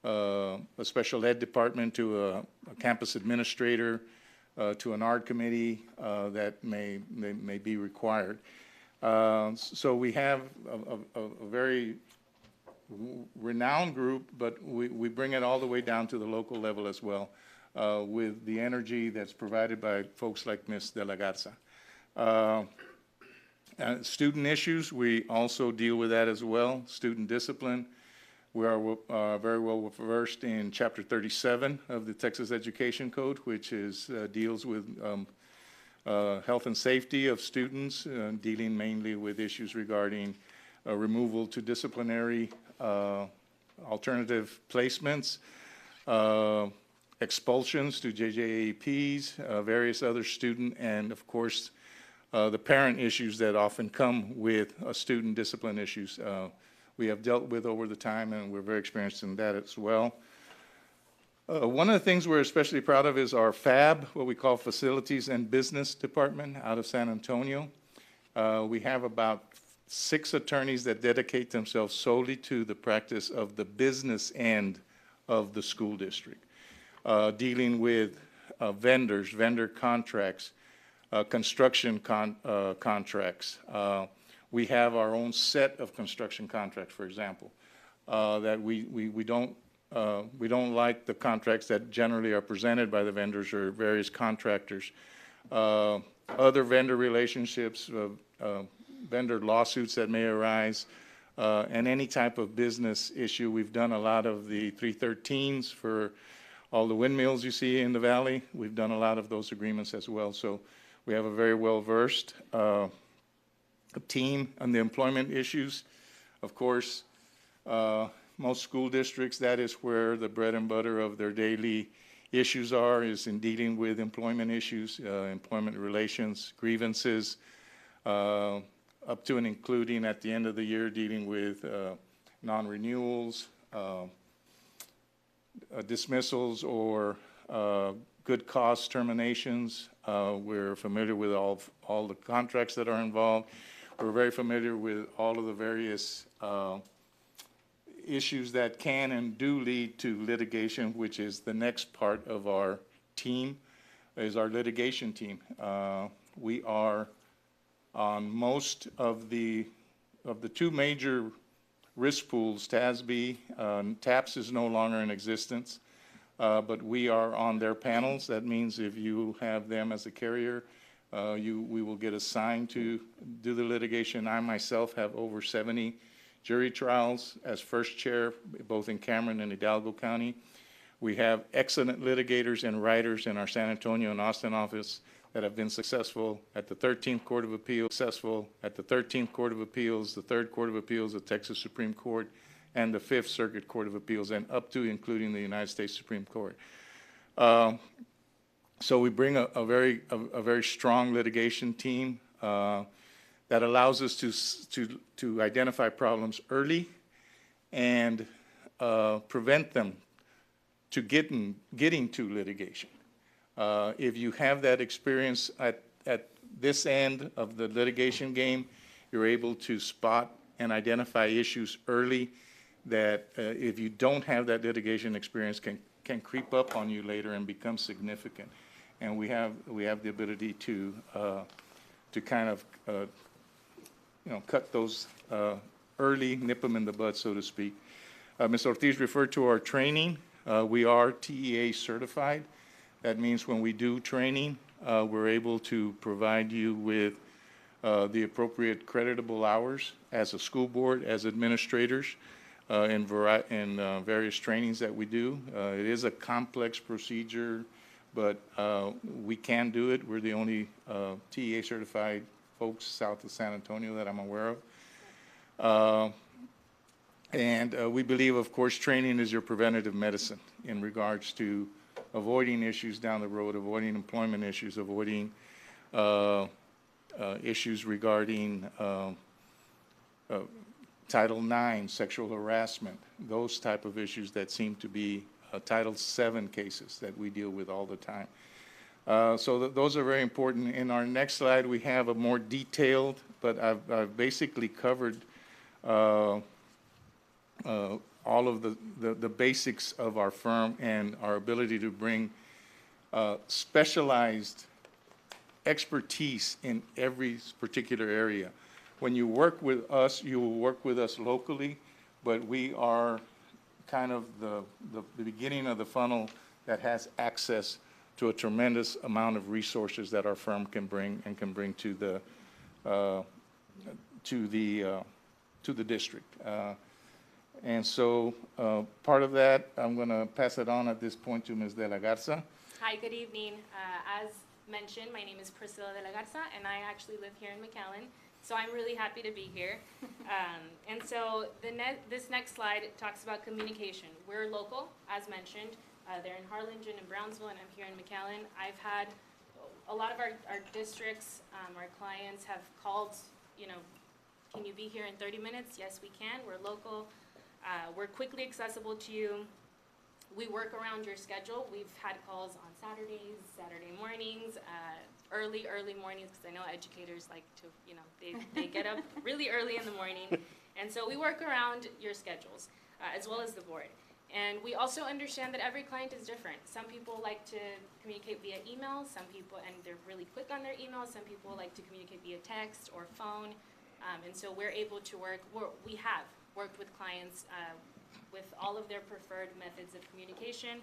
a special ed department, to a campus administrator, to an art committee that may be required. So we have a very renowned group, but we bring it all the way down to the local level as well, with the energy that's provided by folks like Ms. De La Garza. Student issues, we also deal with that as well. Student discipline, we are very well versed in Chapter 37 of the Texas Education Code, which deals with health and safety of students, dealing mainly with issues regarding removal to disciplinary alternative placements, expulsions to JJAPs, various other student, and of course, the parent issues that often come with student discipline issues. We have dealt with over the time, and we're very experienced in that as well. One of the things we're especially proud of is our FAB, what we call Facilities and Business Department out of San Antonio. We have about 6 attorneys that dedicate themselves solely to the practice of the business end of the school district, dealing with vendors, vendor contracts, construction contracts. We have our own set of construction contracts, for example. that we don't like the contracts that generally are presented by the vendors or various contractors. Other vendor relationships, vendor lawsuits that may arise, and any type of business issue. We've done a lot of the 313s for all the windmills you see in the valley. We've done a lot of those agreements as well. So we have a very well-versed team on the employment issues. Of course, most school districts, that is where the bread and butter of their daily issues are, is in dealing with employment issues, employment relations, grievances, up to and including at the end of the year dealing with non-renewals, dismissals, or good cause terminations. We're familiar with all the contracts that are involved. We're very familiar with all of the various issues that can and do lead to litigation, which is the next part of our team, is our litigation team. We are on most of the two major risk pools. TASB, TAPS is no longer in existence, but we are on their panels. That means if you have them as a carrier, we will get assigned to do the litigation. I myself have over 70 jury trials as first chair, both in Cameron and Hidalgo County. We have excellent litigators and writers in our San Antonio and Austin office that have been successful at the 13th Court of Appeals, the 3rd Court of Appeals, the Texas Supreme Court, and the 5th Circuit Court of Appeals, and up to including the United States Supreme Court. So we bring a very strong litigation team that allows us to identify problems early and prevent them to getting to litigation. If you have that experience at this end of the litigation game, you're able to spot and identify issues early that if you don't have that litigation experience can creep up on you later and become significant. And we have the ability to kind of cut those early, nip them in the bud, so to speak. Ms. Ortiz referred to our training. We are TEA certified. That means when we do training, we're able to provide you with the appropriate creditable hours as a school board, as administrators, in various trainings that we do. It is a complex procedure, but we can do it. We're the only TEA certified folks south of San Antonio that I'm aware of. And we believe, of course, training is your preventative medicine in regards to avoiding issues down the road, avoiding employment issues, avoiding issues regarding Title IX, sexual harassment, those type of issues that seem to be Title VII cases that we deal with all the time. So those are very important. In our next slide, we have a more detailed, but I've basically covered all of the basics of our firm and our ability to bring specialized expertise in every particular area. When you work with us, you will work with us locally, but we are kind of the beginning of the funnel that has access to a tremendous amount of resources that our firm can bring and can bring to the district. And so part of that, I'm going to pass it on at this point to Ms. De La Garza. Hi, good evening. As mentioned, my name is Priscilla De La Garza, and I actually live here in McAllen, so I'm really happy to be here. And so this next slide talks about communication. We're local, as mentioned. They're in Harlingen and Brownsville, and I'm here in McAllen. I've had a lot of our districts, our clients have called, can you be here in 30 minutes? Yes, we can. We're local. We're quickly accessible to you. We work around your schedule. We've had calls on Saturdays, Saturday mornings, early mornings, because I know educators like to, they get up really early in the morning. And so we work around your schedules, as well as the board. And we also understand that every client is different. Some people like to communicate via email, some people, and they're really quick on their email, some people like to communicate via text or phone. And so we're able to we have worked with clients with all of their preferred methods of communication.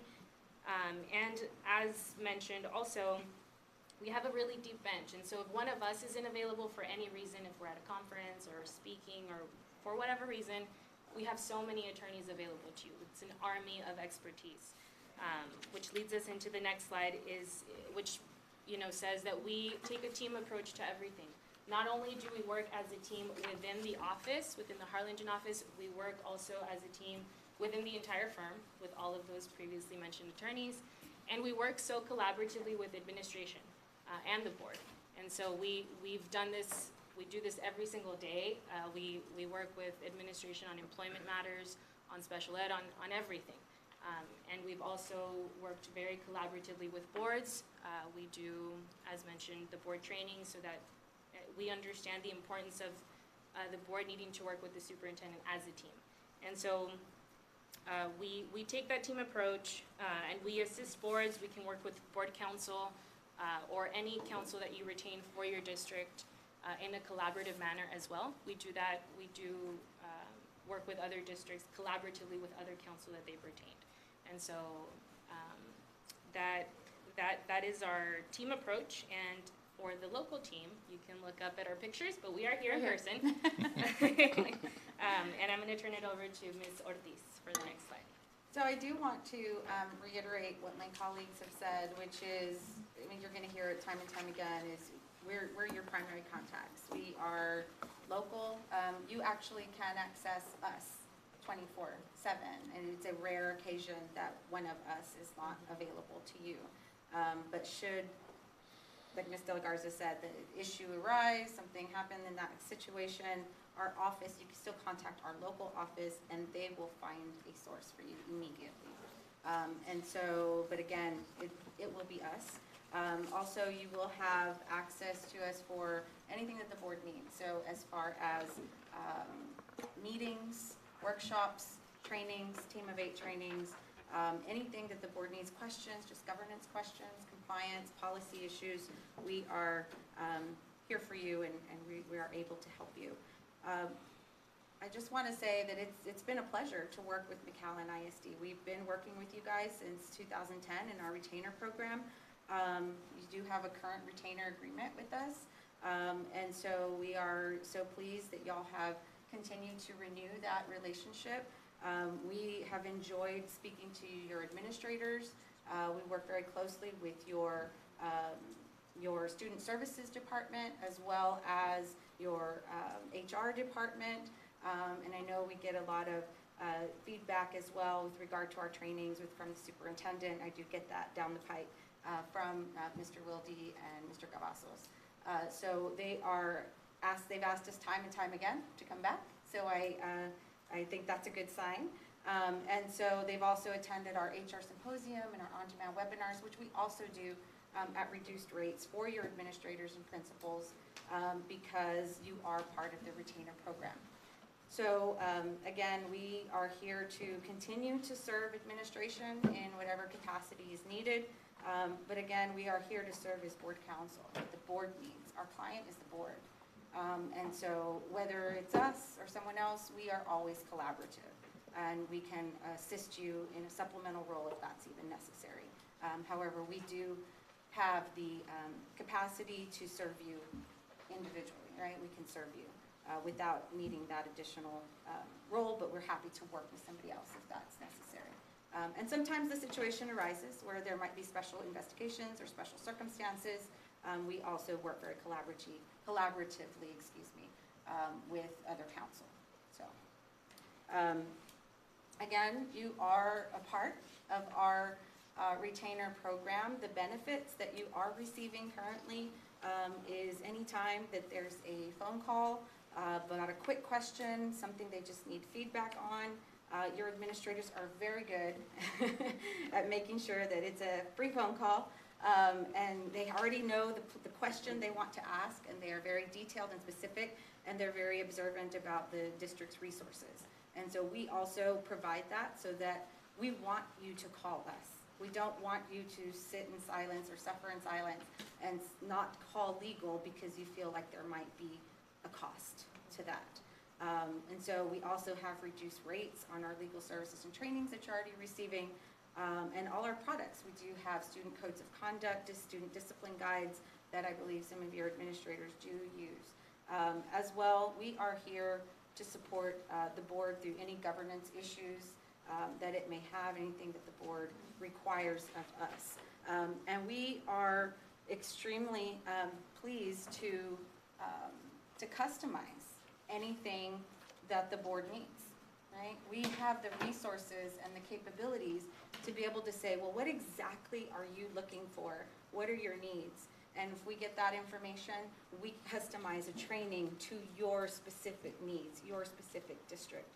And as mentioned also, we have a really deep bench, and so if one of us isn't available for any reason, if we're at a conference or speaking or for whatever reason, we have so many attorneys available to you. It's an army of expertise, which leads us into the next slide, which says that we take a team approach to everything. Not only do we work as a team within the office, within the Harlingen office, we work also as a team within the entire firm with all of those previously mentioned attorneys, and we work so collaboratively with administration and the board. And so we've done this, we do this every single day. We work with administration on employment matters, on special ed, on everything. And we've also worked very collaboratively with boards. We do, as mentioned, the board training so that we understand the importance of the board needing to work with the superintendent as a team. And so we take that team approach and we assist boards. We can work with board counsel or any counsel that you retain for your district in a collaborative manner as well. We do that. We do work with other districts collaboratively with other counsel that they've retained. And so that is our team approach. And for the local team, you can look up at our pictures, but we are here in person. And I'm going to turn it over to Ms. Ortiz for the next slide. So I do want to reiterate what my colleagues have said, which is, I mean, you're going to hear it time and time again, is we're your primary contacts. We are local. You actually can access us 24/7, and it's a rare occasion that one of us is not available to you. But should, like Ms. De La Garza said, the issue arise, something happened in that situation, our office, you can still contact our local office and they will find a source for you immediately. And so, but again, it will be us. Also, you will have access to us for anything that the board needs. So as far as meetings, workshops, trainings, team of 8 trainings, anything that the board needs, questions, just governance questions, compliance, policy issues, we are here for you and we are able to help you. I just want to say that it's been a pleasure to work with McAllen ISD. We've been working with you guys since 2010 in our retainer program. You do have a current retainer agreement with us, and so we are so pleased that y'all have continued to renew that relationship. We have enjoyed speaking to your administrators. We work very closely with your student services department as well as your HR department. And I know we get a lot of feedback as well with regard to our trainings from the superintendent. I do get that down the pipe from Mr. Wilde and Mr. Cavazos. So they've asked us time and time again to come back. So I think that's a good sign. And so they've also attended our HR symposium and our on-demand webinars, which we also do at reduced rates for your administrators and principals because you are part of the retainer program. So again, we are here to continue to serve administration in whatever capacity is needed. But again, we are here to serve as board counsel. The board needs. Our client is the board. And so whether it's us or someone else, we are always collaborative. And we can assist you in a supplemental role if that's even necessary. However, we do have the capacity to serve you individually, right? We can serve you without needing that additional role, but we're happy to work with somebody else if that's necessary. And sometimes the situation arises where there might be special investigations or special circumstances. We also work very collaboratively, with other counsel. So, again, you are a part of our retainer program. The benefits that you are receiving currently is anytime that there's a phone call about a quick question, something they just need feedback on. Your administrators are very good at making sure that it's a free phone call. And they already know the question they want to ask, and they are very detailed and specific, and they're very observant about the district's resources. And so we also provide that so that we want you to call us. We don't want you to sit in silence or suffer in silence and not call legal because you feel like there might be a cost to that. And so we also have reduced rates on our legal services and trainings that you're already receiving. And all our products, we do have student codes of conduct, student discipline guides that I believe some of your administrators do use. As well, we are here to support the board through any governance issues that it may have, anything that the board requires of us. And we are extremely pleased to customize anything that the board needs, right? We have the resources and the capabilities to be able to say, well, what exactly are you looking for? What are your needs? And if we get that information, we customize a training to your specific needs, your specific district.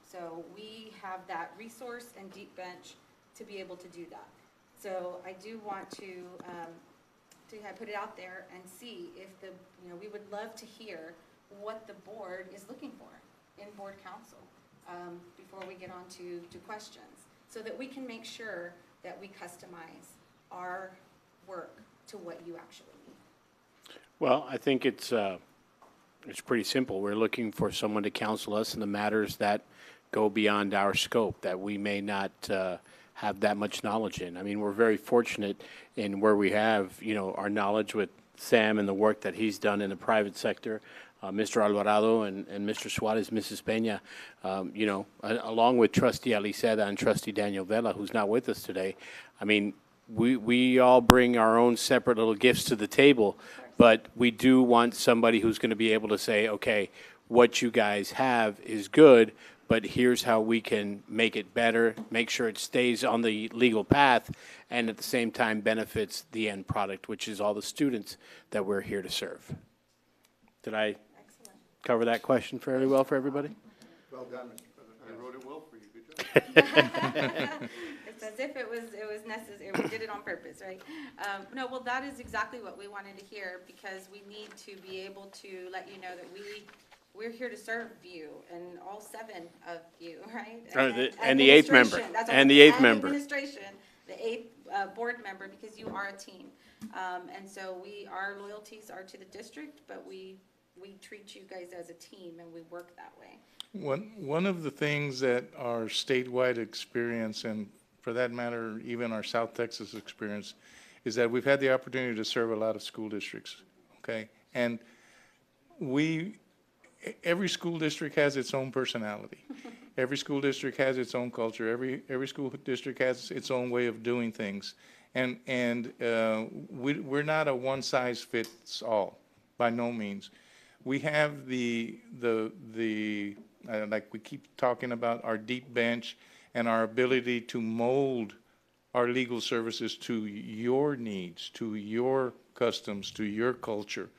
So we have that resource and deep bench to be able to do that. So I do want to put it out there and see if we would love to hear what the board is looking for in board council before we get on to questions, so that we can make sure that we customize our work to what you actually need. Well, I think it's pretty simple. We're looking for someone to counsel us in the matters that go beyond our scope, that we may not have that much knowledge in. I mean, we're very fortunate in where we have, our knowledge with Sam and the work that he's done in the private sector, Mr. Alvarado and Mr. Suarez, Mrs. Peña, along with Trustee Aliceda and Trustee Daniel Vela, who's not with us today. I mean, we all bring our own separate little gifts to the table, but we do want somebody who's going to be able to say, okay, what you guys have is good, but here's how we can make it better, make sure it stays on the legal path, and at the same time benefits the end product, which is all the students that we're here to serve. Did I cover that question fairly well for everybody? Well done, Mr. President. I wrote it well for you, good job. It's as if it was necessary, we did it on purpose, right? No, well, that is exactly what we wanted to hear, because we need to be able to let you know that we're here to serve you and all 7 of you, right? And the 8th member. And the 8th member. Administration, the 8th board member, because you are a team. And so our loyalties are to the district, but we treat you guys as a team, and we work that way. One of the things that our statewide experience, and for that matter, even our South Texas experience, is that we've had the opportunity to serve a lot of school districts, okay? And every school district has its own personality. Every school district has its own culture. Every school district has its own way of doing things. And we're not a one-size-fits-all, by no means. We have like we keep talking about, our deep bench and our ability to mold our legal services to your needs, to your customs, to your culture,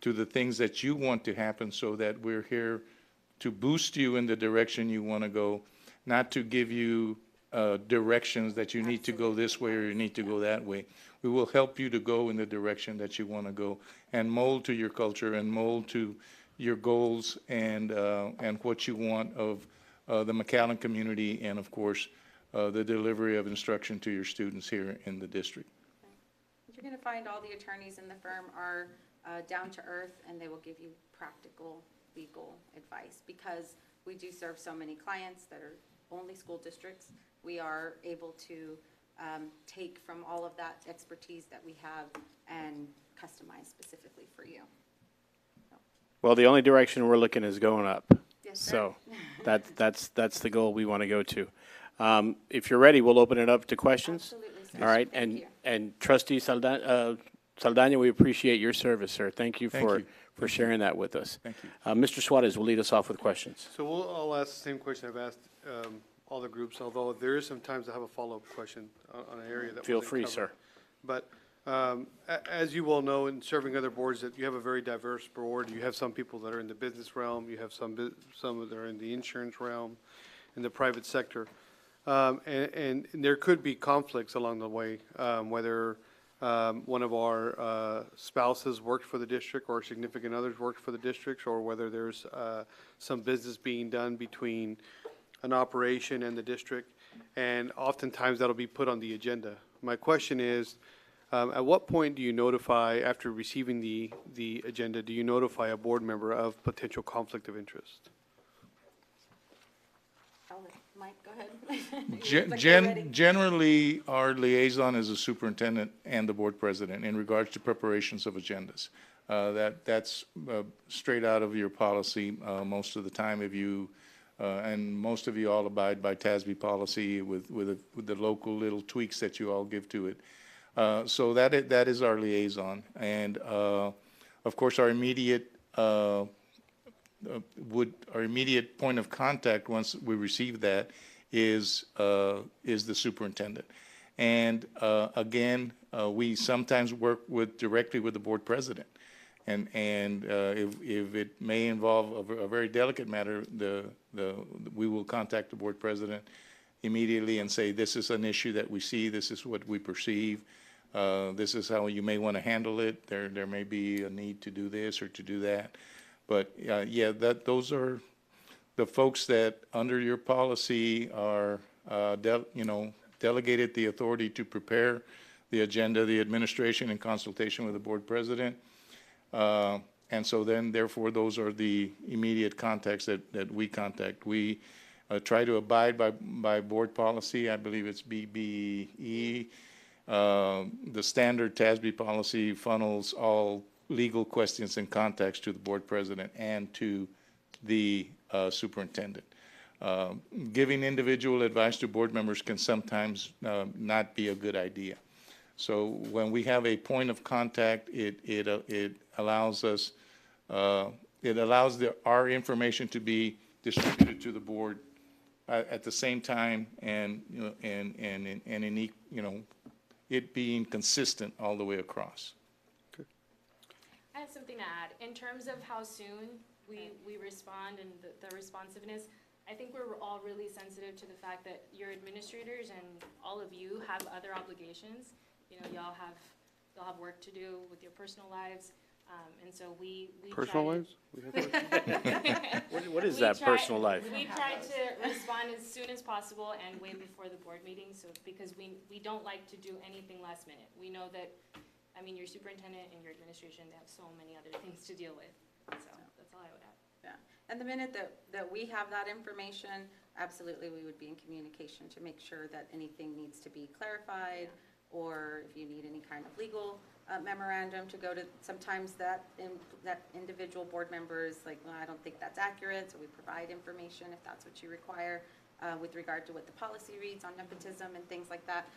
to the things that you want to happen, so that we're here to boost you in the direction you want to go, not to give you directions that you need to go this way or you need to go that way. We will help you to go in the direction that you want to go, and mold to your culture and mold to your goals and what you want of the McAllen community, and of course, the delivery of instruction to your students here in the district. You're going to find all the attorneys in the firm are down to earth, and they will give you practical legal advice, because we do serve so many clients that are only school districts. We are able to take from all of that expertise that we have and customize specifically for you. Well, the only direction we're looking is going up. Yes, sir. So that's the goal we want to go to. If you're ready, we'll open it up to questions. Absolutely, sir. All right, Thank you. and Trustee Saldana, we appreciate your service, sir. Thank you for sharing that with us. Thank you. Mr. Suarez will lead us off with questions. So I'll ask the same question I've asked all the groups, although there is sometimes I have a follow-up question on an area that Feel wasn't free, covered. sir. But as you well know, in serving other boards, that you have a very diverse board. You have some people that are in the business realm. You have some that are in the insurance realm, in the private sector. And there could be conflicts along the way, whether one of our spouses worked for the district or significant others worked for the district, or whether there's some business being done between an operation and the district. And oftentimes that'll be put on the agenda. My question is, At what point do you notify, after receiving the agenda, do you notify a board member of potential conflict of interest? Mike, go ahead. Generally, our liaison is the superintendent and the board president in regards to preparations of agendas. That's straight out of your policy most of the time. If you and most of you all abide by TASB policy with the local little tweaks that you all give to it. So that is our liaison, and of course our immediate point of contact once we receive that is the superintendent. And again, we sometimes work directly with the board president. And if it may involve a very delicate matter, we will contact the board president immediately and say, this is an issue that we see, this is what we perceive, this is how you may want to handle it, there may be a need to do this or to do that. But yeah, those are the folks that under your policy are, delegated the authority to prepare the agenda, the administration in consultation with the board president. And so then, therefore, those are the immediate contacts that we contact. We try to abide by board policy. I believe it's BBE. The standard TASB policy funnels all legal questions and contacts to the board president and to the superintendent. Giving individual advice to board members can sometimes not be a good idea. So when we have a point of contact, it allows us, our information to be distributed to the board at the same time, and it being consistent all the way across. I have something to add. In terms of how soon we respond and the responsiveness, I think we're all really sensitive to the fact that your administrators and all of you have other obligations. Y'all have work to do with your personal lives, and so we Personal try lives? We have What is we that try- personal life? We try to respond as soon as possible and way before the board meeting, so because we don't like to do anything last minute. We know that, your superintendent and your administration, they have so many other things to deal with, so that's all I would add. Yeah, and the minute that we have that information, absolutely, we would be in communication to make sure that anything needs to be clarified, or if you need any kind of legal memorandum to go to, sometimes that individual board member is like, well, I don't think that's accurate, so we provide information if that's what you require with regard to what the policy reads on nepotism and things like that.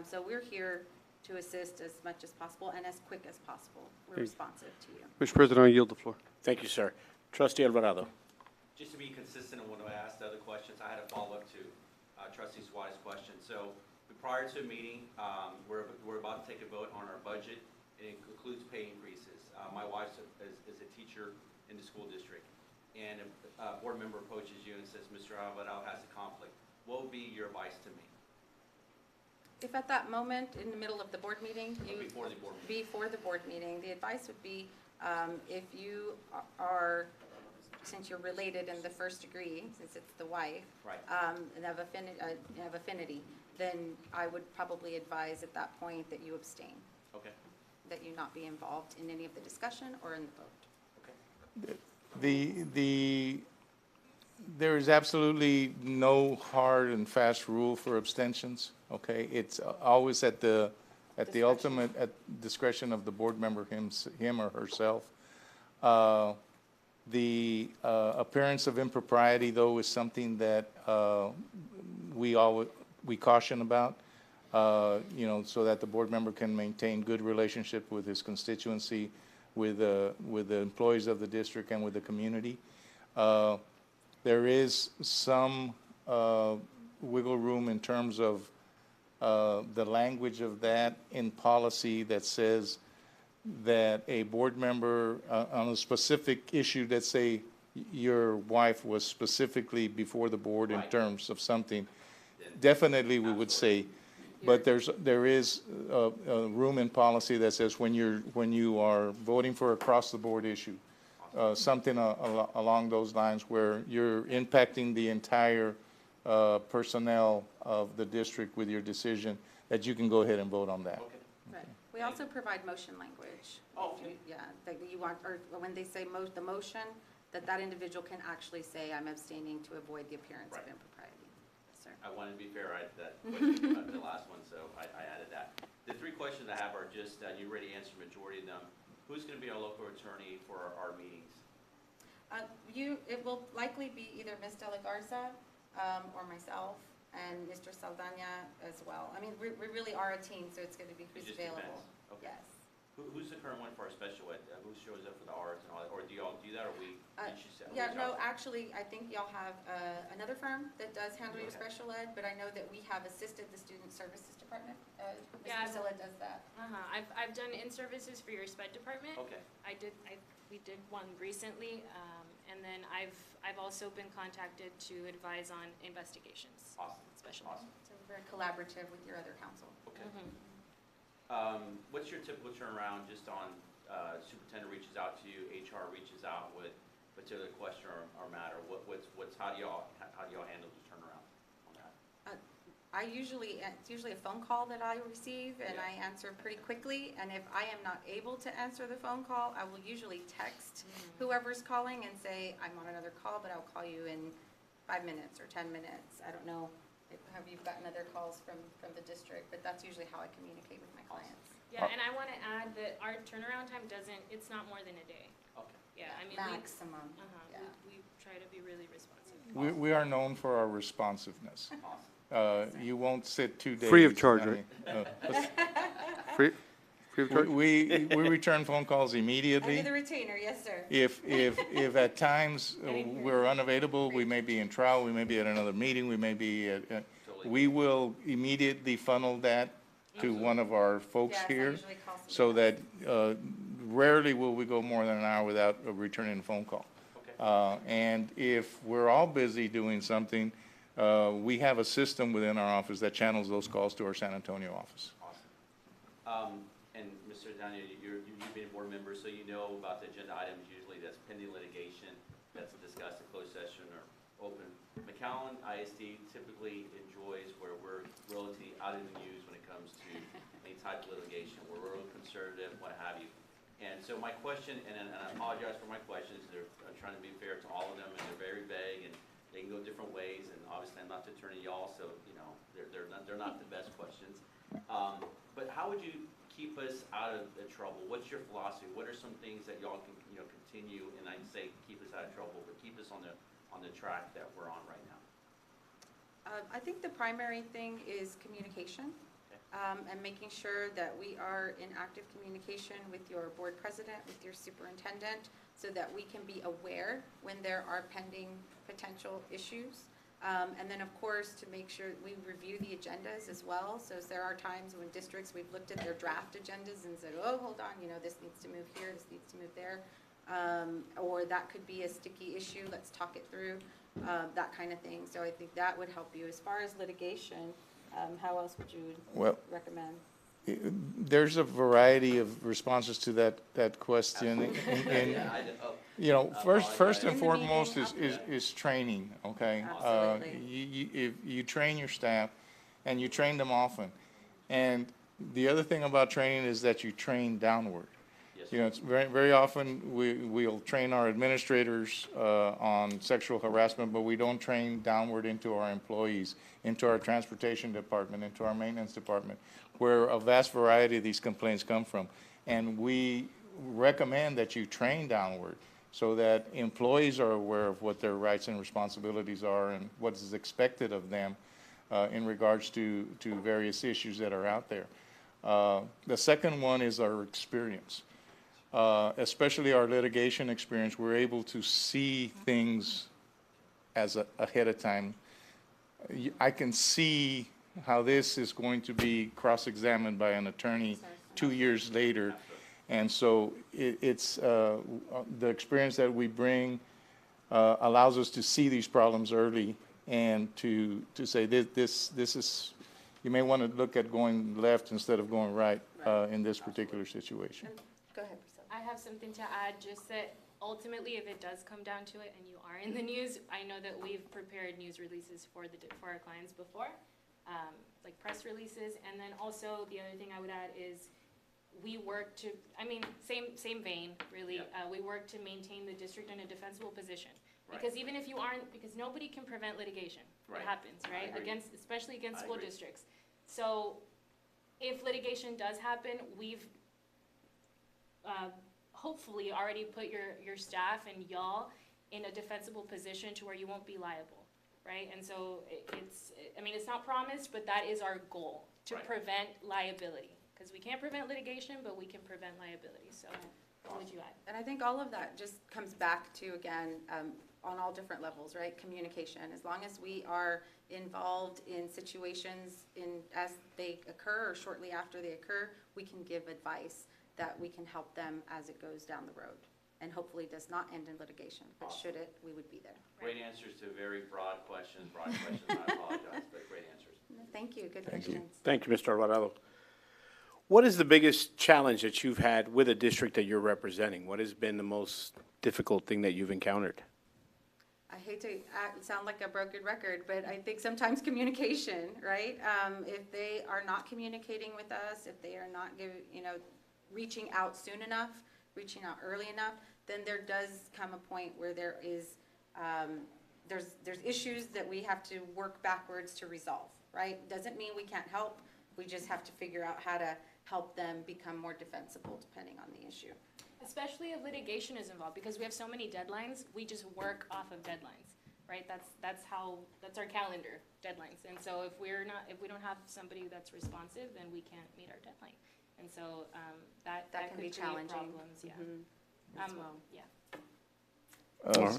So we're here to assist as much as possible and as quick as possible. We're responsive to you. Mr. President, I yield the floor. Thank you, sir. Trustee Alvarado. Just to be consistent in when I asked the other questions, I had a follow-up to Trustee Suarez's question. So prior to a meeting, we're about to take a vote on our budget. It includes pay increases. My wife is a teacher in the school district, and a board member approaches you and says, Mr. Alvarado has a conflict. What would be your advice to me? If at that moment, in the middle of the board meeting, Before the board meeting. Before the board meeting, the advice would be, if you are, since you're related in the first degree, since it's the wife, Right. and have affinity, then I would probably advise at that point that you abstain, Okay. that you not be involved in any of the discussion or in the vote. Okay. There is absolutely no hard and fast rule for abstentions, okay? It's always at the ultimate discretion of the board member, him or herself. The appearance of impropriety, though, is something that we caution about, so that the board member can maintain good relationship with his constituency, with the employees of the district and with the community. There is some wiggle room in terms of the language of that in policy that says that a board member on a specific issue, let's say your wife was specifically before the board in terms of something, definitely we would say, but there is room in policy that says when you are voting for across the board issue, something along those lines where you're impacting the entire personnel of the district with your decision, that you can go ahead and vote on that. Okay. Right. We also provide motion language. Oh, If you- Yeah, that you want, or when they say the motion, that individual can actually say, I'm abstaining to avoid the appearance of Right. impropriety. Yes, sir. I wanted to be fair, that question, the last one, so I added that. The three questions I have are just, you already answered the majority of them. Who's gonna be our local attorney for our meetings? It will likely be either Ms. De La Garza, or myself, and Mr. Saldana as well. I mean, we really are a team, so it's gonna be It who's just available. depends. Okay. Yes. Who's the current one for our special ed? Who shows up for the arts and all that? Or do y'all do that, or we? each set- Yeah, reach no, out? actually, I think y'all have another firm that does handle your Okay. special ed, but I know that we have assisted the Student Services Department. Ms. Yeah, Priscilla does that. I've done in-services for your sped department. Okay. We did one recently, and then I've also been contacted to advise on investigations. Awesome. Special. Awesome. So we're very collaborative with your other council. Okay. Mhm. What's your typical turnaround just on, superintendent reaches out to you, HR reaches out with particular question or matter? How do y'all handle the turnaround on that? It's usually a phone call that I receive, and Yeah. I answer pretty quickly, and if I am not able to answer the phone call, I will usually text whoever's calling and say, I'm on another call, but I'll call you in 5 minutes or 10 minutes. I don't know, have you gotten other calls from the district, but that's usually how I communicate with my clients. Yeah, and I want to add that our turnaround time it's not more than a day. Okay. Yeah, I mean, Maximum, yeah. we try to be really responsive. We are known for our responsiveness. You won't sit 2 days. Free of charge, I right? mean, Free of charge? We return phone calls immediately. Under the retainer, yes, sir. If at times we're unavailable, we may be in trial, we may be at another meeting, we may be at, we will immediately funnel that to one of our folks Yes, I here, usually call somebody so else. that rarely will we go more than an hour without returning a phone call. And if we're all busy doing something, we have a system within our office that channels those calls to our San Antonio office. Awesome. And Mr. Daniel, you've been a board member, so you know about the agenda items usually that's pending litigation, that's discussed in closed session or open. McAllen ISD typically enjoys where we're relatively out of the news when it comes to any type of litigation. We're real conservative, what have you. And so my question, and I apologize for my questions, I'm trying to be fair to all of them, and they're very vague, and they can go different ways, and obviously I'm not the attorney y'all, so, they're not the best questions. But how would you keep us out of the trouble? What's your philosophy? What are some things that y'all can, continue, and I'd say keep us out of trouble, but keep us on the track that we're on right now? I think the primary thing is communication, and making sure that we are in active communication with your board president, with your superintendent, so that we can be aware when there are pending potential issues. And then, of course, to make sure we review the agendas as well. So there are times when districts, we've looked at their draft agendas and said, oh, hold on, this needs to move here, this needs to move there. Or that could be a sticky issue, let's talk it through, that kind of thing. So I think that would help you. As far as litigation, how else would you recommend? There's a variety of responses to that question. First and foremost is training, okay? If you train your staff, and you train them often. And the other thing about training is that you train downward. It's very often we'll train our administrators on sexual harassment, but we don't train downward into our employees, into our transportation department, into our maintenance department, where a vast variety of these complaints come from. And we recommend that you train downward so that employees are aware of what their rights and responsibilities are and what is expected of them in regards to various issues that are out there. The second one is our experience. Especially our litigation experience, we're able to see things ahead of time. I can see how this is going to be cross-examined by an attorney 2 years later. And so it's the experience that we bring allows us to see these problems early and to say this is, you may want to look at going left instead of going right in this particular situation. Go ahead. I have something to add, just that ultimately, if it does come down to it and you are in the news, I know that we've prepared news releases for our clients before, like press releases. And then also the other thing I would add is we work to, I mean, same vein, really. We work to maintain the district in a defensible position. Right. Because even if you aren't, because nobody can prevent litigation. Right. It happens, right? agree. Especially against I school agree. districts. So if litigation does happen, we've hopefully already put your staff and y'all in a defensible position to where you won't be liable, right? And so it's not promised, but that is our goal, to Right. prevent liability. Because we can't prevent litigation, but we can prevent liability. So what would you add? And I think all of that just comes back to, again, on all different levels, right? Communication. As long as we are involved in situations as they occur or shortly after they occur, we can give advice that we can help them as it goes down the road. And hopefully does not end in litigation, but should it, we would be there. Great answers to very broad questions, I apologize, but great answers. Thank you, good questions. Thank you, Mr. Alvarado. What is the biggest challenge that you've had with a district that you're representing? What has been the most difficult thing that you've encountered? I hate to sound like a broken record, but I think sometimes communication, right? If they are not communicating with us, if they are not reaching out soon enough, reaching out early enough, then there does come a point where there's issues that we have to work backwards to resolve, right? Doesn't mean we can't help. We just have to figure out how to help them become more defensible depending on the issue. Especially if litigation is involved, because we have so many deadlines, we just work off of deadlines, right? That's our calendar, deadlines. And so if we don't have somebody that's responsive, then we can't meet our deadline. And so that can could be create challenging. problems, yeah. As well. Yeah.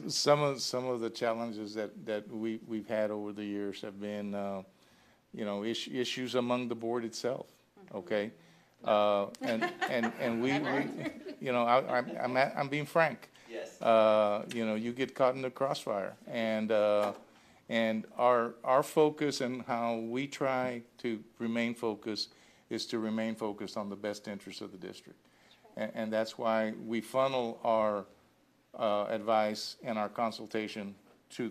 Some of the challenges that we've had over the years have been, issues among the board itself, okay? And we I'm being frank. Yes. You get caught in the crossfire, and our focus and how we try to remain focused is to remain focused on the best interests of the district. And that's why we funnel our advice and our consultation to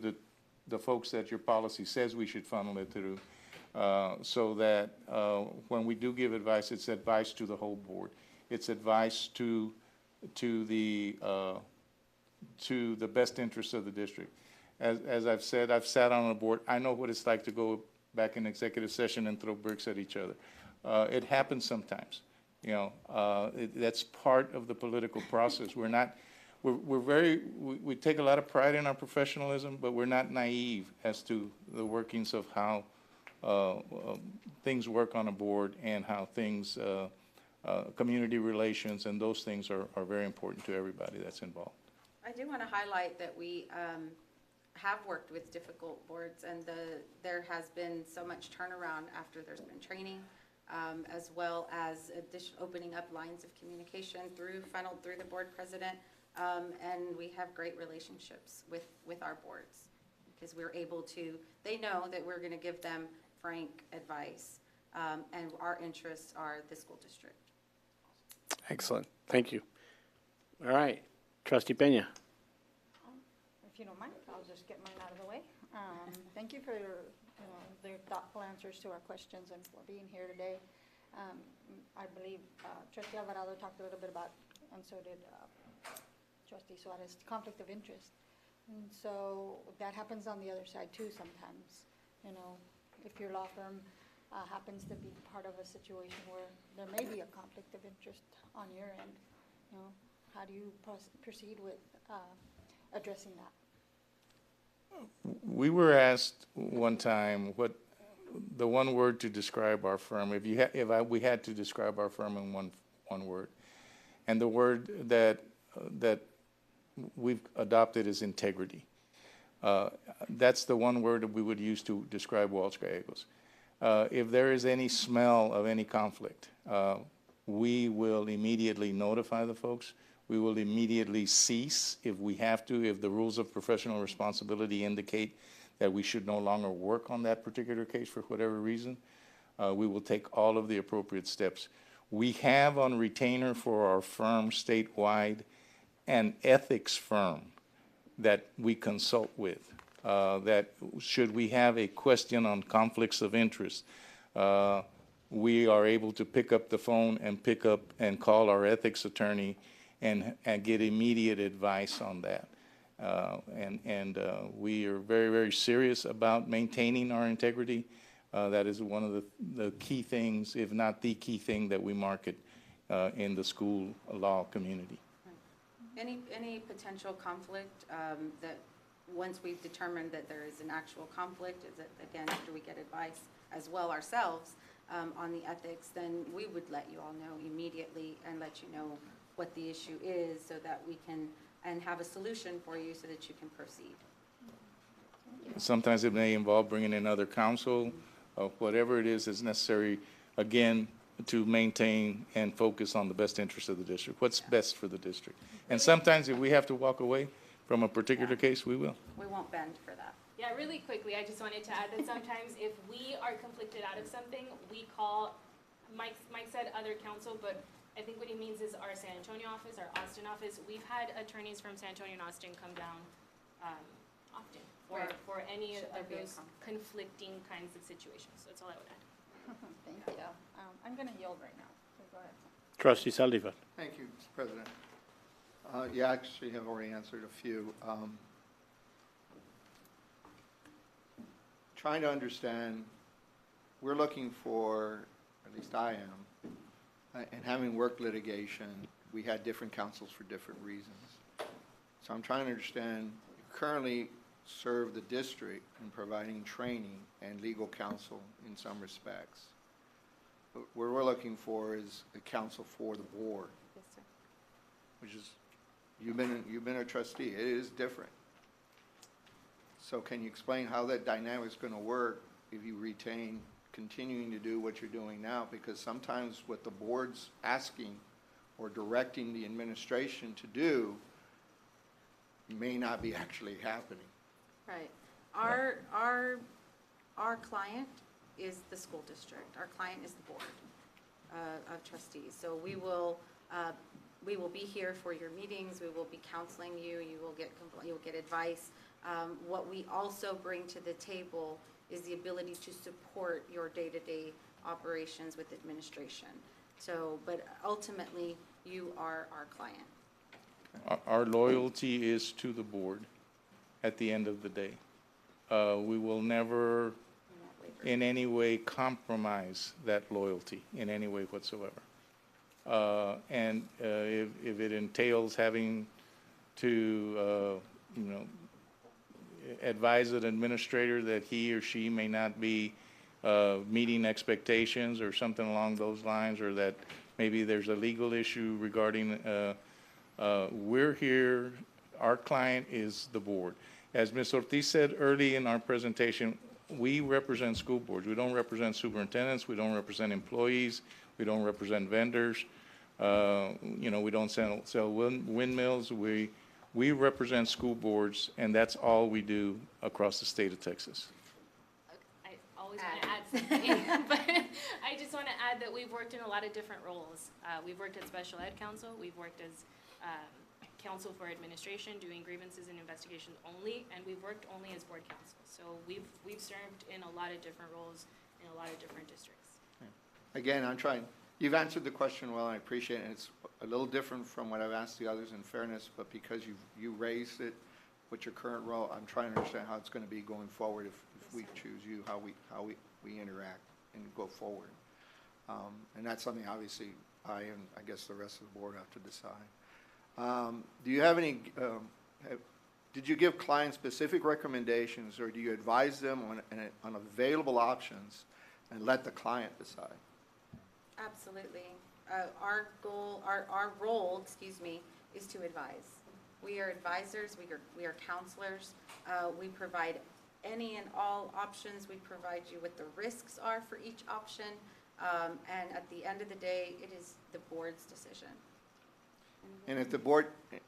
the folks that your policy says we should funnel it through, so that when we do give advice, it's advice to the whole board. It's advice to the best interests of the district. As I've said, I've sat on a board. I know what it's like to go back in executive session and throw bricks at each other. It happens sometimes. That's part of the political process. We take a lot of pride in our professionalism, but we're not naive as to the workings of how things work on a board and how things, community relations and those things are very important to everybody that's involved. I do want to highlight that we have worked with difficult boards, and there has been so much turnaround after there's been training, as well as opening up lines of communication funneled through the board president. And we have great relationships with our boards, because we're able to, they know that we're going to give them frank advice, and our interests are the school district. Excellent. Thank you. All right. Trustee Peña. If you don't mind, I'll just get mine out of the way. Thank you for their thoughtful answers to our questions and for being here today. I believe Trustee Alvarado talked a little bit about, and so did Trustee Suarez, conflict of interest. And so that happens on the other side too sometimes. If your law firm happens to be part of a situation where there may be a conflict of interest on your end, how do you proceed with addressing that? We were asked one time what the one word to describe our firm, we had to describe our firm in one word, and the word that we've adopted is integrity. That's the one word that we would use to describe Wells Gallegos. If there is any smell of any conflict, we will immediately notify the folks. We will immediately cease if we have to, if the rules of professional responsibility indicate that we should no longer work on that particular case for whatever reason. We will take all of the appropriate steps. We have on retainer for our firm statewide an ethics firm that we consult with, that should we have a question on conflicts of interest, we are able to pick up the phone and pick up and call our ethics attorney and get immediate advice on that. We are very, very serious about maintaining our integrity. That is one of the key things, if not the key thing, that we market in the school law community. Any potential conflict, that, once we've determined that there is an actual conflict, is it, again, after we get advice as well ourselves, on the ethics, then we would let you all know immediately and let you know what the issue is so that we can, and have a solution for you so that you can proceed. Sometimes it may involve bringing in other counsel, or whatever it is necessary, again, to maintain and focus on the best interest of the district, what's best for the district. And sometimes if we have to walk away from a particular case, we will. We won't bend for that. Yeah, really quickly, I just wanted to add that sometimes if we are conflicted out of something, we call, Mike said other counsel, but I think what he means is our San Antonio office, our Austin office. We've had attorneys from San Antonio and Austin come down often for any Should of there be a those conflicting kinds of situations. That's all I would add. Thank you. I'm going to yield right now. So go ahead. Trustee Saldivar. Thank you, Mr. President. You actually have already answered a few. Trying to understand, we're looking for, at least I am, and having worked litigation, we had different counsels for different reasons. So I'm trying to understand, you currently serve the district in providing training and legal counsel in some respects. But what we're looking for is a counsel for the board, Yes, sir. which is, you've been a trustee, it is different. So can you explain how that dynamic's gonna work if you retain, continuing to do what you're doing now? Because sometimes what the board's asking or directing the administration to do may not be actually happening. Right. Our client is the school district. Our client is the board of trustees. So we will be here for your meetings. We will be counseling you. You'll get advice. What we also bring to the table is the ability to support your day-to-day operations with administration. So, but ultimately, you are our client. Our loyalty is to the board at the end of the day. We will never in any way compromise that loyalty in any way whatsoever. And if it entails having to, advise an administrator that he or she may not be meeting expectations or something along those lines, or that maybe there's a legal issue regarding, we're here, our client is the board. As Ms. Ortiz said early in our presentation, we represent school boards. We don't represent superintendents. We don't represent employees. We don't represent vendors. We don't sell windmills. We represent school boards, and that's all we do across the state of Texas. I always want to add something, but I just want to add that we've worked in a lot of different roles. We've worked at special ed council. We've worked as counsel for administration, doing grievances and investigations only, and we've worked only as board counsel. So we've served in a lot of different roles in a lot of different districts. Again, you've answered the question well, and I appreciate it. And it's a little different from what I've asked the others in fairness, but because you raised it with your current role, I'm trying to understand how it's going to be going forward if we choose you, how we interact and go forward. And that's something obviously I and I guess the rest of the board have to decide. Do you have any, did you give clients specific recommendations, or do you advise them on available options and let the client decide? Absolutely. Our role, is to advise. We are advisors, we are counselors. We provide any and all options. We provide you what the risks are for each option. And at the end of the day, it is the board's decision. And if the board,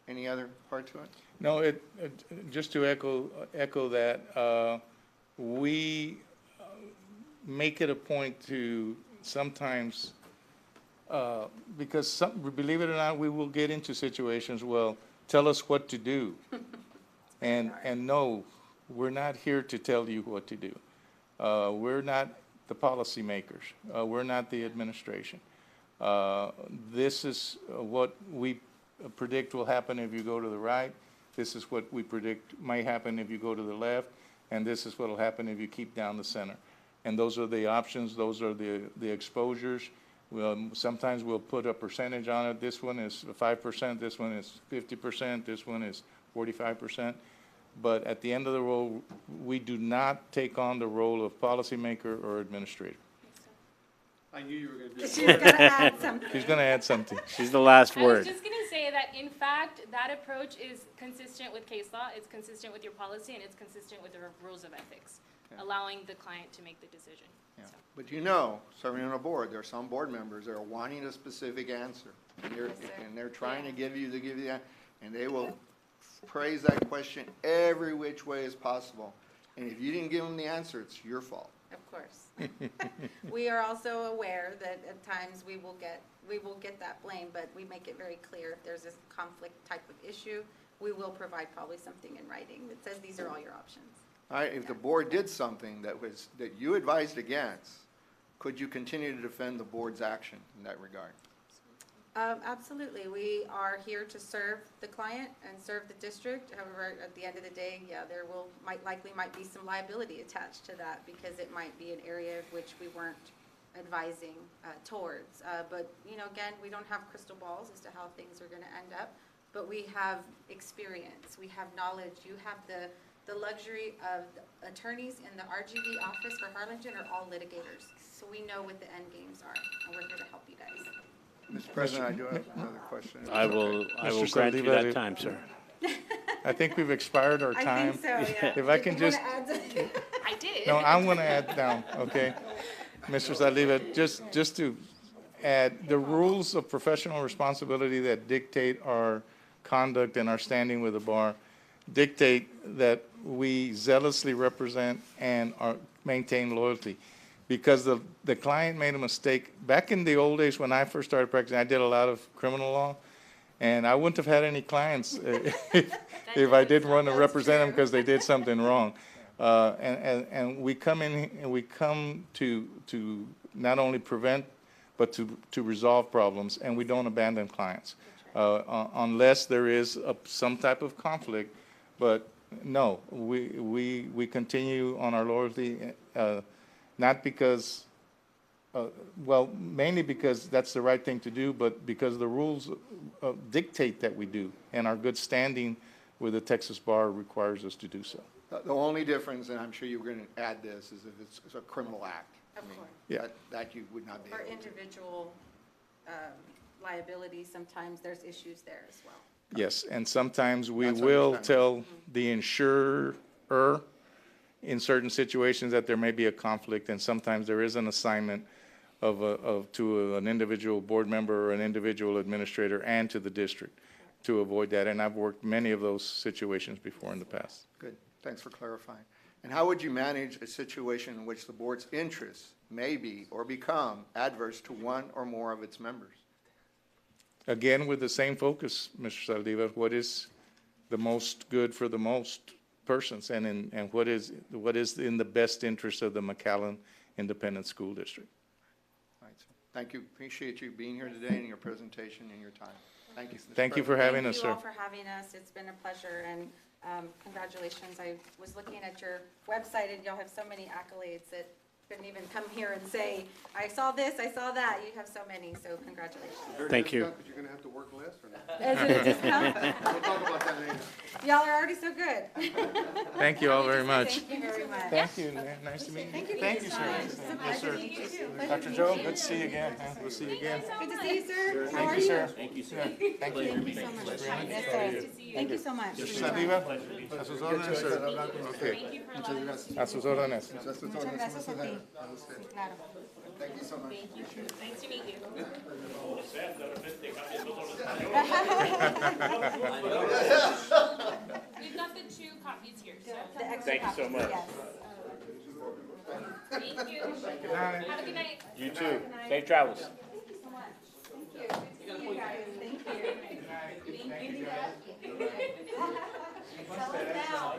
any other part to it? No, just to echo that, we make it a point to sometimes, because believe it or not, we will get into situations, well, tell us what to do. And no, we're not here to tell you what to do. We're not the policymakers. We're not the administration. This is what we predict will happen if you go to the right. This is what we predict might happen if you go to the left. And this is what will happen if you keep down the center. And those are the options. Those are the exposures. Sometimes we'll put a percentage on it. This one is 5%. This one is 50%. This one is 45%. But at the end of the road, we do not take on the role of policymaker or administrator. I knew you were gonna do She's gonna add something. She's going to add something. She's the last I was word. just gonna say that, in fact, that approach is consistent with case law, it's consistent with your policy, and it's consistent with the rules of ethics, allowing the client to make the decision. Yeah. So. But you know, serving on a board, there are some board members that are wanting a specific answer. And Yes, sir. they're trying to give you the, and they will praise that question every which way as possible. And if you didn't give them the answer, it's your fault. Of course. We are also aware that at times we will get that blame, but we make it very clear if there's this conflict type of issue, we will provide probably something in writing that says these are all your options. All right, if the board did something that you advised against, could you continue to defend the board's action in that regard? Absolutely. We are here to serve the client and serve the district. However, at the end of the day, yeah, there might be some liability attached to that because it might be an area of which we weren't advising towards. But, you know, again, we don't have crystal balls as to how things are going to end up, but we have experience. We have knowledge. You have the luxury of the attorneys in the RGV office for Harlingen are all litigators. So we know what the end games are, and we're here to help you guys. Mr. President, I do have another question. I will Mr. grant you Saldívar, that time, sir. I think we've expired our I time. think so, yeah. If I can You wanna just, add something? I did. no, I'm going to add down, okay? Mr. Saldívar, just to add, the rules of professional responsibility that dictate our conduct and our standing with the bar dictate that we zealously represent and maintain loyalty. Because the client made a mistake. Back in the old days when I first started practicing, I did a lot of criminal law, and I wouldn't have had any clients if I didn't want to represent them because they did something wrong. And we come in and we come to not only prevent but to resolve problems, and we don't abandon clients unless there is some type of conflict. But no, we continue on our loyalty. Not because, well, mainly because that's the right thing to do, but because the rules dictate that we do, and our good standing with the Texas Bar requires us to do so. The only difference, and I'm sure you were going to add this, is if it's a criminal act. Of course. Yeah. That you would not be For able to. individual liability, sometimes there's issues there as well. Yes, and sometimes we That's will understandable. tell the insurer in certain situations that there may be a conflict, and sometimes there is an assignment to an individual board member or an individual administrator and to the district to avoid that. And I've worked many of those situations before in the past. Good, thanks for clarifying. And how would you manage a situation in which the board's interests may be or become adverse to one or more of its members? Again, with the same focus, Mr. Saldívar, what is the most good for the most persons, and what is in the best interest of the McAllen Independent School District. All right, sir. Thank you. Appreciate you being here today and your presentation and your time. Thank you. Mr. Thank you for President. having us, Thank you sir. all for having us. It's been a pleasure, and congratulations. I was looking at your website, and y'all have so many accolades that couldn't even come here and say, I saw this, I saw that. You have so many, so congratulations. Thank you. But you're gonna have to work less or not? Is it a discount? We'll talk about that later. Y'all are already so good. Thank you all very much. Thank you very much. Thank you. Nice to meet you. Thank you, sir. Yes, sir. Dr. Joe, good to see you again. We'll see you again. Good to see you, sir. How Thank are you, you? sir. Thank you, sir. Thank you. Thank you so much. Yes, sir. Thank you so much. Mr. Saldívar, a sus órdenes, sir. Okay. A sus órdenes. Muchas gracias a ti. Sí, claro. Thank you so much. Nice to meet you. We've got the 2 copies here, so. The extra Thank you so copies, much. yes. Thank you. Have a good night. You too. Safe travels. Thank you. Thank you. Settle down.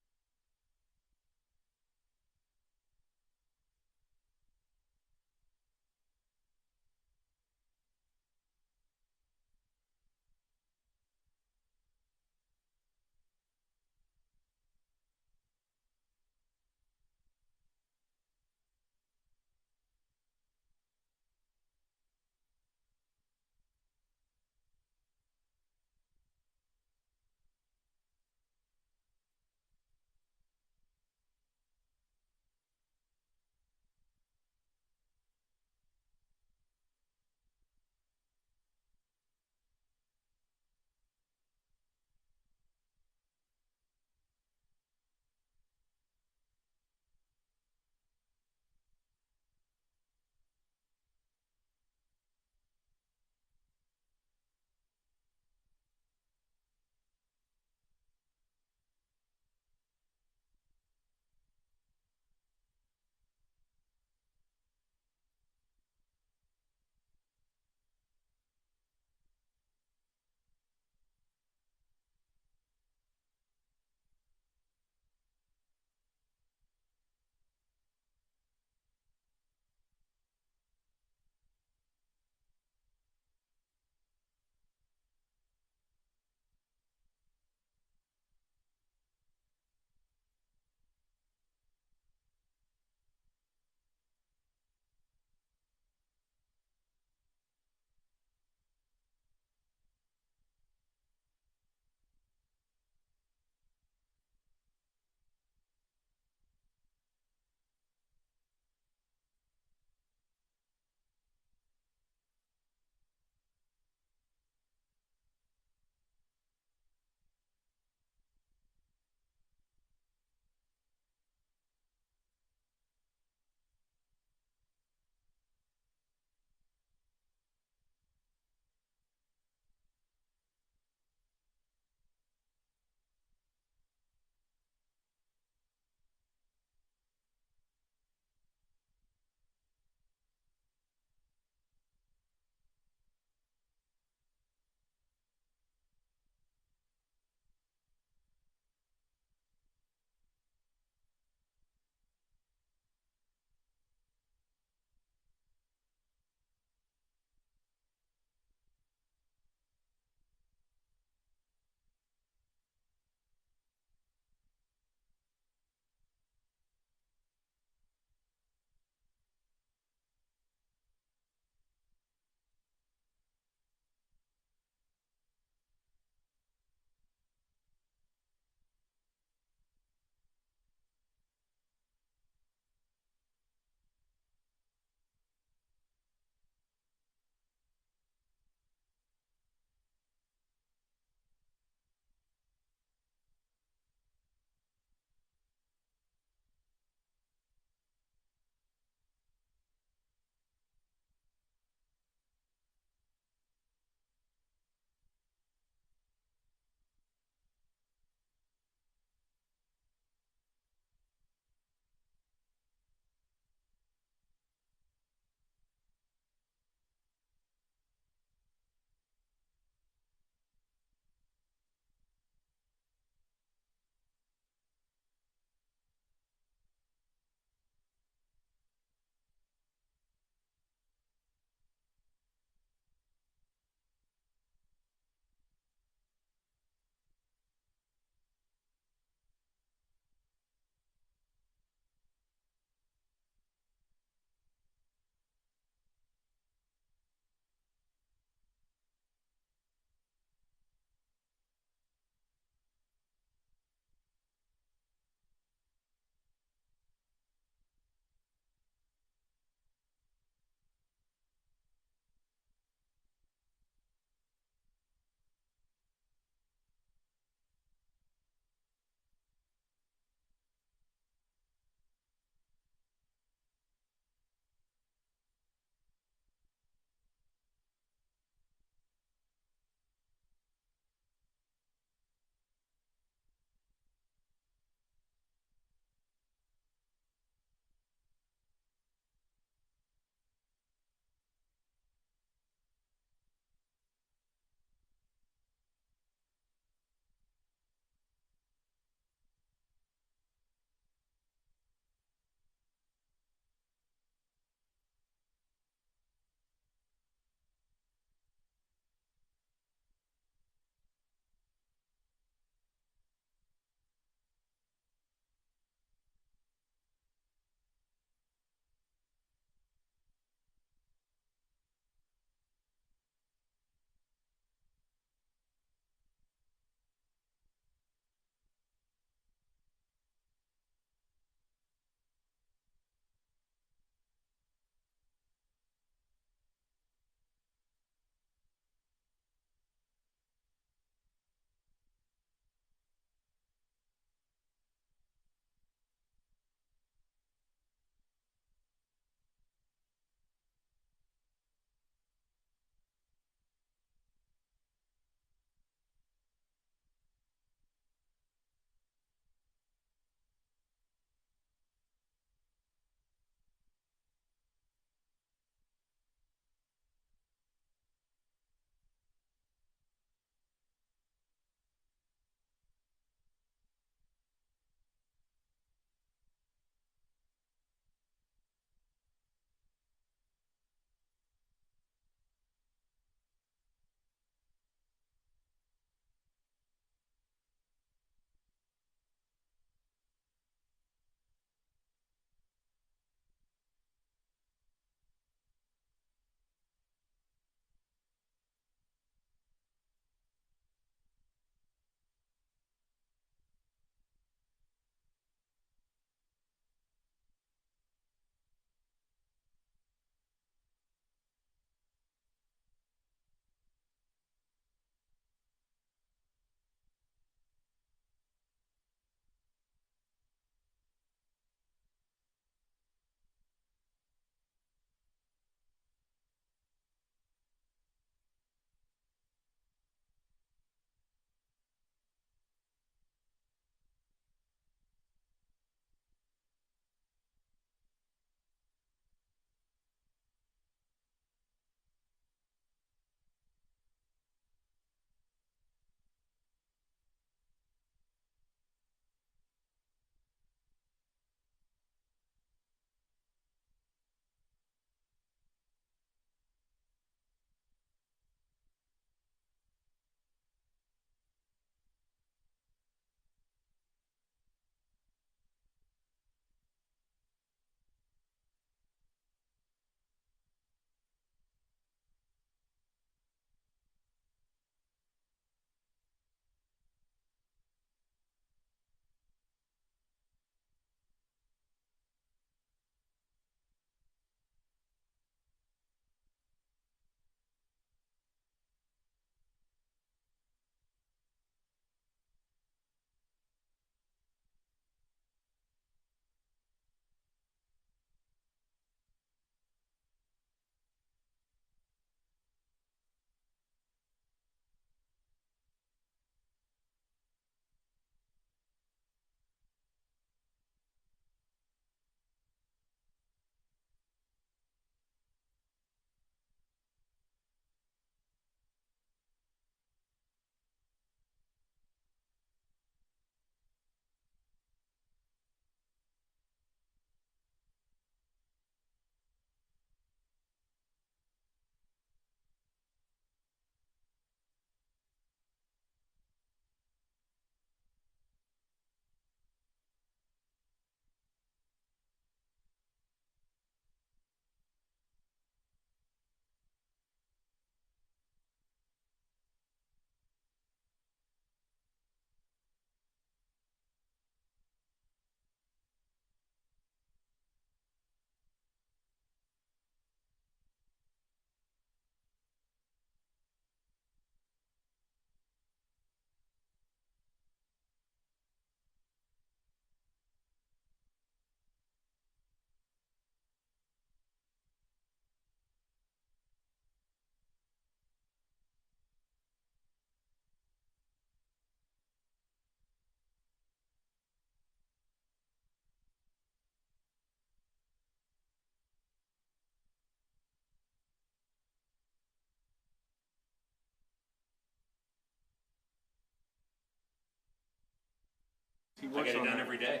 He I works get it on done it. every day.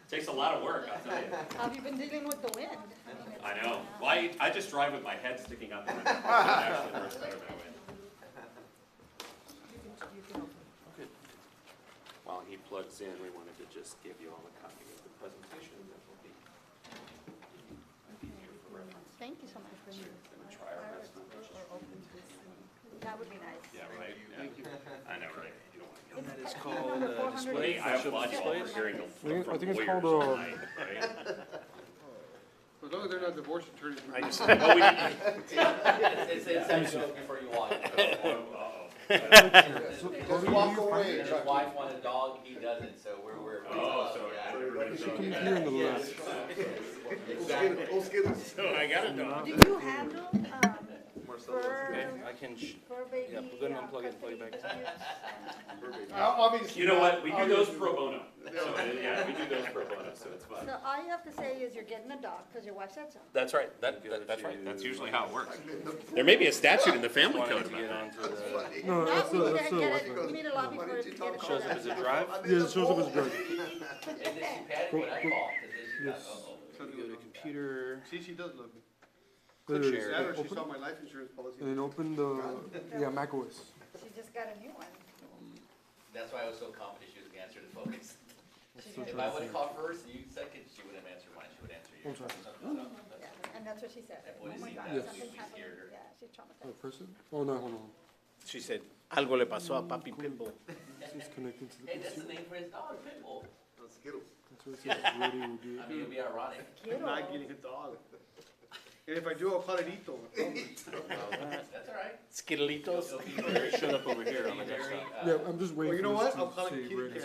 Takes a lot of work, I'll tell you. How have you been dealing with the wind? I know. Well, I just drive with my head sticking up. It actually works better that way. While he plugs in, we wanted to just give you all a copy of the presentation that will be here for reference. Thank you so much. Gonna try our best. That would be nice. Yeah, right? Thank you. I know, right? You don't want to That get is called display. I applaud you all for hearing them from I think it's lawyers called, tonight, right? As long as they're not divorce attorneys. I just, well, we didn't. It's inside joke before you walk. Just walk away. His wife wanted a dog, he doesn't, so we're. Oh, so Here on the left. So I got a dog. Do you handle, fur, I can, fur baby? yeah, go ahead and unplug it and plug it back. Obviously You know what? not. We do those pro bono. So, yeah, we do those pro bono, so it's fun. So all you have to say is you're getting a dog, because your wife said so. That's right. That's right. That's usually how it works. There may be a statute in the family code about that. No, Now we need that's to the get Wi-Fi. it, we need a lobby for it to get it. Shows up as a drive. Yeah, it shows up as a drive. And then she panicked when I called, because then she got, So we go to computer. See, she does love me. There it is. That or she saw my life insurance policy. And then open the, yeah, macOS. She just got a new one. that's why I was so confident she was gonna answer the focus. If I would've called first, you second, she wouldn't have answered mine, she would answer yours. Yeah, and that's what she said. That boy Oh my seen God, that, something she happened. scared her. Yeah, she's traumatized. Oh, person? Oh, no, hold on. She said, algo le pasó a Papi Pitbull. It's connecting to the Hey, that's the PC. name for his dog, Pitbull. That's what it says, ready, we'll do I it. mean, it'd be ironic. I'm not getting a dog. And if I do, I'll call it Ito. That's all right. Skitalitos. It'll be very, Showed up over here on my very, desktop. Yeah, I'm just Well, waiting you know for what? this I'll call to it say kitty ready.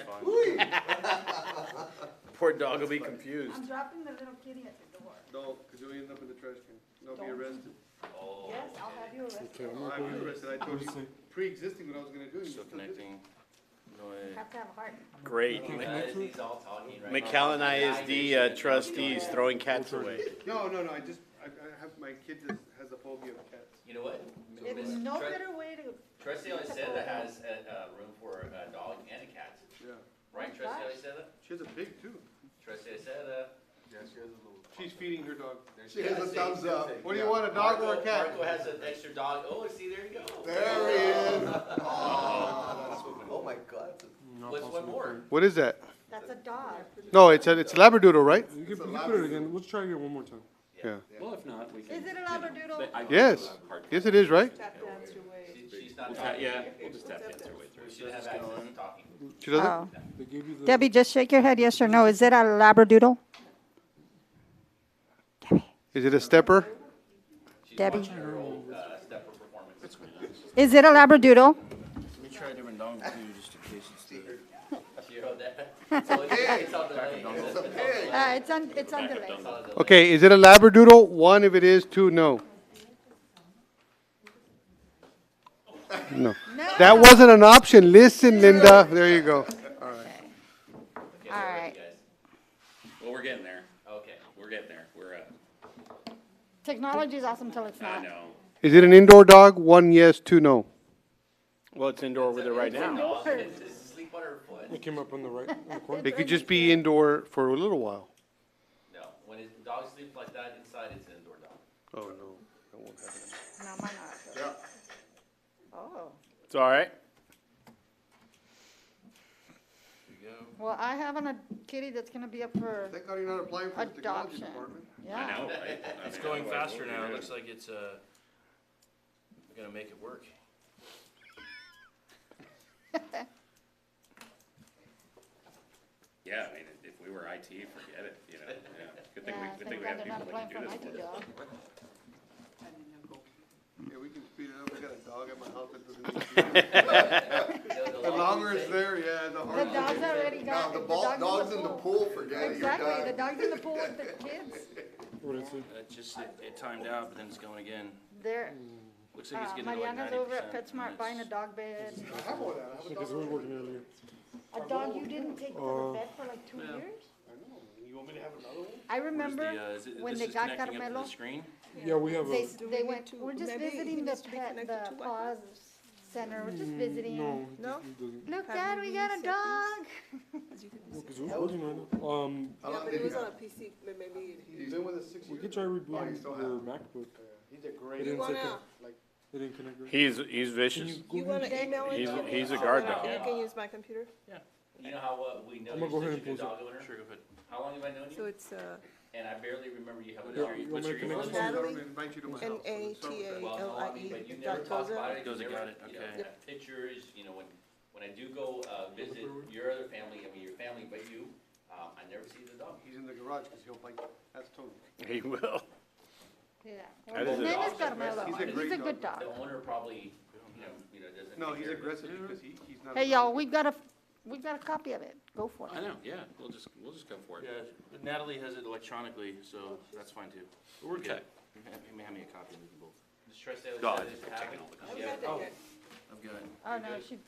cat. Poor dog will be confused. I'm dropping the little kitty at the door. No, because you'll end up in the trash can. You'll be arrested. oh. Yes, I'll have you arrested. Okay, I'm I'll not have you going. arrested. I told you pre-existing what I was gonna do. and you Still still did it. connecting. Go You ahead. have to have a heart. Great. He's all talking right now. McAllen ISD trustees throwing cats away. No, I just, I have, my kid has a phobia of cats. You know what? There's no better way to. Trustee Aliceta has a room for a dog and a cat. Yeah. Right, Trustee Aliceta? She has a pig too. Trustee Aliceta. Yeah, she has a little. She's feeding her dog. She has a thumbs up. What do you want, a dog or a cat? Marco has an extra dog. Oh, see, there you go. There he is. Oh my God. What's one more? What is that? That's a dog. No, it's a Labradoodle, right? You can put it again. Let's try it one more time. Yeah. Well, if not, we can. Is it a Labradoodle? Yes. Yes, it is, right? She's not We'll talking. yeah, we'll just tap dance our way We through. should have access to talking. She doesn't? Oh. They gave you the. Debbie, just shake your head, yes or no. Is it a Labradoodle? Is it a stepper? Debbie? Her old stepper performance. Is it a Labradoodle? Let me try a different dog too, just in case it's the. She wrote that. So it's on delay. It's on delay. Okay, is it a Labradoodle? 1 if it is, 2 no. No. That wasn't an option. Listen, Linda. There you go. All right. Well, we're getting there. Okay. We're getting there. We're, Technology is awesome till it's I not. know. Is it an indoor dog? 1 yes, 2 no. Well, it's indoor with it right now. Sleep on her foot. It came up on the right, on the corner. It could just be indoor for a little while. No, when his dog sleeps like that inside, it's an indoor dog. Oh, no. That won't happen. No, mine not. Oh. It's all right. Well, I have a kitty that's gonna be up for Thank God you're not applying for the technology adoption. department. I Yeah. know, right? It's going faster now. It looks like it's, we're gonna make it work. Yeah, I mean, if we were IT, forget it, you know, yeah. Good thing Yeah, good thing thank we God have they're not people that applying for can an do IT this. job. Yeah, we can speed it up. We got a dog at my house that doesn't need to. The longer it's there, yeah, the The harder. dog's already Now, got, the the dog's in the pool, forget it, you're Exactly, the done. dog's in the pool with the kids. What is it? It just, it timed out, but then it's going again. They're, Looks like it's getting to like 90%. Mariana's over at PetSmart and buying a it's- dog bed. I have one. I have a Because dog. we were working earlier. A dog you didn't take to the vet for like 2 years? I know. You want me to have another one? I Where's remember is it- when this they is got connecting up to Carmelo, the screen? Yeah, we have they, a, they went, we're just visiting the pet, the paws center, we're just visiting. No. No? Look, Dad, we got a dog. Yeah, but it was on a PC, maybe. He's been with us 6 years. We could try rebooting your MacBook. He's a great. You wanna, It didn't connect right. He's vicious. you wanna email it? He's a guard So dog. that You can use my computer? You know how, we know I'm you're gonna go ahead such a and good post dog owner? Sure, go ahead. How long have I known So you? it's, And I barely remember you having Yeah, a you what's want your me to email? connect? I'm Natalie, gonna invite you to my house. Natalie Well, no, I mean, but you never dot talk Toza. about it. Goes, You got never, it, you okay. know, have pictures, you know, when I do go, visit your other family, I mean, your family, but you, I never see the dog. He's in the garage because he'll bite you. That's Tony. He will. Yeah. That His is name a- is Carmelo. He's a He's great a good dog. dog. The owner probably, doesn't. No, take he's care of it. aggressive because he's not. Hey, y'all, we've got a copy of it. Go for I it. know, yeah, we'll just go for it. Yeah. Natalie has it electronically, so that's fine too. We're good. Okay. Hand me a copy and we can both. Just trust that God, it's I'm taking all the copies. Yeah. Oh. I've got it. Oh, no, she,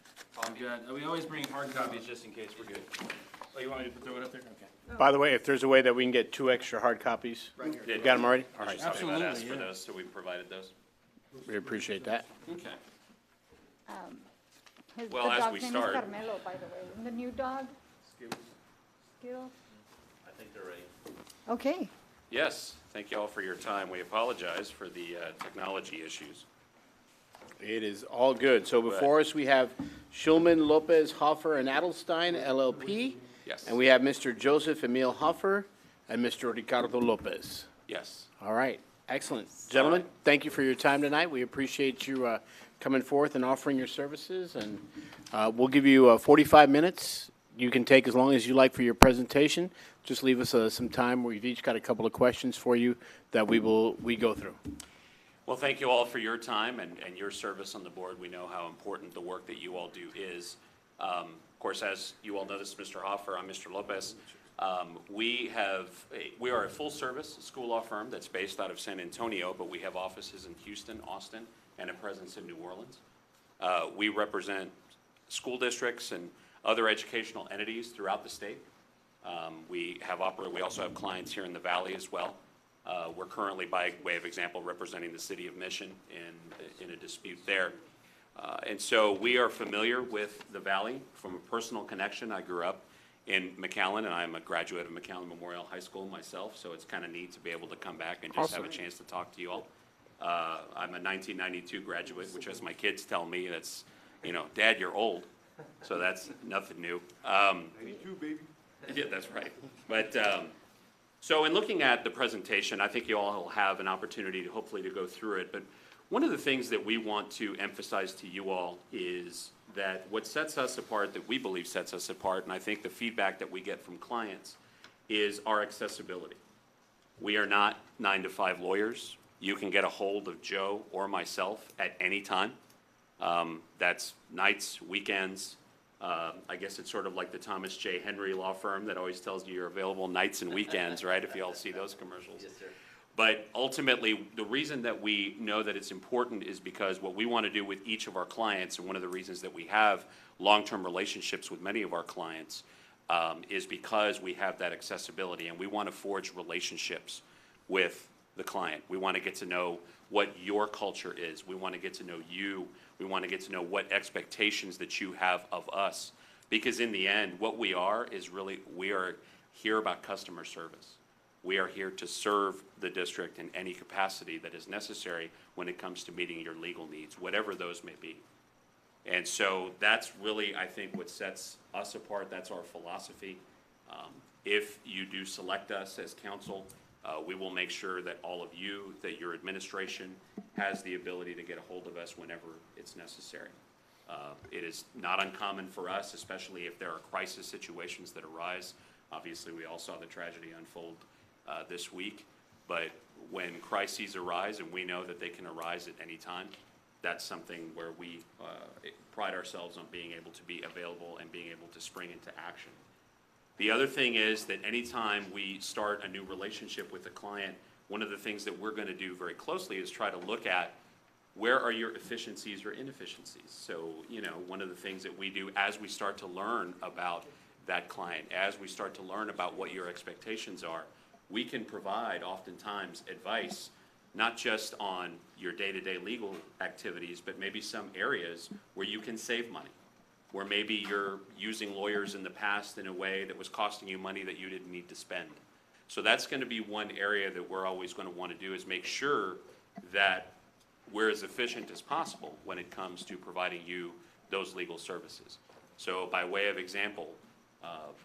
I'm good. We always bring hard copies just in case we're good. Oh, you want me to throw it up there? Okay. By the way, if there's a way that we can get 2 extra hard copies, Right here. you got them already? All I right, just thought about Absolutely, asking for yeah. those, so we provided those. we appreciate that. Okay. his, Well, the as dog's we name start- is Carmelo, by the way. And the new dog? Skittles. I think they're ready. Okay. Yes, thank you all for your time. We apologize for the technology issues. It is all good. So before us, we have Schulman, Lopez, Hoffer, and Adelstein, LLP. Yes. And we have Mr. Joseph Emil Hoffer and Mr. Ricardo Lopez. Yes. All right, excellent. Gentlemen, thank you for your time tonight. We appreciate you coming forth and offering your services, and we'll give you 45 minutes. You can take as long as you like for your presentation. Just leave us some time. We've each got a couple of questions for you that we go through. Well, thank you all for your time and your service on the board. We know how important the work that you all do is. Of course, as you all know, this is Mr. Hoffer, I'm Mr. Lopez. We are a full-service school law firm that's based out of San Antonio, but we have offices in Houston, Austin, and a presence in New Orleans. We represent school districts and other educational entities throughout the state. We also have clients here in the Valley as well. We're currently, by way of example, representing the city of Mission in a dispute there. And so we are familiar with the Valley from a personal connection. I grew up in McAllen, and I'm a graduate of McAllen Memorial High School myself, so it's kind of neat to be able to come back and just have a chance to talk to you all. I'm a 1992 graduate, which, as my kids tell me, that's, Dad, you're old. So that's nothing new. 92, baby. Yeah, that's right. But, so in looking at the presentation, I think you all will have an opportunity to hopefully to go through it. But one of the things that we want to emphasize to you all is that what sets us apart, that we believe sets us apart, and I think the feedback that we get from clients, is our accessibility. We are not 9-to-5 lawyers. You can get a hold of Joe or myself at any time. That's nights, weekends. I guess it's sort of like the Thomas J. Henry law firm that always tells you you're available nights and weekends, right? If you all see those commercials. Yes, sir. But ultimately, the reason that we know that it's important is because what we want to do with each of our clients, and one of the reasons that we have long-term relationships with many of our clients, is because we have that accessibility, and we want to forge relationships with the client. We want to get to know what your culture is. We want to get to know you. We want to get to know what expectations that you have of us. Because in the end, what we are is really, we are here about customer service. We are here to serve the district in any capacity that is necessary when it comes to meeting your legal needs, whatever those may be. And so that's really, I think, what sets us apart. That's our philosophy. If you do select us as counsel, we will make sure that all of you, that your administration has the ability to get a hold of us whenever it's necessary. It is not uncommon for us, especially if there are crisis situations that arise. Obviously, we all saw the tragedy unfold this week, but when crises arise, and we know that they can arise at any time, that's something where we pride ourselves on being able to be available and being able to spring into action. The other thing is that anytime we start a new relationship with a client, one of the things that we're going to do very closely is try to look at where are your efficiencies or inefficiencies. So, one of the things that we do as we start to learn about that client, as we start to learn about what your expectations are, we can provide oftentimes advice not just on your day-to-day legal activities, but maybe some areas where you can save money, where maybe you're using lawyers in the past in a way that was costing you money that you didn't need to spend. So that's going to be one area that we're always going to want to do, is make sure that we're as efficient as possible when it comes to providing you those legal services. So by way of example,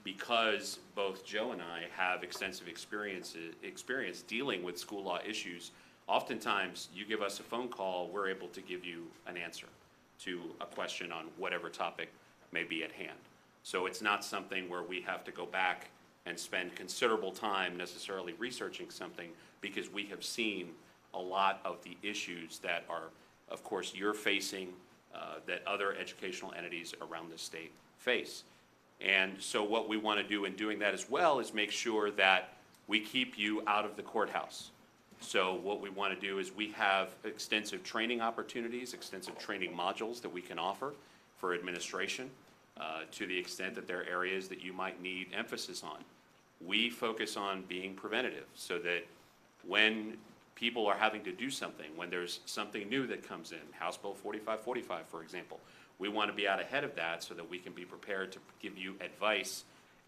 because both Joe and I have extensive experience dealing with school law issues, oftentimes you give us a phone call, we're able to give you an answer to a question on whatever topic may be at hand. So it's not something where we have to go back and spend considerable time necessarily researching something, because we have seen a lot of the issues that are, of course, you're facing, that other educational entities around the state face. And so what we want to do in doing that as well is make sure that we keep you out of the courthouse. So what we want to do is we have extensive training opportunities, extensive training modules that we can offer for administration, to the extent that there are areas that you might need emphasis on. We focus on being preventative, so that when people are having to do something, when there's something new that comes in, House Bill 4545, for example, we want to be out ahead of that so that we can be prepared to give you advice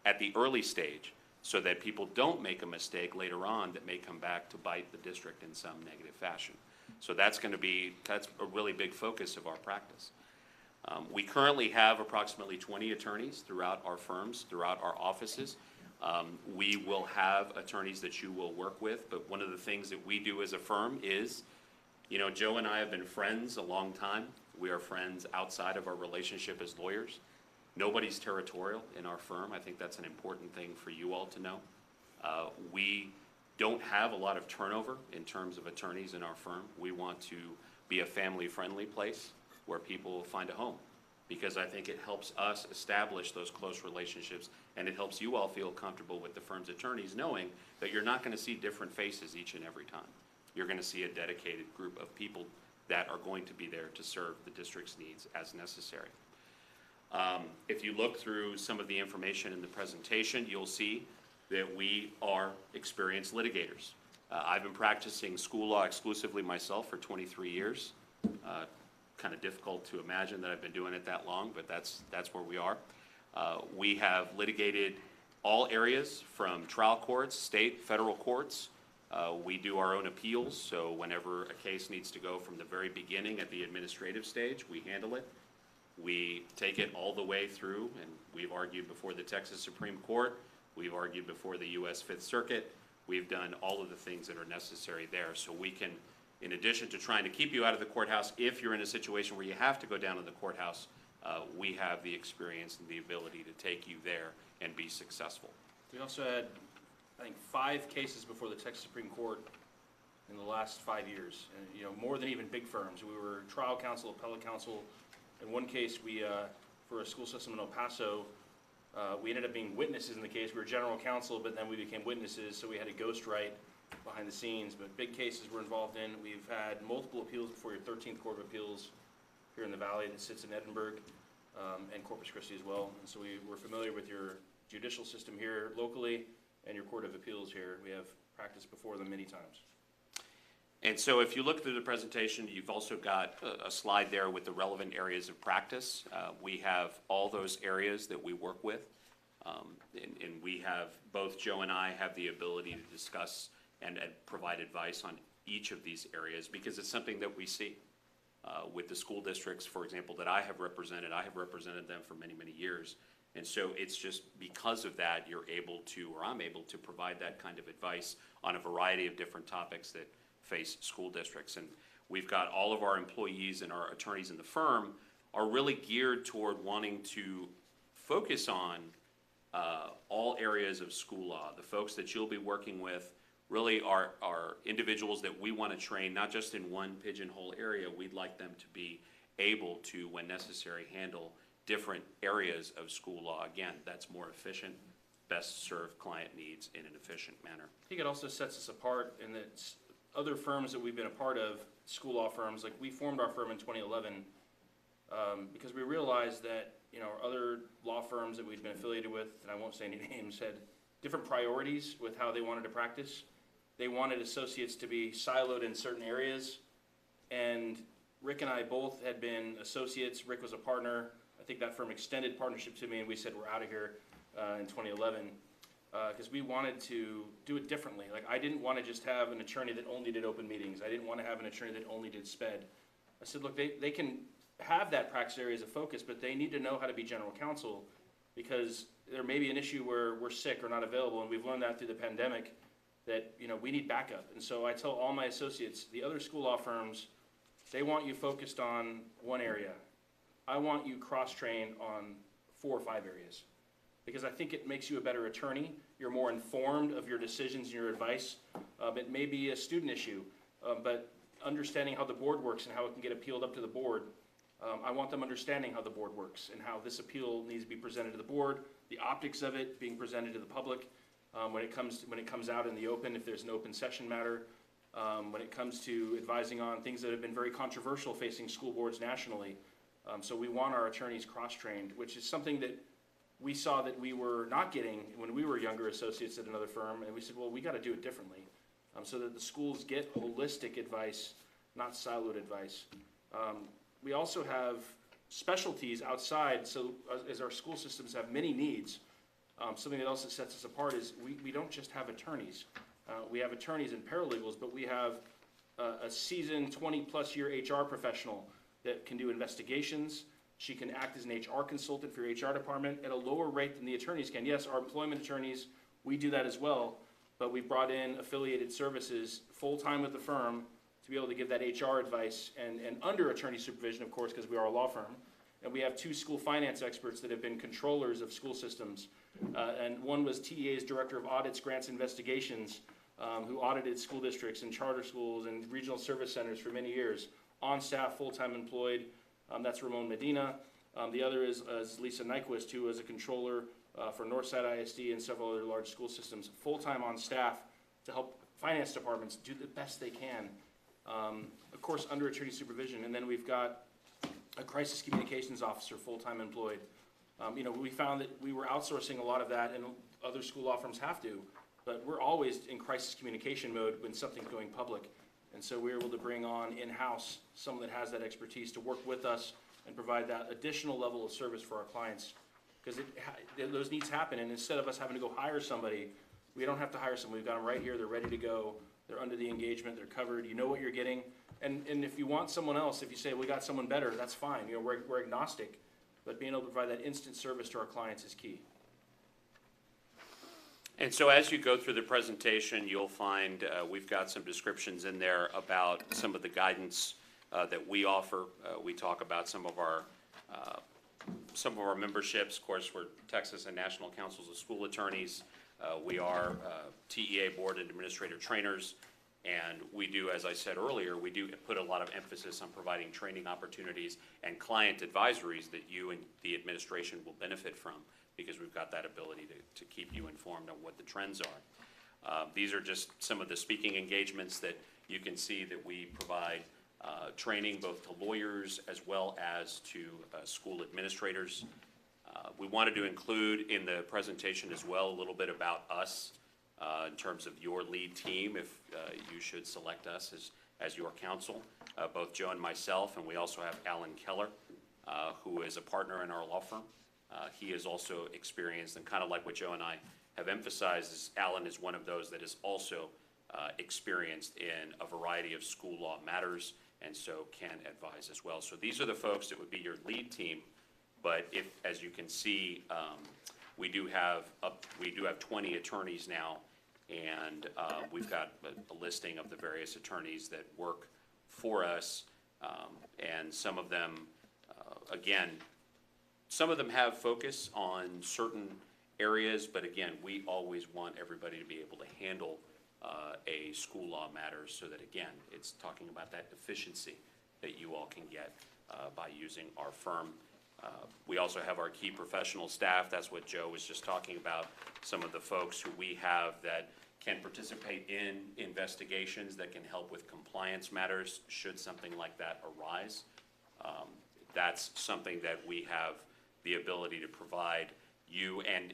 at the early stage, so that people don't make a mistake later on that may come back to bite the district in some negative fashion. So that's a really big focus of our practice. We currently have approximately 20 attorneys throughout our firms, throughout our offices. We will have attorneys that you will work with, but one of the things that we do as a firm is, Joe and I have been friends a long time. We are friends outside of our relationship as lawyers. Nobody's territorial in our firm. I think that's an important thing for you all to know. We don't have a lot of turnover in terms of attorneys in our firm. We want to be a family-friendly place where people will find a home, because I think it helps us establish those close relationships, and it helps you all feel comfortable with the firm's attorneys, knowing that you're not going to see different faces each and every time. You're going to see a dedicated group of people that are going to be there to serve the district's needs as necessary. If you look through some of the information in the presentation, you'll see that we are experienced litigators. I've been practicing school law exclusively myself for 23 years. Kind of difficult to imagine that I've been doing it that long, but that's where we are. We have litigated all areas from trial courts, state, federal courts. We do our own appeals, so whenever a case needs to go from the very beginning at the administrative stage, we handle it. We take it all the way through, and we've argued before the Texas Supreme Court. We've argued before the U.S. Fifth Circuit. We've done all of the things that are necessary there, so we can, in addition to trying to keep you out of the courthouse, if you're in a situation where you have to go down to the courthouse, we have the experience and the ability to take you there and be successful. We also had, I think, 5 cases before the Texas Supreme Court in the last 5 years, and more than even big firms. We were trial counsel, appellate counsel. In one case, we for a school system in El Paso, we ended up being witnesses in the case. We were general counsel, but then we became witnesses, so we had to ghostwrite behind the scenes. But big cases we're involved in. We've had multiple appeals before your 13th Court of Appeals here in the Valley that sits in Edinburgh, and Corpus Christi as well. And so we're familiar with your judicial system here locally and your Court of Appeals here. We have practiced before them many times. And so if you look through the presentation, you've also got a slide there with the relevant areas of practice. We have all those areas that we work with. And we have, both Joe and I have the ability to discuss and provide advice on each of these areas, because it's something that we see. With the school districts, for example, that I have represented them for many, many years. And so it's just because of that, you're able to, or I'm able to provide that kind of advice on a variety of different topics that face school districts. And we've got all of our employees and our attorneys in the firm are really geared toward wanting to focus on all areas of school law. The folks that you'll be working with really are individuals that we want to train, not just in one pigeonhole area. We'd like them to be able to, when necessary, handle different areas of school law. Again, that's more efficient, best serve client needs in an efficient manner. I think it also sets us apart in that other firms that we've been a part of, school law firms, like we formed our firm in 2011 because we realized that other law firms that we'd been affiliated with, and I won't say any names, had different priorities with how they wanted to practice. they wanted associates to be siloed in certain areas. And Rick and I both had been associates. Rick was a partner. I think that firm extended partnership to me, and we said we're out of here in 2011 because we wanted to do it differently. Like, I didn't want to just have an attorney that only did open meetings. I didn't want to have an attorney that only did sped. I said, look, they can have that practice area as a focus, but they need to know how to be general counsel, because there may be an issue where we're sick or not available, and we've learned that through the pandemic that, you know, we need backup. And so I tell all my associates, the other school law firms, they want you focused on one area. I want you cross-trained on 4 or 5 areas, because I think it makes you a better attorney. You're more informed of your decisions and your advice. It may be a student issue, but understanding how the board works and how it can get appealed up to the board, I want them understanding how the board works and how this appeal needs to be presented to the board, the optics of it being presented to the public, when it comes out in the open, if there's an open session matter, when it comes to advising on things that have been very controversial facing school boards nationally. So we want our attorneys cross-trained, which is something that we saw that we were not getting when we were younger associates at another firm, and we said, well, we got to do it differently, so that the schools get holistic advice, not siloed advice. We also have specialties outside, so as our school systems have many needs, something else that sets us apart is we don't just have attorneys. We have attorneys and paralegals, but we have a seasoned 20-plus year HR professional that can do investigations. She can act as an HR consultant for your HR department at a lower rate than the attorneys can. Yes, our employment attorneys, we do that as well, but we've brought in affiliated services full-time with the firm to be able to give that HR advice and under attorney supervision, of course, because we are a law firm. And we have 2 school finance experts that have been controllers of school systems. And one was TEA's Director of Audits, Grants, Investigations, who audited school districts and charter schools and regional service centers for many years. On staff, full-time employed. That's Ramon Medina. The other is Lisa Nyquist, who was a controller for Northside ISD and several other large school systems, full-time on staff to help finance departments do the best they can. Of course, under attorney supervision. And then we've got a crisis communications officer, full-time employed. You know, we found that we were outsourcing a lot of that, and other school law firms have to, but we're always in crisis communication mode when something's going public. And so we're able to bring on in-house someone that has that expertise to work with us and provide that additional level of service for our clients. Because those needs happen, and instead of us having to go hire somebody, we don't have to hire someone. We've got them right here, they're ready to go, they're under the engagement, they're covered, you know what you're getting. And if you want someone else, if you say, we got someone better, that's fine. You know, we're agnostic, but being able to provide that instant service to our clients is key. And so as you go through the presentation, you'll find we've got some descriptions in there about some of the guidance that we offer. We talk about some of our memberships. Of course, we're Texas and National Councils of School Attorneys. We are TEA Board and Administrator Trainers. And we do, as I said earlier, we do put a lot of emphasis on providing training opportunities and client advisories that you and the administration will benefit from, because we've got that ability to keep you informed on what the trends are. These are just some of the speaking engagements that you can see that we provide training both to lawyers as well as to school administrators. We wanted to include in the presentation as well a little bit about us in terms of your lead team, if you should select us as your counsel, both Joe and myself, and we also have Alan Keller, who is a partner in our law firm. He is also experienced, and kind of like what Joe and I have emphasized, is Alan is one of those that is also experienced in a variety of school law matters, and so can advise as well. So these are the folks that would be your lead team, but if, as you can see, we do have 20 attorneys now, and we've got a listing of the various attorneys that work for us, and some of them, again, some of them have focus on certain areas, but again, we always want everybody to be able to handle a school law matter, so that, again, it's talking about that efficiency that you all can get by using our firm. We also have our key professional staff. That's what Joe was just talking about, some of the folks who we have that can participate in investigations, that can help with compliance matters should something like that arise. That's something that we have the ability to provide you and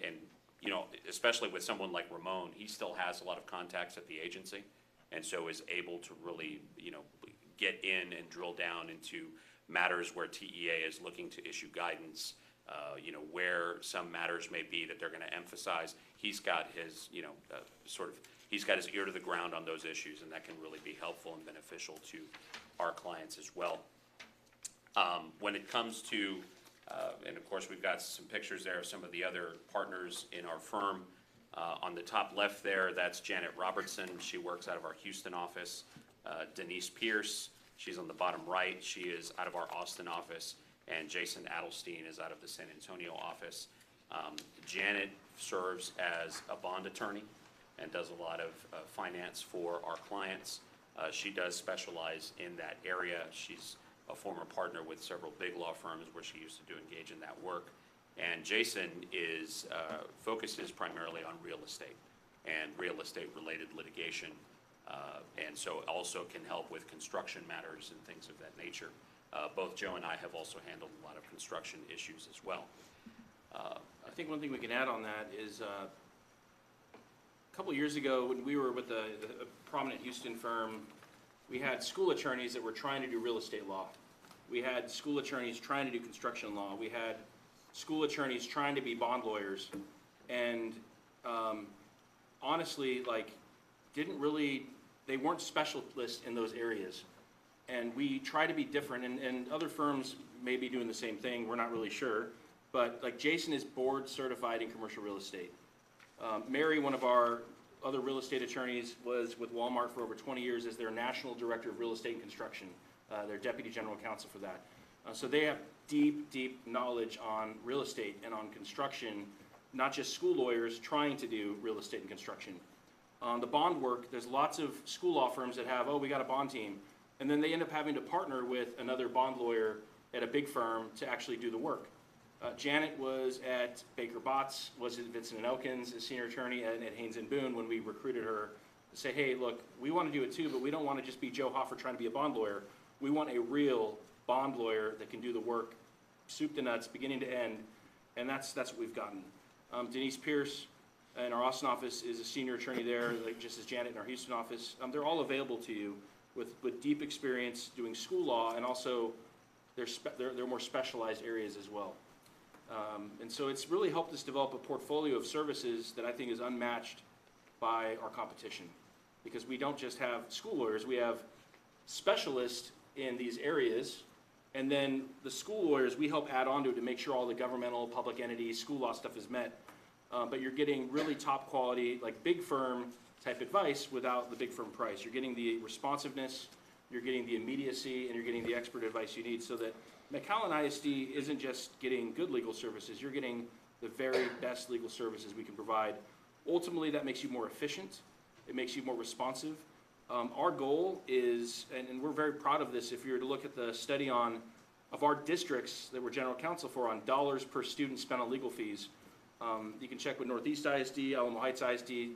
you know, especially with someone like Ramon, he still has a lot of contacts at the agency, and so is able to really, you know, get in and drill down into matters where TEA is looking to issue guidance, you know, where some matters may be that they're going to emphasize. He's got his, you know, he's got his ear to the ground on those issues, and that can really be helpful and beneficial to our clients as well. When it comes to, and of course we've got some pictures there of some of the other partners in our firm. On the top left there, that's Janet Robertson. She works out of our Houston office. Denise Pierce, she's on the bottom right. She is out of our Austin office. And Jason Adelstein is out of the San Antonio office. Janet serves as a bond attorney and does a lot of finance for our clients. She does specialize in that area. She's a former partner with several big law firms where she used to engage in that work. And Jason focuses primarily on real estate and real estate related litigation. And so also can help with construction matters and things of that nature. Both Joe and I have also handled a lot of construction issues as well. I think one thing we can add on that is a couple years ago when we were with a prominent Houston firm, we had school attorneys that were trying to do real estate law. We had school attorneys trying to do construction law. We had school attorneys trying to be bond lawyers. And honestly, like, they weren't specialists in those areas. And we try to be different, and other firms may be doing the same thing, we're not really sure. But like Jason is board certified in commercial real estate. Mary, one of our other real estate attorneys, was with Walmart for over 20 years as their National Director of Real Estate and Construction, their Deputy General Counsel for that. So they have deep, deep knowledge on real estate and on construction, not just school lawyers trying to do real estate and construction. On the bond work, there's lots of school law firms that have, oh, we got a bond team. And then they end up having to partner with another bond lawyer at a big firm to actually do the work. Janet was at Baker Botts, was at Vincent & Elkins, a senior attorney at Haynes & Boone when we recruited her to say, hey, look, we want to do it too, but we don't want to just be Joe Hoffer trying to be a bond lawyer. We want a real bond lawyer that can do the work, soup to nuts, beginning to end, and that's what we've gotten. Denise Pierce in our Austin office is a senior attorney there, like just as Janet in our Houston office. They're all available to you with deep experience doing school law, and also they're more specialized areas as well. And so it's really helped us develop a portfolio of services that I think is unmatched by our competition, because we don't just have school lawyers, we have specialists in these areas, and then the school lawyers, we help add on to it to make sure all the governmental, public entities, school law stuff is met. But you're getting really top quality, like big firm type advice without the big firm price. You're getting the responsiveness, you're getting the immediacy, and you're getting the expert advice you need, so that McAllen ISD isn't just getting good legal services, you're getting the very best legal services we can provide. Ultimately, that makes you more efficient, it makes you more responsive. Our goal is, and we're very proud of this, if you were to look at the study of our districts that we're general counsel for on dollars per student spent on legal fees. You can check with Northeast ISD, Alamo Heights ISD,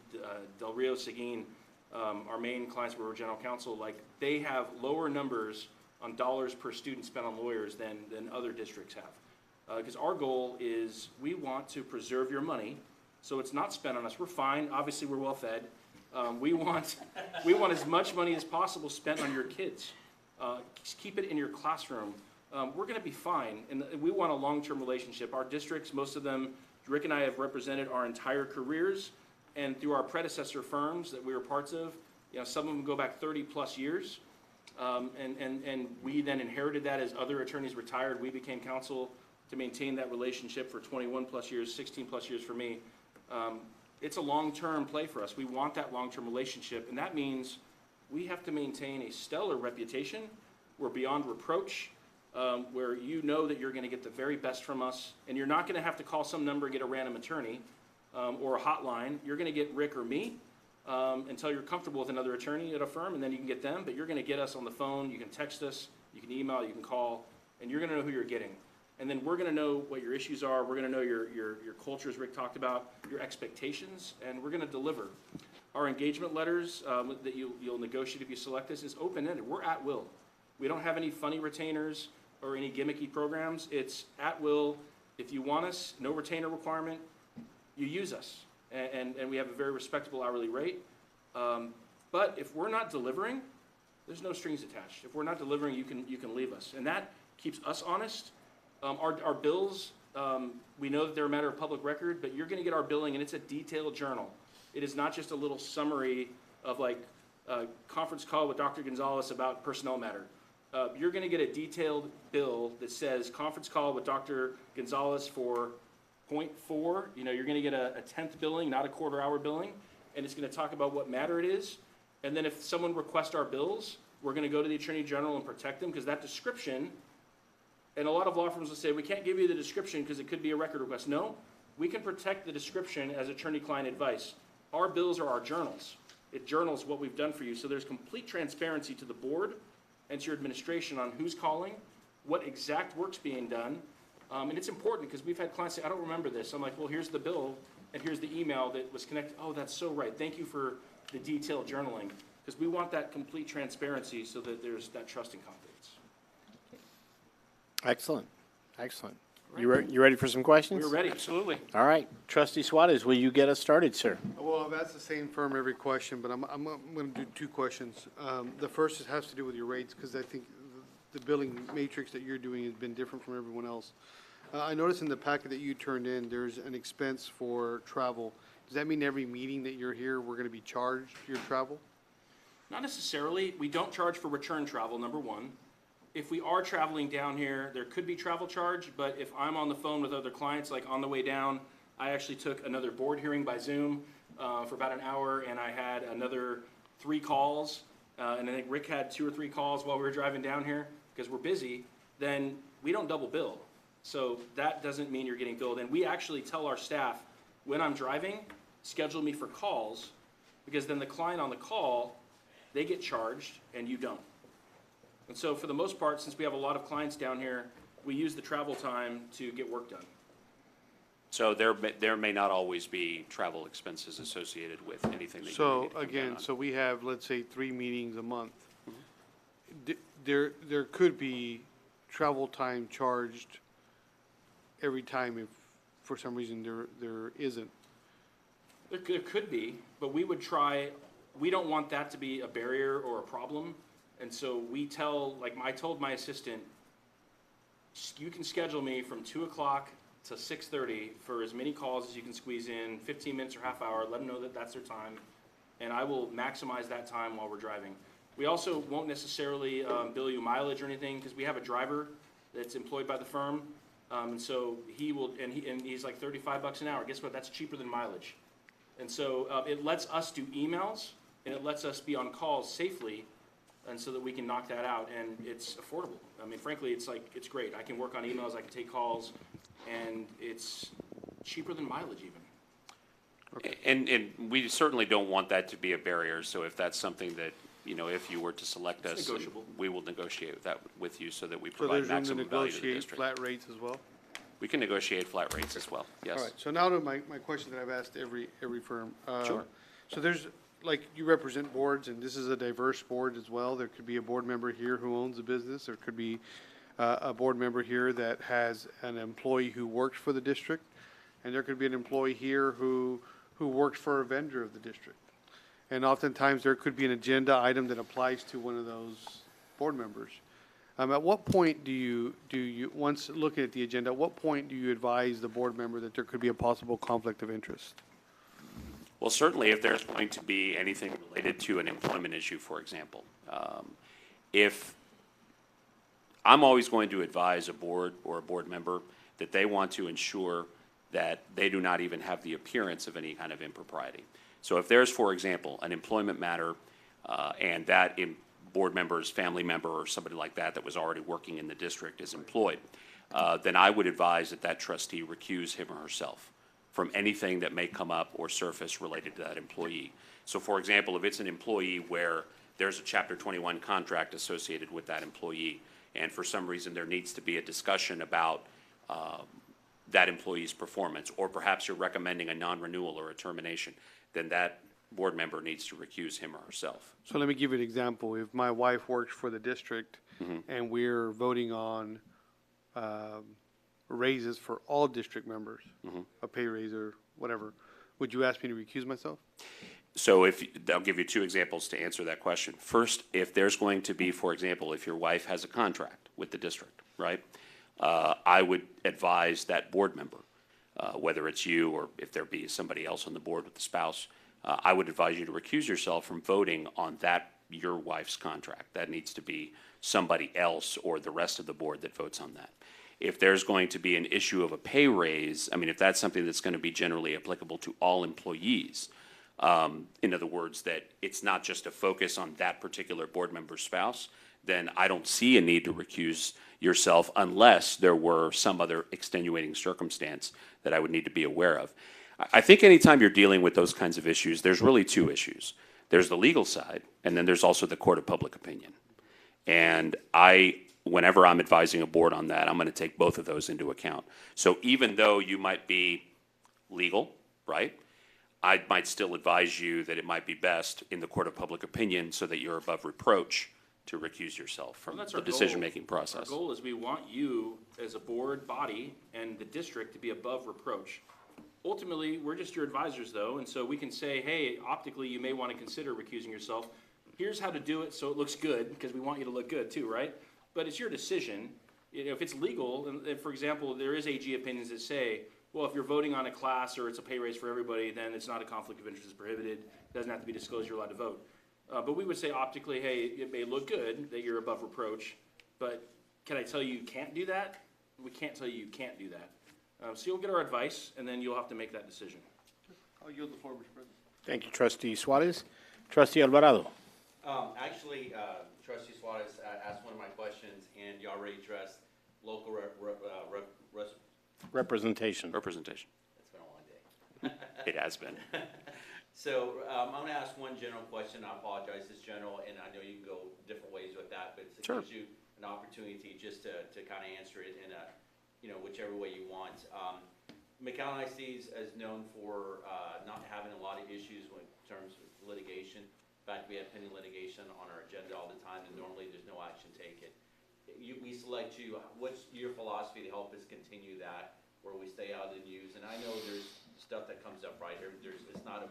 Del Rio, Seguin, our main clients where we're general counsel, like they have lower numbers on dollars per student spent on lawyers than other districts have. Because our goal is we want to preserve your money so it's not spent on us. We're fine, obviously we're well fed. We want as much money as possible spent on your kids. Just keep it in your classroom. We're gonna be fine, and we want a long-term relationship. Our districts, most of them, Rick and I have represented our entire careers, and through our predecessor firms that we were parts of, you know, some of them go back 30 plus years. And we then inherited that as other attorneys retired. We became counsel to maintain that relationship for 21 plus years, 16 plus years for me. It's a long-term play for us. We want that long-term relationship, and that means we have to maintain a stellar reputation. We're beyond reproach, where you know that you're going to get the very best from us, and you're not going to have to call some number and get a random attorney or a hotline. You're going to get Rick or me until you're comfortable with another attorney at a firm, and then you can get them, but you're going to get us on the phone, you can text us, you can email, you can call, and you're going to know who you're getting. And then we're going to know what your issues are, we're going to know your culture, as Rick talked about, your expectations, and we're going to deliver. Our engagement letters that you'll negotiate if you select this is open-ended. We're at will. We don't have any funny retainers or any gimmicky programs. It's at will. If you want us, no retainer requirement. you use us, and we have a very respectable hourly rate. But if we're not delivering, there's no strings attached. If we're not delivering, you can leave us, and that keeps us honest. Our bills, we know that they're a matter of public record, but you're going to get our billing, and it's a detailed journal. It is not just a little summary of like a conference call with Dr. Gonzalez about personnel matter. You're going to get a detailed bill that says conference call with Dr. Gonzalez for 0.4. You know, you're going to get a 10th billing, not a quarter-hour billing, and it's going to talk about what matter it is. And then if someone requests our bills, we're going to go to the Attorney General and protect them, because that description, and a lot of law firms will say, we can't give you the description because it could be a record request. No, we can protect the description as attorney-client advice. Our bills are our journals. It journals what we've done for you. So there's complete transparency to the board and to your administration on who's calling, what exact work's being done. And it's important because we've had clients say, I don't remember this. I'm like, well, here's the bill and here's the email that was connected. Oh, that's so right. Thank you for the detailed journaling, because we want that complete transparency so that there's that trust and confidence. Excellent, excellent. You ready for some questions? We're ready. Absolutely. All right, Trustee Suarez, will you get us started, sir? Well, that's the same firm every question, but I'm going to do two questions. The first has to do with your rates, because I think the billing matrix that you're doing has been different from everyone else. I noticed in the packet that you turned in, there's an expense for travel. Does that mean every meeting that you're here, we're going to be charged your travel? Not necessarily. We don't charge for return travel, number one. If we are traveling down here, there could be travel charge, but if I'm on the phone with other clients, like on the way down, I actually took another board hearing by Zoom for about an hour, and I had another 3 calls, and I think Rick had 2 or 3 calls while we were driving down here, because we're busy, then we don't double bill. So that doesn't mean you're getting billed. And we actually tell our staff, when I'm driving, schedule me for calls, because then the client on the call, they get charged and you don't. And so for the most part, since we have a lot of clients down here, we use the travel time to get work done. So there may not always be travel expenses associated with anything that you So need to come down again, on. so we have, let's say, 3 meetings a month. There could be travel time charged every time if for some reason there isn't. There could be, but we would try, we don't want that to be a barrier or a problem. And so we tell, like I told my assistant, you can schedule me from 2 o'clock to 6:30 for as many calls as you can squeeze in, 15 minutes or half hour, let them know that that's their time. And I will maximize that time while we're driving. We also won't necessarily bill you mileage or anything, because we have a driver that's employed by the firm. And so he will, and he's like $35 an hour. Guess what? That's cheaper than mileage. And so it lets us do emails, and it lets us be on calls safely, and so that we can knock that out, and it's affordable. I mean, frankly, it's great. I can work on emails, I can take calls, and it's cheaper than mileage even. And we certainly don't want that to be a barrier, so if that's something that, you know, if you were to select us, negotiable. we will negotiate that with you so that we So provide there's room to maximum value to the negotiate district. flat rates as well? We can negotiate flat rates as well, yes. All right, so now to my question that I've asked every firm. Sure. So there's, like, you represent boards, and this is a diverse board as well. There could be a board member here who owns a business. There could be a board member here that has an employee who works for the district. And there could be an employee here who works for a vendor of the district. And oftentimes, there could be an agenda item that applies to one of those board members. At what point do you, once looking at the agenda, at what point do you advise the board member that there could be a possible conflict of interest? Well, certainly if there's going to be anything related to an employment issue, for example. If I'm always going to advise a board or a board member that they want to ensure that they do not even have the appearance of any kind of impropriety. So if there's, for example, an employment matter and that board member's family member or somebody like that was already working in the district is employed, then I would advise that that trustee recuse him or herself from anything that may come up or surface related to that employee. So for example, if it's an employee where there's a Chapter 21 contract associated with that employee, and for some reason there needs to be a discussion about that employee's performance, or perhaps you're recommending a non-renewal or a termination, then that board member needs to recuse him or herself. So let me give you an example. If my wife works for the district and we're voting on raises for all district members, a pay raise or whatever, would you ask me to recuse myself? So I'll give you two examples to answer that question. First, if there's going to be, for example, if your wife has a contract with the district, right? I would advise that board member, whether it's you or if there be somebody else on the board with the spouse, I would advise you to recuse yourself from voting on your wife's contract. That needs to be somebody else or the rest of the board that votes on that. If there's going to be an issue of a pay raise, I mean, if that's something that's going to be generally applicable to all employees, in other words, that it's not just a focus on that particular board member's spouse, then I don't see a need to recuse yourself unless there were some other extenuating circumstance that I would need to be aware of. I think anytime you're dealing with those kinds of issues, there's really two issues. There's the legal side, and then there's also the court of public opinion. And whenever I'm advising a board on that, I'm going to take both of those into account. So even though you might be legal, right, I might still advise you that it might be best in the court of public opinion so that you're above reproach to recuse yourself from Well, that's the our goal. decision-making process. Our goal is we want you as a board body and the district to be above reproach. Ultimately, we're just your advisors though, and so we can say, hey, optically, you may want to consider recusing yourself. Here's how to do it so it looks good, because we want you to look good too, right? But it's your decision. You know, if it's legal, and for example, there is AG opinions that say, well, if you're voting on a class or it's a pay raise for everybody, then it's not a conflict of interest, it's prohibited, it doesn't have to be disclosed, you're allowed to vote. But we would say optically, hey, it may look good that you're above reproach, but can I tell you you can't do that? We can't tell you can't do that. So you'll get our advice, and then you'll have to make that decision. I'll yield the floor, Mr. President. Thank you, Trustee Suarez. Trustee Alvarado. Actually, Trustee Suarez asked one of my questions, and you already addressed local Representation. representation. It's been a long day. It has been. So I'm going to ask one general question. I apologize, it's general, and I know you can go different ways with that, but it Sure. gives you an opportunity just to kind of answer it in a, whichever way you want. McAllen ISD is known for not having a lot of issues in terms of litigation. In fact, we have pending litigation on our agenda all the time, and normally there's no action taken. We select you. What's your philosophy to help us continue that, where we stay out of the news? And I know there's stuff that comes up right here. It's not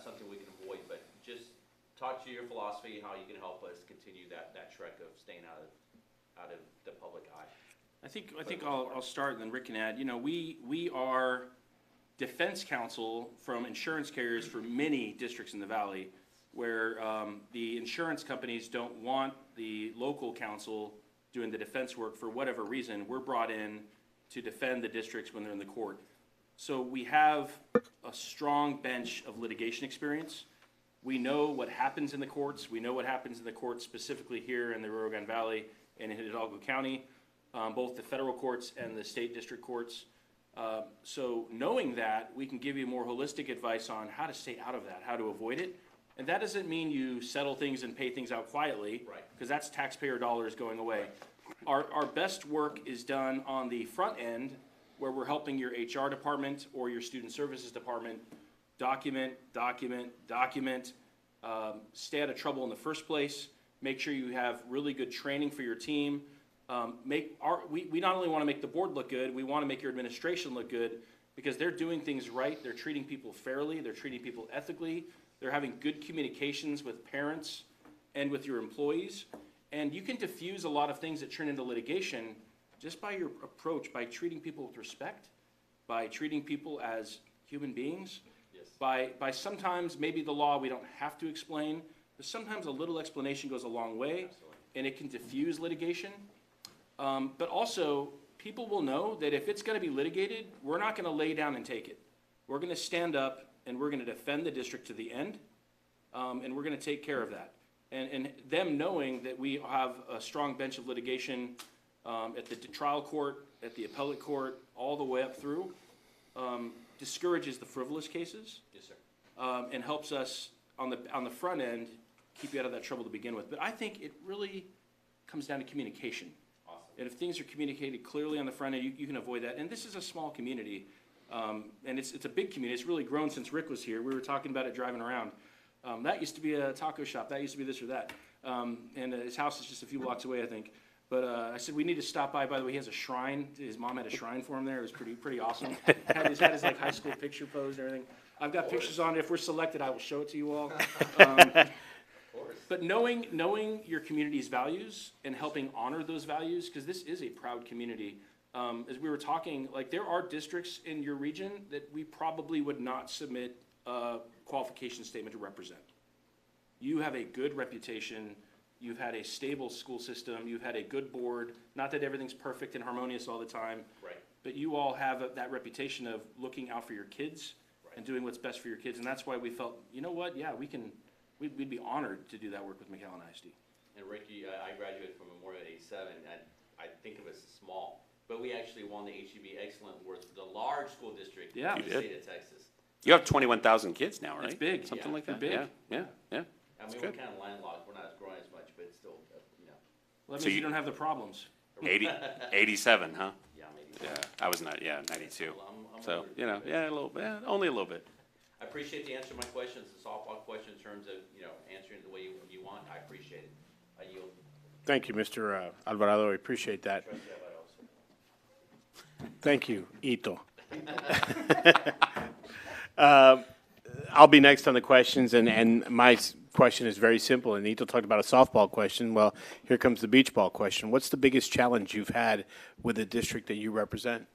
something we can avoid, but just talk to your philosophy, how you can help us continue that trek of staying out of the public eye. I think I'll start, and then Rick can add. We are defense counsel from insurance carriers for many districts in the valley, where the insurance companies don't want the local counsel doing the defense work for whatever reason. We're brought in to defend the districts when they're in the court. So we have a strong bench of litigation experience. We know what happens in the courts. We know what happens in the courts specifically here in the Rio Grande Valley and in Hidalgo County, both the federal courts and the state district courts. So knowing that, we can give you more holistic advice on how to stay out of that, how to avoid it. And that doesn't mean you settle things and pay things out quietly, Right. because that's taxpayer dollars going away. Our best work is done on the front end, where we're helping your HR department or your student services department document, stay out of trouble in the first place, make sure you have really good training for your team. We not only want to make the board look good, we want to make your administration look good, because they're doing things right, they're treating people fairly, they're treating people ethically, they're having good communications with parents and with your employees. And you can diffuse a lot of things that turn into litigation just by your approach, by treating people with respect, by treating people as human beings, Yes. by sometimes maybe the law we don't have to explain, but sometimes a little explanation goes a long way, Absolutely. and it can diffuse litigation. But also, people will know that if it's going to be litigated, we're not going to lay down and take it. We're going to stand up and we're going to defend the district to the end, and we're going to take care of that. And them knowing that we have a strong bench of litigation at the trial court, at the appellate court, all the way up through, discourages the frivolous cases. Yes, sir. And helps us on the front end keep you out of that trouble to begin with. But I think it really comes down to communication. Awesome. And if things are communicated clearly on the front end, you can avoid that. And this is a small community, and it's a big community. It's really grown since Rick was here. We were talking about it driving around. That used to be a taco shop. That used to be this or that. And his house is just a few blocks away, I think. But I said, we need to stop by. By the way, he has a shrine. His mom had a shrine for him there. It was pretty awesome. Had his like high school picture pose and everything. I've got pictures on it. If we're selected, I will show it to you all. But knowing your community's values and helping honor those values, because this is a proud community. As we were talking, like there are districts in your region that we probably would not submit a qualification statement to represent. You have a good reputation. You've had a stable school system. You've had a good board. Not that everything's perfect and harmonious all the time. Right. But you all have that reputation of looking out for your kids and doing what's best for your kids. And that's why we felt, you know what, yeah, we'd be honored to do that work with McAllen ISD. And Ricky, I graduated from Memorial in '87, and I think of it as small, but we actually won the HEB Excellent Award, the large school district in the state of Texas. You have 21,000 kids now, right? It's big. Something like that. Big. Yeah. I mean, we're kind of landlocked, we're not growing as much, but it's still, you know. Well, that So means you don't have the problems. 87, huh? Yeah, maybe. Yeah, I was not, 92. I'm So, older. you know, yeah, a little bit, only a little bit. I appreciate the answer to my questions, the softball question in terms of, you know, answering the way you want. I appreciate it. I yield. Thank you, Mr. Alvarado. I appreciate that. Trustee Alvarado. Thank you, Ito. I'll be next on the questions, and my question is very simple. And Ito talked about a softball question. Well, here comes the beach ball question. What's the biggest challenge you've had with the district that you represent?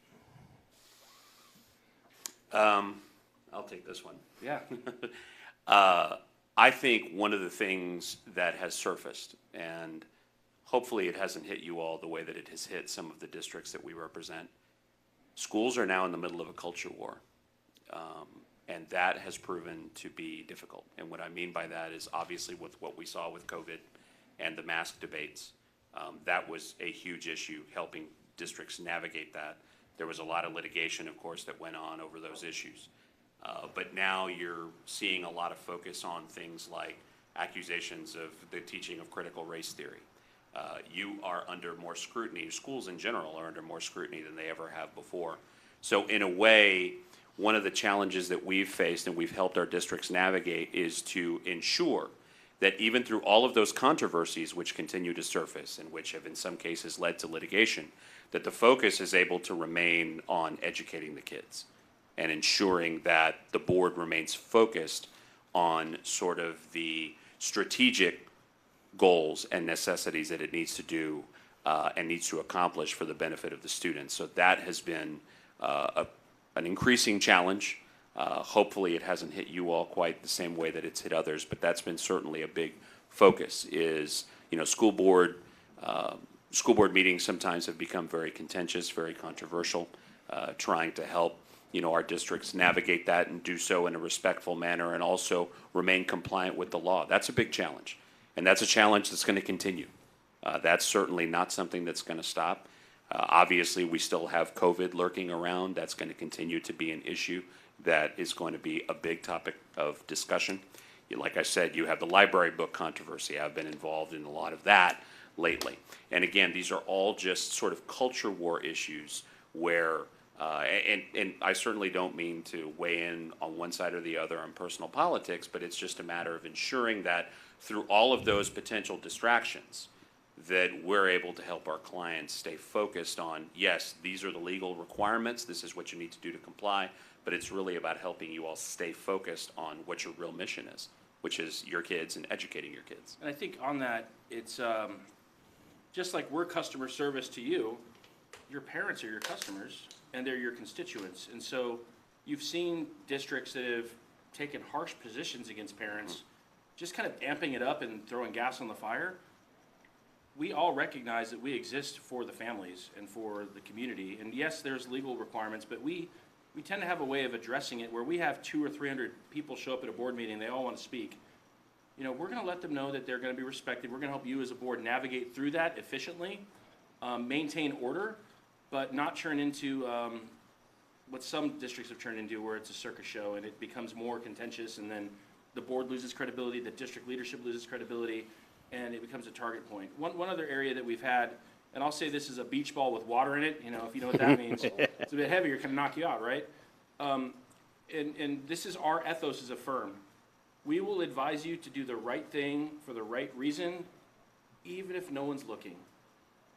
I'll take this one. Yeah. I think one of the things that has surfaced, and hopefully it hasn't hit you all the way that it has hit some of the districts that we represent, schools are now in the middle of a culture war. And that has proven to be difficult. And what I mean by that is obviously with what we saw with COVID and the mask debates, that was a huge issue, helping districts navigate that. There was a lot of litigation, of course, that went on over those issues. But now you're seeing a lot of focus on things like accusations of the teaching of critical race theory. You are under more scrutiny. Schools in general are under more scrutiny than they ever have before. So in a way, one of the challenges that we've faced and we've helped our districts navigate is to ensure that even through all of those controversies which continue to surface and which have in some cases led to litigation, that the focus is able to remain on educating the kids and ensuring that the board remains focused on sort of the strategic goals and necessities that it needs to do and needs to accomplish for the benefit of the students. So that has been an increasing challenge. Hopefully it hasn't hit you all quite the same way that it's hit others, but that's been certainly a big focus is, you know, school board meetings sometimes have become very contentious, very controversial, trying to help, you know, our districts navigate that and do so in a respectful manner and also remain compliant with the law. That's a big challenge, and that's a challenge that's going to continue. That's certainly not something that's going to stop. Obviously, we still have COVID lurking around. That's going to continue to be an issue that is going to be a big topic of discussion. Like I said, you have the library book controversy. I've been involved in a lot of that lately. And again, these are all just sort of culture war issues where, and I certainly don't mean to weigh in on one side or the other on personal politics, but it's just a matter of ensuring that through all of those potential distractions, that we're able to help our clients stay focused on, yes, these are the legal requirements, this is what you need to do to comply, but it's really about helping you all stay focused on what your real mission is, which is your kids and educating your kids. And I think on that, it's just like we're customer service to you, your parents are your customers and they're your constituents. And so you've seen districts that have taken harsh positions against parents, just kind of amping it up and throwing gas on the fire. We all recognize that we exist for the families and for the community. And yes, there's legal requirements, but we tend to have a way of addressing it where we have 200 or 300 people show up at a board meeting, they all want to speak. You know, we're going to let them know that they're going to be respected. We're going to help you as a board navigate through that efficiently, maintain order, but not turn into what some districts have turned into where it's a circus show and it becomes more contentious and then the board loses credibility, the district leadership loses credibility, and it becomes a target point. One other area that we've had, and I'll say this is a beach ball with water in it, you know, if you know what that means. It's a bit heavier, can knock you out, right? And this is our ethos as a firm. We will advise you to do the right thing for the right reason, even if no one's looking.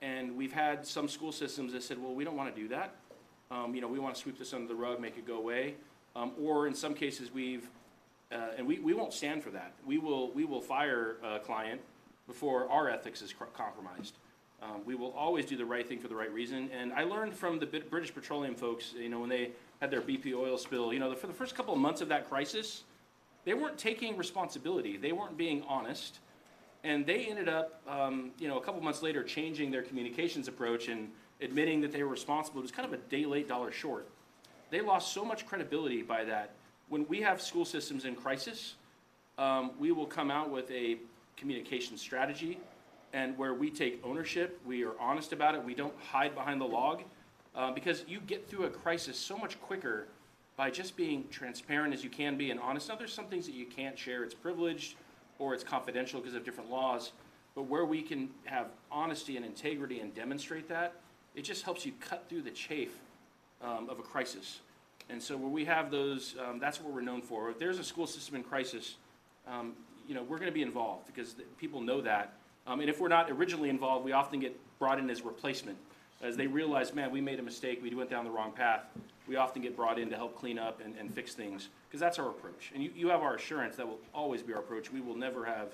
And we've had some school systems that said, well, we don't want to do that. You know, we want to sweep this under the rug, make it go away. Or in some cases, and we won't stand for that. We will fire a client before our ethics is compromised. We will always do the right thing for the right reason. And I learned from the British Petroleum folks, you know, when they had their BP oil spill, you know, for the first couple of months of that crisis, they weren't taking responsibility. They weren't being honest. And they ended up, you know, a couple months later changing their communications approach and admitting that they were responsible. It was kind of a day late, dollar short. They lost so much credibility by that. When we have school systems in crisis, we will come out with a communication strategy and where we take ownership, we are honest about it, we don't hide behind the log, because you get through a crisis so much quicker by just being transparent as you can be and honest. Now, there's some things that you can't share, it's privileged or it's confidential because of different laws, but where we can have honesty and integrity and demonstrate that, it just helps you cut through the chafe of a crisis. And so where we have those, that's what we're known for. If there's a school system in crisis, you know, we're going to be involved because people know that. And if we're not originally involved, we often get brought in as replacement. As they realize, man, we made a mistake, we went down the wrong path, we often get brought in to help clean up and fix things, because that's our approach. And you have our assurance that will always be our approach. We will never have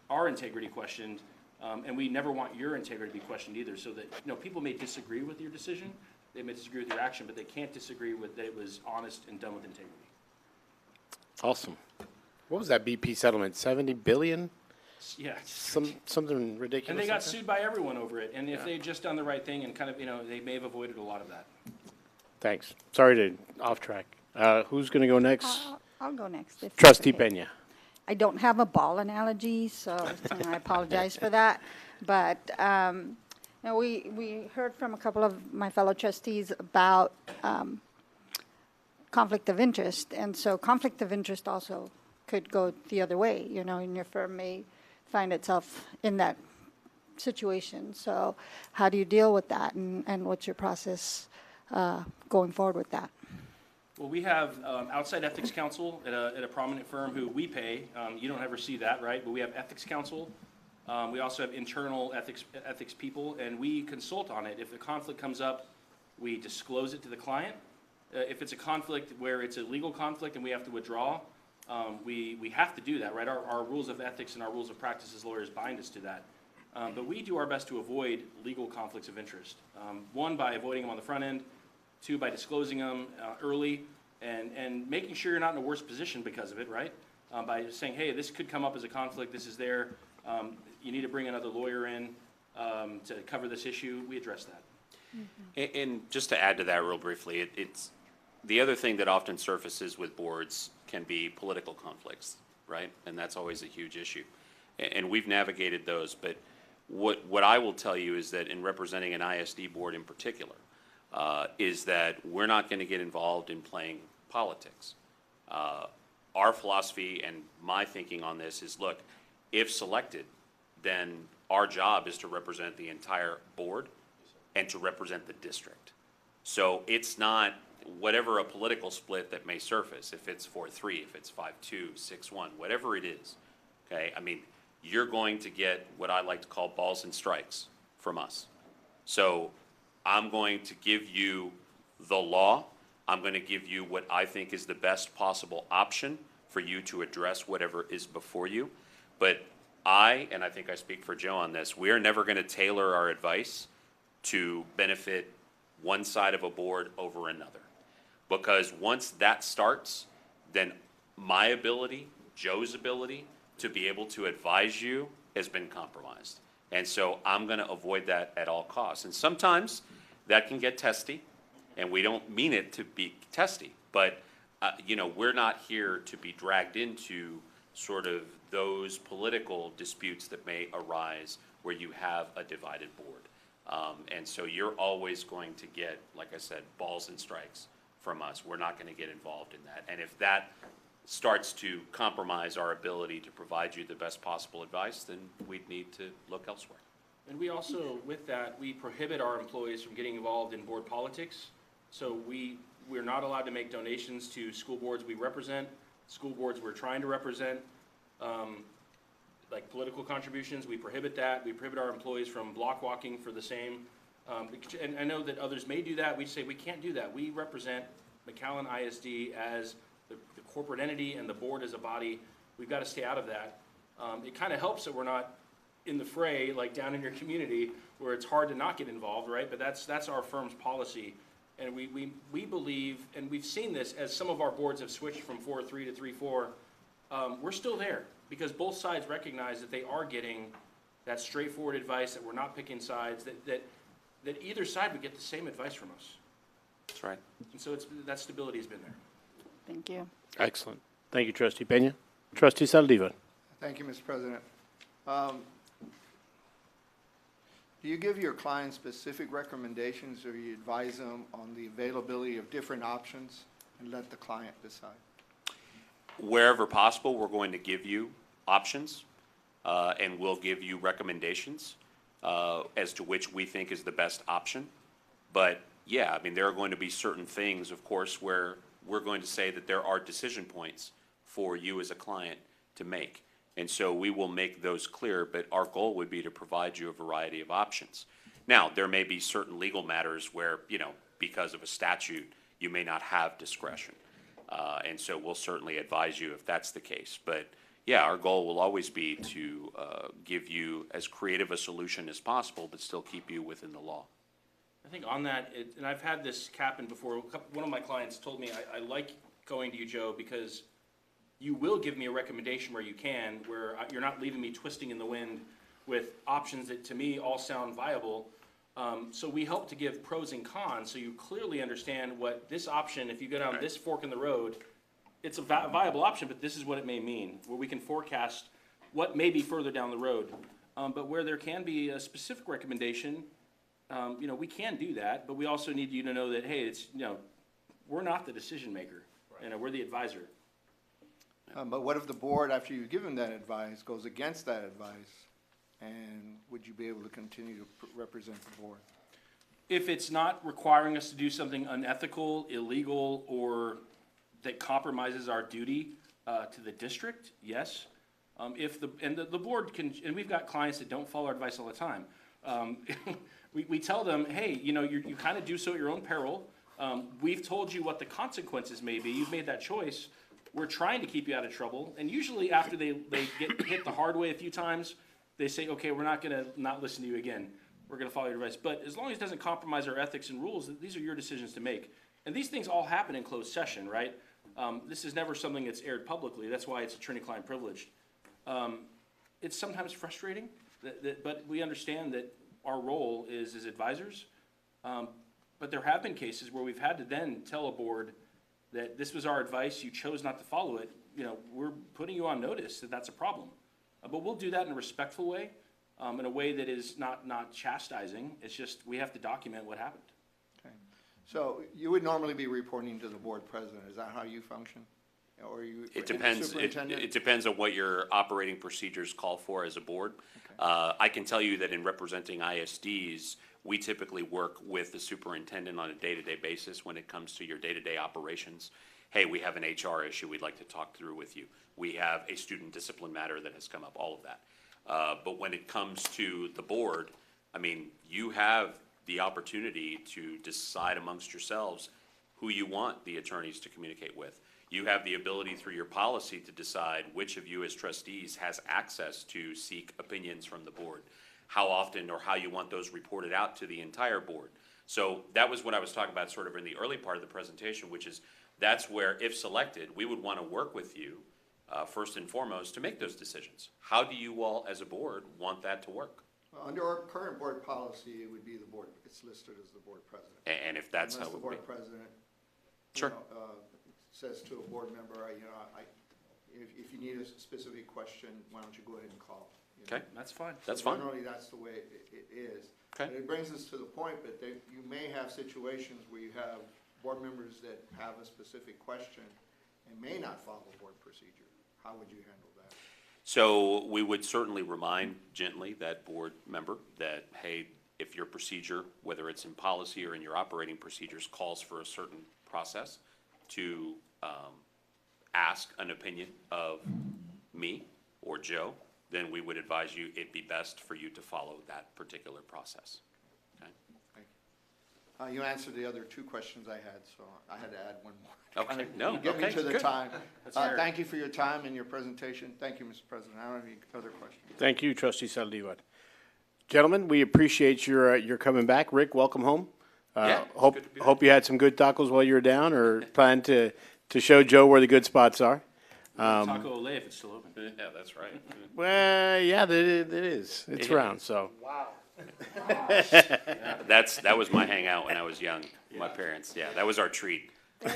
our integrity questioned, and we never want your integrity to be questioned either, so that, you know, people may disagree with your decision, they may disagree with your action, but they can't disagree with that it was honest and done with integrity. Awesome. What was that BP settlement? 70 billion? Yeah. Something ridiculous. And they got like that? sued by everyone over it, and if they'd just done the right thing and kind of, you know, they may have avoided a lot of that. Thanks. Sorry to off track. Who's going to go next? I'll go next. if Trustee that's okay. Pena. I don't have a ball analogy, so I apologize for that. But you know, we heard from a couple of my fellow trustees about conflict of interest, and so conflict of interest also could go the other way. You know, and your firm may find itself in that situation. So how do you deal with that, and what's your process going forward with that? Well, we have outside ethics counsel at a prominent firm who we pay. You don't ever see that, right? But we have ethics counsel. We also have internal ethics people, and we consult on it. If a conflict comes up, we disclose it to the client. If it's a conflict where it's a legal conflict and we have to withdraw, we have to do that, right? Our rules of ethics and our rules of practice as lawyers bind us to that. But we do our best to avoid legal conflicts of interest. One, by avoiding them on the front end. Two, by disclosing them early and making sure you're not in a worse position because of it, right? By saying, hey, this could come up as a conflict, this is there, you need to bring another lawyer in to cover this issue, we address that. Mm-hmm. And just to add to that real briefly, it's the other thing that often surfaces with boards can be political conflicts, right? And that's always a huge issue. And we've navigated those, but what I will tell you is that in representing an ISD board in particular, is that we're not going to get involved in playing politics. Our philosophy and my thinking on this is, look, if selected, then our job is to represent the entire board and to represent the district. So it's not whatever a political split that may surface, if it's 4-3, if it's 5-2, 6-1, whatever it is, okay? I mean, you're going to get what I like to call balls and strikes from us. So I'm going to give you the law. I'm going to give you what I think is the best possible option for you to address whatever is before you. But and I think I speak for Joe on this, we are never going to tailor our advice to benefit one side of a board over another. Because once that starts, then my ability, Joe's ability, to be able to advise you has been compromised. And so I'm going to avoid that at all costs. And sometimes that can get testy, and we don't mean it to be testy. But, you know, we're not here to be dragged into sort of those political disputes that may arise where you have a divided board. And so you're always going to get, like I said, balls and strikes from us. We're not going to get involved in that. And if that starts to compromise our ability to provide you the best possible advice, then we'd need to look elsewhere. And we also, with that, we prohibit our employees from getting involved in board politics. So we're not allowed to make donations to school boards we represent, school boards we're trying to represent. like political contributions, we prohibit that. We prohibit our employees from block walking for the same. And I know that others may do that. We say we can't do that. We represent McAllen ISD as the corporate entity and the board as a body. We've got to stay out of that. It kind of helps that we're not in the fray, like down in your community, where it's hard to not get involved, right? But that's our firm's policy. And we believe, and we've seen this as some of our boards have switched from 4-3 to 3-4, we're still there because both sides recognize that they are getting that straightforward advice, that we're not picking sides, that either side would get the same advice from us. That's right. And so that stability has been there. Thank you. Excellent. Thank you, Trustee Pena. Trustee Saldivar. Thank you, Mr. President. Do you give your clients specific recommendations, or you advise them on the availability of different options and let the client decide? Wherever possible, we're going to give you options, and we'll give you recommendations as to which we think is the best option. But yeah, I mean, there are going to be certain things, of course, where we're going to say that there are decision points for you as a client to make. And so we will make those clear, but our goal would be to provide you a variety of options. Now, there may be certain legal matters where, you know, because of a statute, you may not have discretion. And so we'll certainly advise you if that's the case. But yeah, our goal will always be to give you as creative a solution as possible, but still keep you within the law. I think on that, and I've had this happen before. One of my clients told me, I like going to you, Joe, because you will give me a recommendation where you can, where you're not leaving me twisting in the wind with options that to me all sound viable. So we help to give pros and cons, so you clearly understand what this option, if you go down this fork in the road, it's a viable option, but this is what it may mean, where we can forecast what may be further down the road. But where there can be a specific recommendation, you know, we can do that, but we also need you to know that, hey, it's, you know, we're not the decision maker, you know, we're the advisor. But what if the board, after you give them that advice, goes against that advice? And would you be able to continue to represent the board? If it's not requiring us to do something unethical, illegal, or that compromises our duty to the district, yes. If the board can, and we've got clients that don't follow our advice all the time. We tell them, hey, you know, you kind of do so at your own peril. We've told you what the consequences may be. You've made that choice. We're trying to keep you out of trouble. And usually after they get hit the hard way a few times, they say, okay, we're not going to not listen to you again. We're going to follow your advice. But as long as it doesn't compromise our ethics and rules, these are your decisions to make. And these things all happen in closed session, right? This is never something that's aired publicly. That's why it's attorney-client privileged. It's sometimes frustrating, but we understand that our role is as advisors. But there have been cases where we've had to then tell a board that this was our advice, you chose not to follow it. You know, we're putting you on notice that that's a problem. But we'll do that in a respectful way, in a way that is not chastising. It's just we have to document what happened. Okay. So you would normally be reporting to the board president. Is that how you function? Or you? It depends. It depends on what your operating procedures call for as a board. Okay. I can tell you that in representing ISDs, we typically work with the superintendent on a day-to-day basis when it comes to your day-to-day operations. Hey, we have an HR issue we'd like to talk through with you. We have a student discipline matter that has come up, all of that. But when it comes to the board, I mean, you have the opportunity to decide amongst yourselves who you want the attorneys to communicate with. You have the ability through your policy to decide which of you as trustees has access to seek opinions from the board, how often or how you want those reported out to the entire board. So that was what I was talking about sort of in the early part of the presentation, which is that's where, if selected, we would want to work with you first and foremost to make those decisions. How do you all as a board want that to work? Well, under our current board policy, it would be the board, it's listed as the board president. And if that's unless how it the would board be. president, Sure. Says to a board member, if you need a specific question, why don't you go ahead and call? Okay, that's fine. That's fine. Generally, that's the way it is. Okay. But it brings us to the point, but you may have situations where you have board members that have a specific question and may not follow board procedure. How would you handle that? So we would certainly remind gently that board member that, hey, if your procedure, whether it's in policy or in your operating procedures, calls for a certain process, to ask an opinion of me or Joe then we would advise you it'd be best for you to follow that particular process. Okay? You answered the other two questions I had, so I had to add one more. Okay, no, Get me okay, to the good. time. That's fair. Thank you for your time and your presentation. Thank you, Mr. President. I don't have any other questions. Thank you, Trustee Saldívar. Gentlemen, we appreciate your coming back. Rick, welcome home. Yeah, it's Hope good to be hope you had some good tacos while you were down, or plan to show Joe where the good spots are. Taco Olay if it's still open. Yeah, that's right. Well, yeah, it is. It's Yeah. round, so. That was my hangout when I was young. My parents, yeah, that was our treat.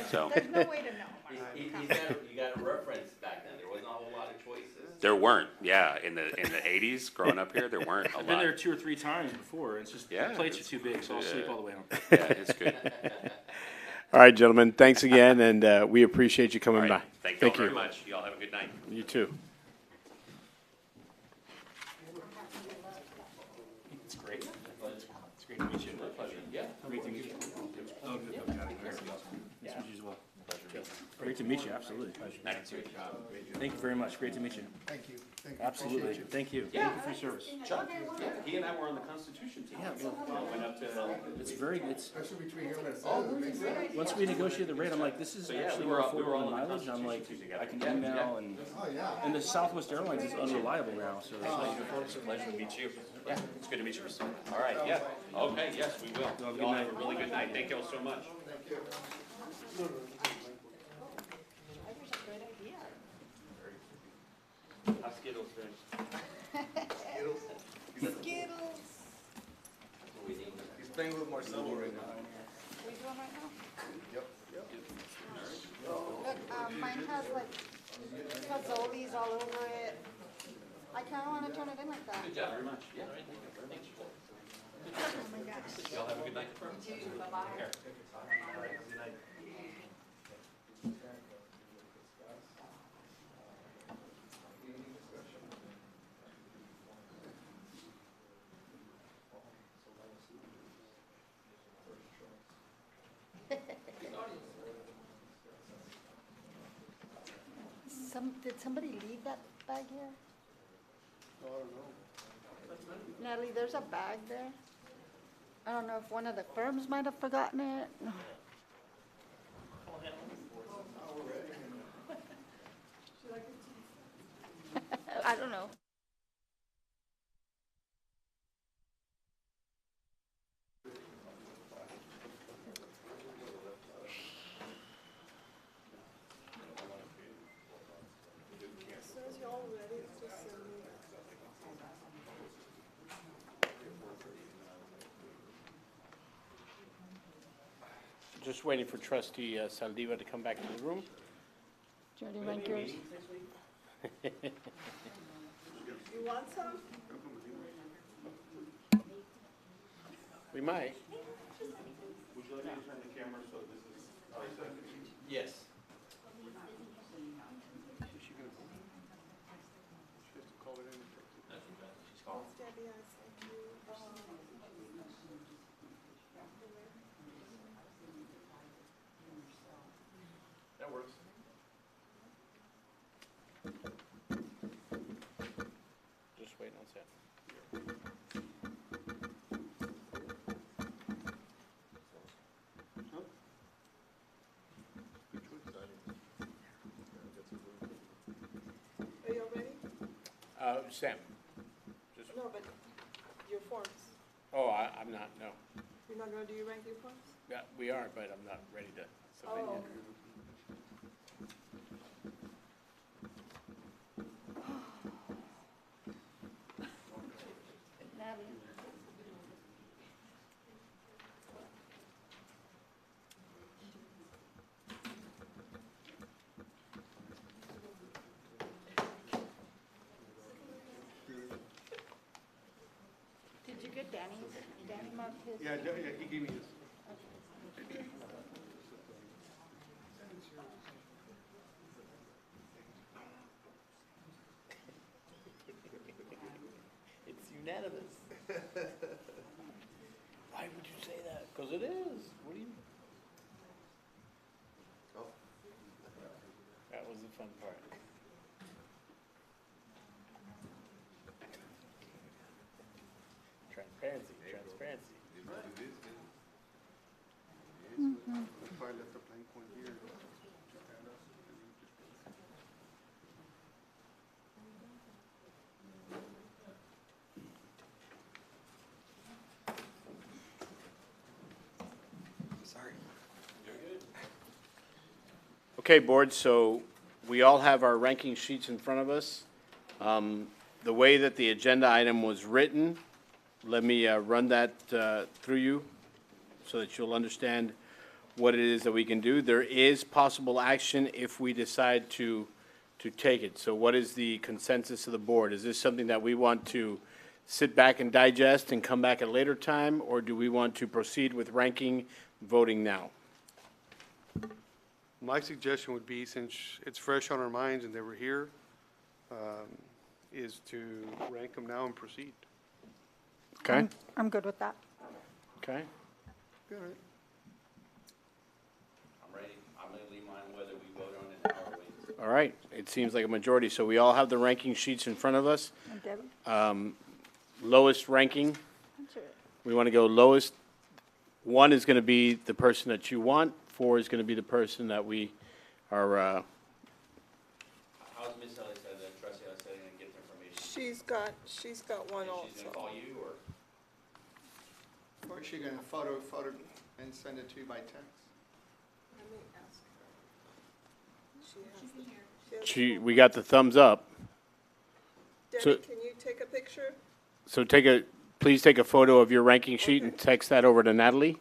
So There's no way to know. You got a reference back then, there wasn't a whole lot of choices. there weren't, yeah, in the 80s, growing up here, there weren't a I've been there lot. 2 or 3 times before. It's just, Yeah, the plates are it's- too big, so I'll sleep yeah. all the way home. Yeah, it's good. All right, gentlemen, thanks again, and we appreciate you All coming right, by. thank you all very much. Y'all have a good night. You too. It's great. It's great to meet you. Pleasure. Yeah. Great to meet you. Oh, good. Okay. Nice to meet you as well. Great to meet you, absolutely. Nice to meet you. Thank you very much. Great to meet you. Thank you. Absolutely. Thank you. Yeah. Thank you for your service. Chuck, yeah, he and I were on the Constitution team. Yeah, Went up to. it's very, once we negotiated the rate, I'm like, this is yeah, actually we more were all affordable than on the mileage. I'm like, Constitution together. I can Yeah, email and the Southwest Airlines is unreliable now, so. It's a pleasure to meet you. Yeah, it's good to meet you. All right, yeah. Okay, yes, we will. Have a good Y'all night. have a really good night. Thank you all so much. How's Skittles doing? Skittles. He's playing with Marcelo right now. We doing right now? Yep. Look, mine has like fazoli's all over it. I kinda wanna turn it in like that. Good job very much. Yeah, thank you very much. Oh my gosh. Y'all have a good night. Here. Did somebody leave that bag here? I don't know. Natalie, there's a bag there. I don't know if one of the firms might have forgotten it. I don't know. Just waiting for Trustee Saldívar to come back to the room. Jody, rank yours. You want some? We might. Would you like me to turn the camera so this is? Yes. That works. Just waiting on set. Are you all ready? Sam. Just, No, but your forms. oh, I'm not, no. You're not gonna do your ranking forms? Yeah, we are, but I'm not ready to submit Oh. yet. Natalie. Did you get Danny? Danny marked his? Yeah, he gave me his. It's unanimous. Why would you say that? Because it is. What do you? Oh. That was the fun part. Transparency, transparency. That's why I left the blank one here. Just add up and then just- Sorry. Okay, board, so we all have our ranking sheets in front of us. The way that the agenda item was written, let me run that through you so that you'll understand what it is that we can do. There is possible action if we decide to take it. So what is the consensus of the board? Is this something that we want to sit back and digest and come back at a later time, or do we want to proceed with ranking, voting now? My suggestion would be, since it's fresh on our minds and they were here, is to rank them now and proceed. Okay? I'm good with that. Okay? All right. I'm ready, I'm gonna leave mine whether we vote on it now or wait. All right, it seems like a majority, so we all have the ranking sheets in front of us. And Debbie? Lowest ranking, That's it. we want to go lowest. 1 is going to be the person that you want, 4 is going to be the person that we are, How's Ms. Alexander, trustee Alexander, gonna get the information? She's got one also. She's gonna call you, or? Or is she gonna photo and send it to you by text? Let me ask her. She has the we got the thumbs up. So- Debbie, can you take a picture? So please take a photo of your ranking sheet and text that over to Natalie.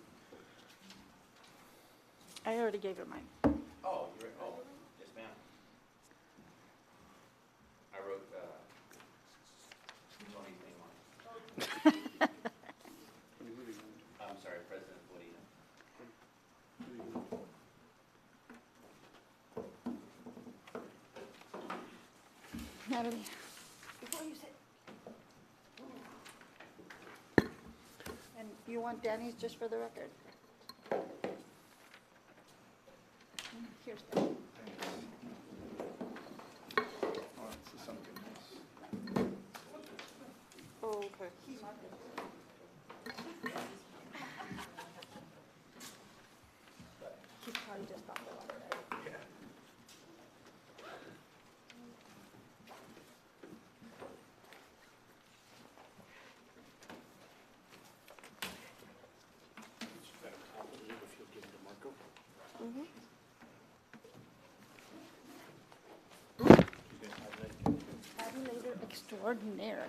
I already gave her mine. Oh, yes, ma'am. I wrote, Tony's name on it. I'm sorry, President Bodina. Natalie, before you sit. And you want Danny's just for the record? Here's Danny. Oh, this is something else. Oh, okay. He probably just popped it on there. Tabulator extraordinaire.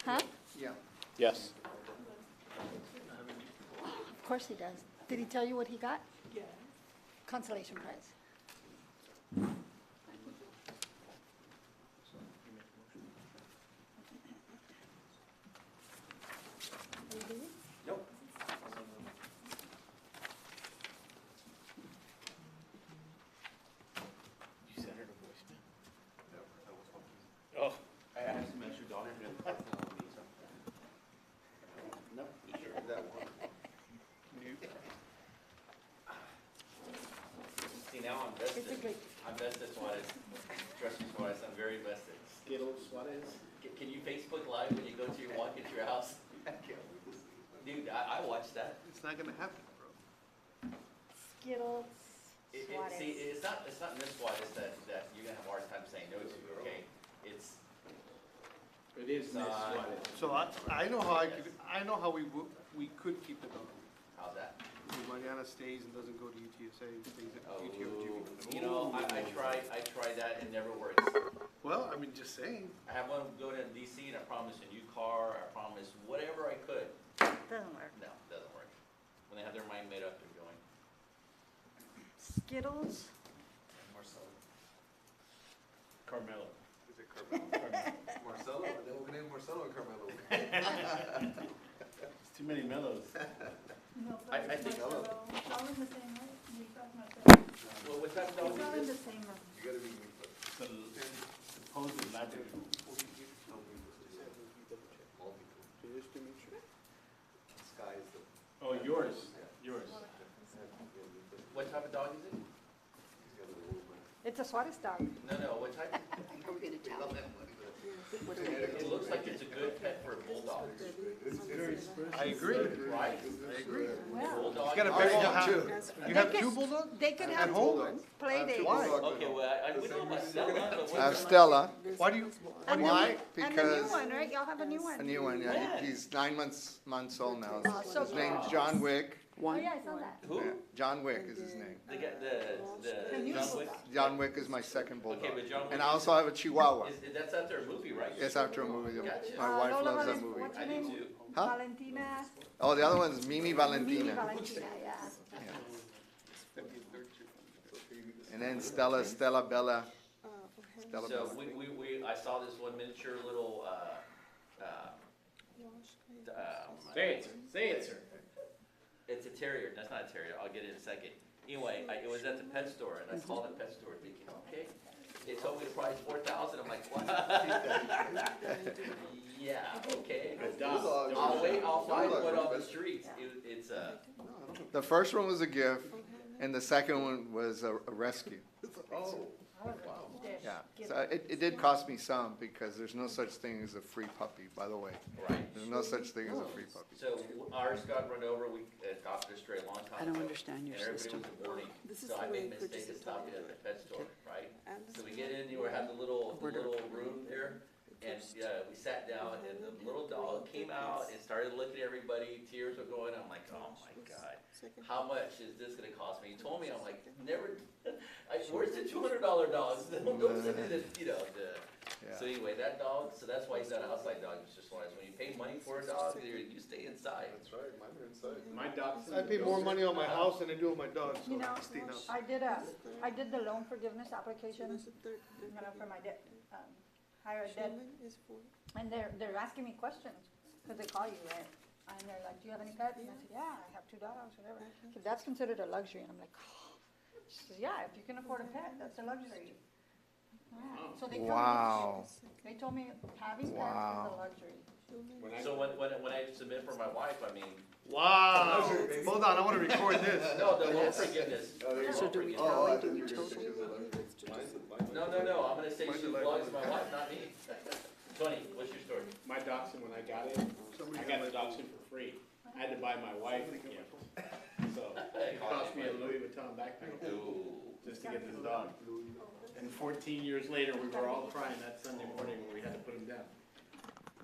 Huh? Yeah. Yes. Of course he does. Did he tell you what he got? Yeah. Consolation prize. Nope. You sent her to voicemail? Oh. I have some extra dollars in the parking lot, need some. No, you sure? That one. See, now I'm vested. It's a good. I'm vested, Suarez. Trustee Suarez, I'm very vested. Skittles, Suarez? Can you Facebook Live when you go to your walk into your house? Dude, I watched that. It's not gonna happen, bro. Skittles. See, it's not Miss Suarez that you're gonna have a hard time saying no to, okay? It is Miss Suarez. So I know how I know how we could keep it on. How's that? Because Mariana stays and doesn't go to UTSA, stays at Oh, UTOG. you know, I tried that, it never works. Well, I mean, just saying. I have one going to DC and I promised a new car, I promised whatever I could. Doesn't work. No, it doesn't work. When they have their mind made up, they're going. Skittles. Marcelo. Carmelo. Is it Carmelo? Marcelo? Then we're gonna name Marcelo and Carmelo. It's too many mellows. I think. All in the same room. Well, what type of dog It's all in is the this? same room. You gotta be. Supposed Labradoodle. Just to make sure. Sky is the. Oh, yours, yours. What type of dog is it? It's a Suarez dog. No, what type? Are we gonna tell them? It looks like it's a good pet for a bulldog. I agree. Right? I agree. Bulldog. You got a big old house. You have two bulldogs? They could At have home? play dates. Why? Okay, well, we know about Stella, but I have Stella. Why do you? And Why? the new Because one, right? Y'all have a new one. a new one, yeah, he's 9 months old now. so His name's John Wick. Oh, yeah, I saw that. who? Yeah, John Wick is his name. The John Wick? John Wick is my second bulldog. Okay, but John Wick And I also have a Chihuahua. That's after a movie, right? It's after a movie. Gotcha. My wife Lola loves that Valen- movie. What's I your do name? too. Huh? Valentina. Oh, the other one's Mimi Mimi Valentina. Valentina, yeah. And then Stella Bella. Stella So Bella. I saw this one miniature little, Say it, sir. it's a terrier, that's not a terrier, I'll get it in a second. Anyway, it was at the pet store, and I called the pet store thinking, okay, they told me the price 4,000, I'm like, what? Yeah, okay. I'll wait, I'll find one on the streets, it's The first one was a gift, and the second one was a rescue. Yeah, so it did cost me some, because there's no such thing as a free puppy, by the way. right. There's no such thing as a free puppy. So ours got run over, we adopted a stray a long time ago. I don't understand your And system. everybody was warning, This is so I the way made a mistake purchases of stopping are. at the pet store, right? And So we get in, you have the little room there, and we sat down, and the little dog came out and started looking at everybody, tears were going, I'm like, oh my God, how much is this gonna cost me? He told me, I'm like, never, where's the $200 dogs? Don't send me the, So anyway, that dog, so that's why he's not an outside dog, Mr. Suarez, when you pay money for a dog, you stay inside. That's right, mine are inside. My dog's. I pay more money on my house than I do on my dog, so You know, stay now. I did the loan forgiveness application, for my debt, higher debt. And they're asking me questions, because they call you, right? And they're like, do you have any pets? And I said, yeah, I have 2 dogs, whatever. So that's considered a luxury, and I'm like, oh. She says, yeah, if you can afford a pet, that's a luxury. Yeah. So they Wow. told me having pets is a luxury. So when I submit for my wife, I mean, Wow. Hold on, I wanna record this. no, the loan forgiveness. So do we No, tally, do we total? I'm gonna say she belongs to my wife, not me. Tony, what's your story? My dachshund, when I got it, I got the dachshund for free. I had to buy my wife a gift. So it cost me a Louis Vuitton backpack just to get this dog. And 14 years later, we were all crying that Sunday morning when we had to put him down.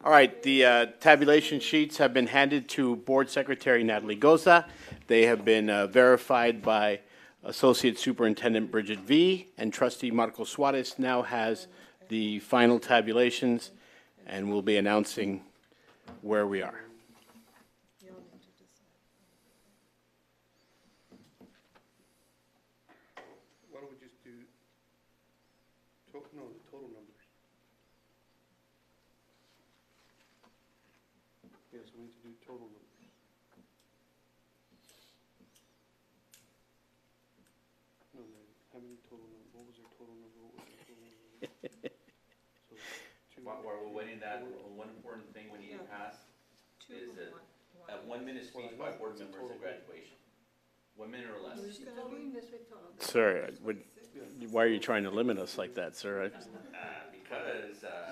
All right, the tabulation sheets have been handed to Board Secretary Natalie Goza. They have been verified by Associate Superintendent Bridget V. And Trustee Marco Suarez now has the final tabulations, and we'll be announcing where we are. Why don't we just do, no, the total numbers. Yes, we need to do total numbers. No, how many total numbers, what was our total number, what was our total number? So, While we're waiting, that one important thing we need to pass is a 1 minute speech by board members at graduation. 1 minute or less. Sir, why are you trying to limit us like that, sir? Because,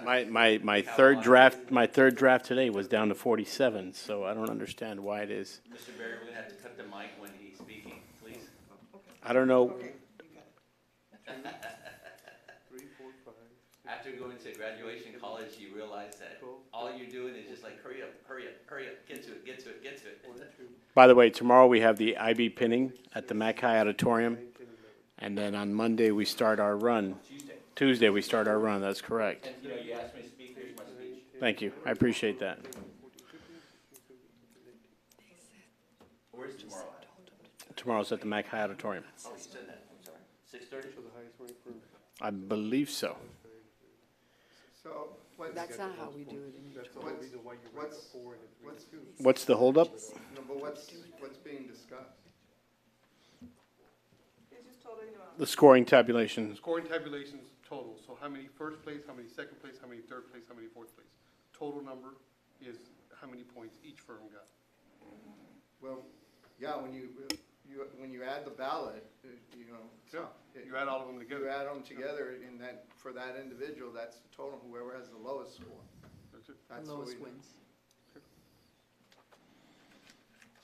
My third draft today was down to 47, so I don't understand why it is. Mr. Barry, we're gonna have to cut the mic when he's speaking, please. I don't know. 3, 4, 5. After going to graduation college, you realize that all you're doing is just like, hurry up, get to it. By the way, tomorrow we have the IB pinning at the McAllen Auditorium, and then on Monday we start our run. Tuesday we start our run, that's correct. And, you asked me to speak, here's my speech. Thank you, I appreciate that. Where's tomorrow at? Tomorrow's at the McAllen Auditorium. Oh, you said that, I'm sorry. 6:30? So the highest rank for, I believe so. So, what's, That's not how we do it in that's the whole reason why you rank a 4 and a 3 and 2. What's the holdup? no, but what's being discussed? The scoring tabulation. Scoring tabulations total, so how many first place, how many second place, how many third place, how many fourth place. Total number is how many points each firm got. Well, yeah, when you when you add the ballot, you know. Yeah, you add all of them together. You add them together in that, for that individual, that's the total, whoever has the lowest score. That's it. That's what Lowest we- wins.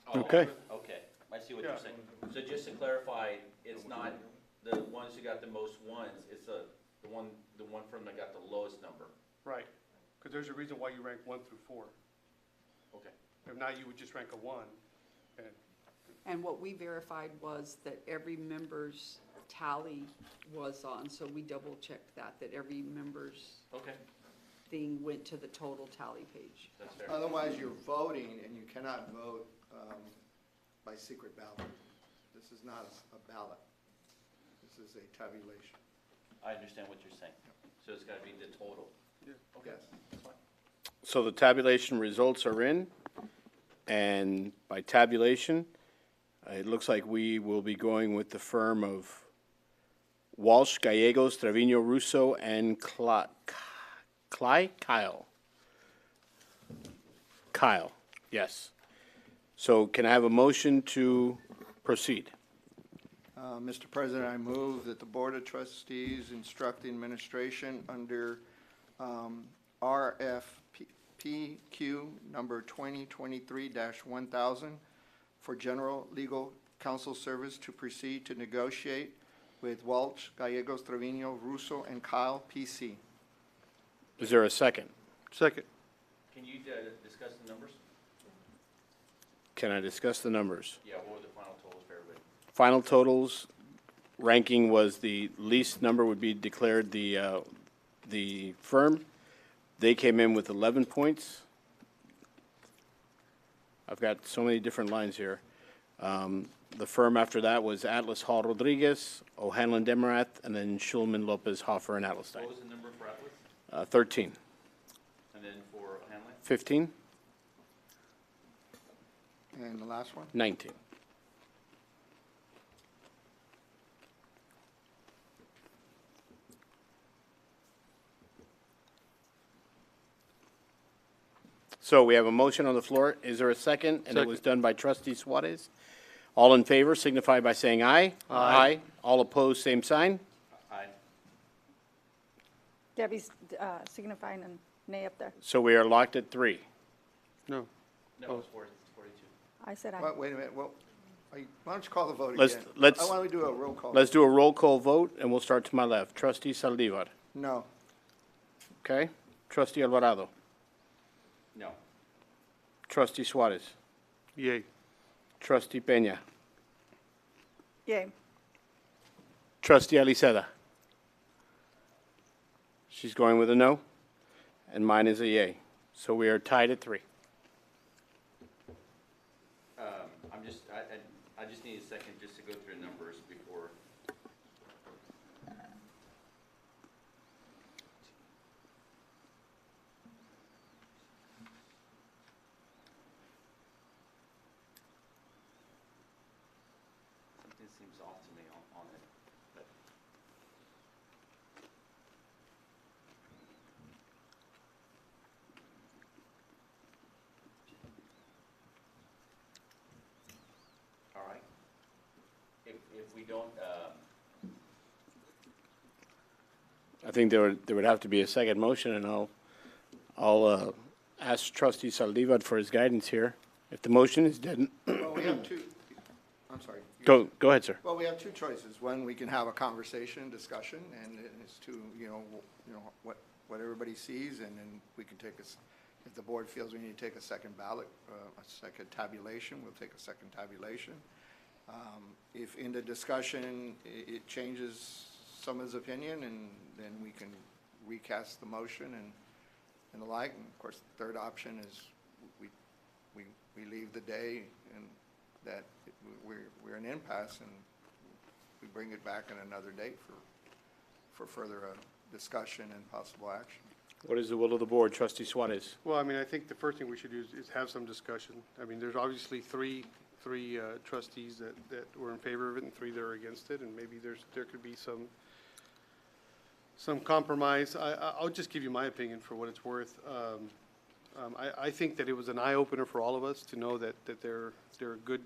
Oh, Okay. Okay, I see what Yeah. you're saying. So just to clarify, it's not the ones who got the most ones, it's the one firm that got the lowest number. Right, because there's a reason why you rank 1 through 4. Okay. If not, you would just rank a 1, and And what we verified was that every member's tally was on, so we double-checked that every member's Okay, thing went to the total tally page. that's fair. Otherwise, you're voting, and you cannot vote by secret ballot. This is not a ballot. This is a tabulation. I understand what you're saying. So it's gotta be the total. Okay, Yes. that's fine. So the tabulation results are in, and by tabulation, it looks like we will be going with the firm of Walsh, Gallegos, Trevino, Russo, and Kyle. Kyle, yes. So can I have a motion to proceed? Mr. President, I move that the Board of Trustees instruct the administration under RFPQ number 2023-1000 for general legal counsel service to proceed to negotiate with Walsh, Gallegos, Trevino, Russo, and Kyle, P.C. Is there a second? second. Can you discuss the numbers? Can I discuss the numbers? Yeah, what were the final totals for everybody? Final totals, ranking was the least number would be declared the firm. They came in with 11 points. I've got so many different lines here. The firm after that was Atlas Hall Rodriguez, O'Hanlon Demarath, and then Schulman Lopez Hoffer and Atlas. What was the number for Atlas? 13. And then for Hanley? 15, And the last one? 19. So we have a motion on the floor. Is there a second? And it was done by trustee Suarez. All in favor signify by saying aye. Aye. All opposed, same sign. Aye. Debbie's signifying a nay up there. So we are locked at 3. No. No, it's 42. I said aye. Wait a minute, well, why don't you call the vote Let's- again? let's- Why don't we do a roll call? Let's do a roll call vote, and we'll start to my left. Trustee Saldivar, No. okay? Trustee Alvarado, No. trustee Suarez, Yay. trustee Peña, Yay. trustee Aliceda. She's going with a no, and mine is a yay. So we are tied at 3. I just need a second just to go through the numbers before. Something seems off to me on it, but. All right. If we don't, I think there would have to be a second motion, and I'll ask trustee Saldivar for his guidance here. If the motion is dead, Well, we have two, I'm sorry. go ahead, sir. Well, we have two choices. One, we can have a conversation, discussion, and it's to, what everybody sees, and then we can take if the board feels we need to take a second ballot, a second tabulation, we'll take a second tabulation. If in the discussion, it changes someone's opinion, and then we can recast the motion and the like. And of course, the third option is we leave the day and that we're an impasse, and we bring it back in another date for further discussion and possible action. What is the will of the board, trustee Suarez? Well, I mean, I think the first thing we should do is have some discussion. I mean, there's obviously three trustees that were in favor of it and 3 that are against it, and maybe there could be some compromise. I'll just give you my opinion for what it's worth. I think that it was an eye-opener for all of us to know that they're a good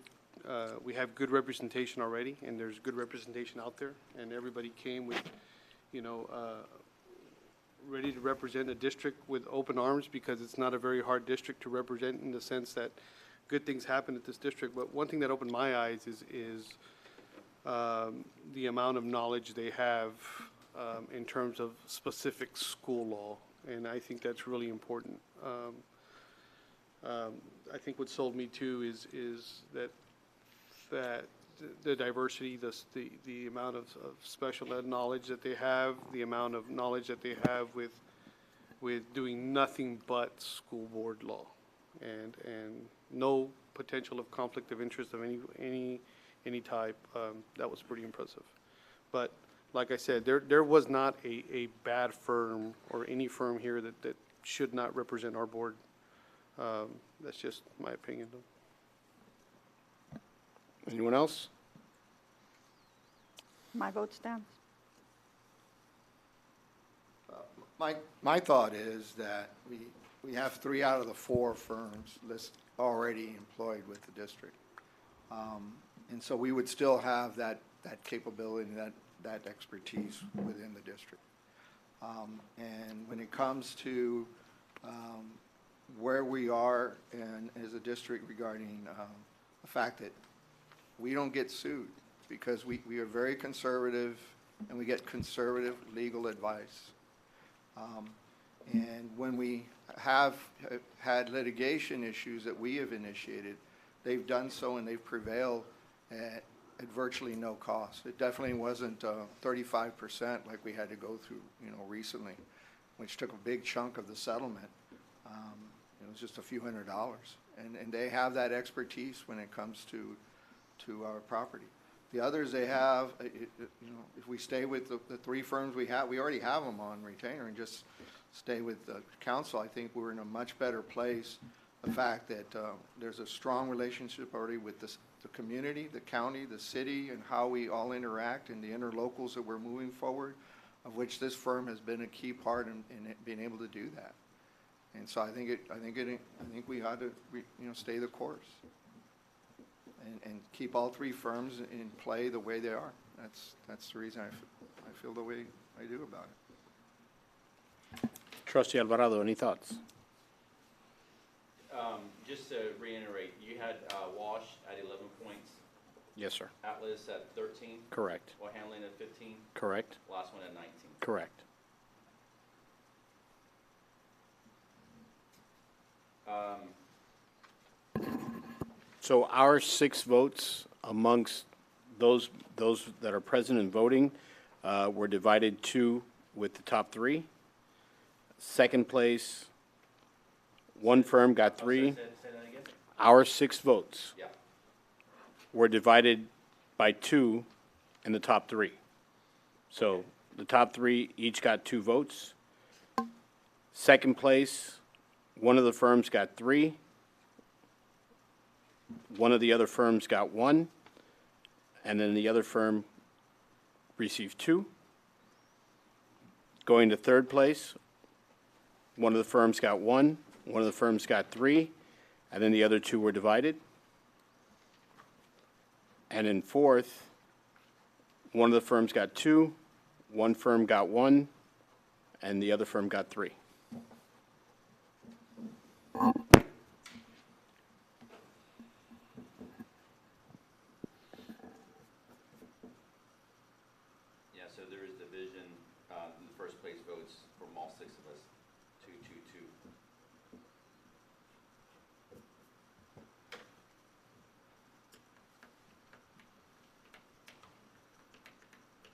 we have good representation already, and there's good representation out there, and everybody came with, you know, ready to represent a district with open arms, because it's not a very hard district to represent in the sense that good things happen at this district. But one thing that opened my eyes is the amount of knowledge they have in terms of specific school law, and I think that's really important. I think what sold me too is that the diversity, the amount of special ed knowledge that they have, the amount of knowledge that they have with doing nothing but school board law, and no potential of conflict of interest of any type. That was pretty impressive. But like I said, there was not a bad firm or any firm here that should not represent our board. That's just my opinion. Anyone else? My vote stands. My thought is that we have 3 out of the 4 firms already employed with the district. And so we would still have that capability, that expertise within the district. And when it comes to where we are as a district regarding the fact that we don't get sued, because we are very conservative and we get conservative legal advice. And when we have had litigation issues that we have initiated, they've done so and they've prevailed at virtually no cost. It definitely wasn't 35% like we had to go through, recently, which took a big chunk of the settlement. It was just a few $100s, and they have that expertise when it comes to our property. The others they have, if we stay with the 3 firms we have, we already have them on retainer, and just stay with the council, I think we're in a much better place. The fact that there's a strong relationship already with the community, the county, the city, and how we all interact, and the interlocals that we're moving forward, of which this firm has been a key part in being able to do that. And so I think we ought to stay the course and keep all 3 firms in play the way they are. That's the reason I feel the way I do about it. Trustee Alvarado, any thoughts? Just to reiterate, you had Wash at 11 points, Yes, sir. Atlas at 13, Correct. O'Hanlon at 15, Correct. last one at 19. Correct. So our 6 votes amongst those that are present and voting were divided 2 with the top 3. Second place, 1 firm got 3. Say that again? Our 6 votes Yeah. were divided by 2 in the top 3. So the top 3 each got 2 votes. Second place, one of the firms got 3. One of the other firms got 1. And then the other firm received 2. Going to third place, one of the firms got 1. One of the firms got 3. And then the other 2 were divided. And in fourth, one of the firms got 2, one firm got 1, and the other firm got 3. Yeah, so there is division, in the first place votes from all 6 of us, 2, 2, 2.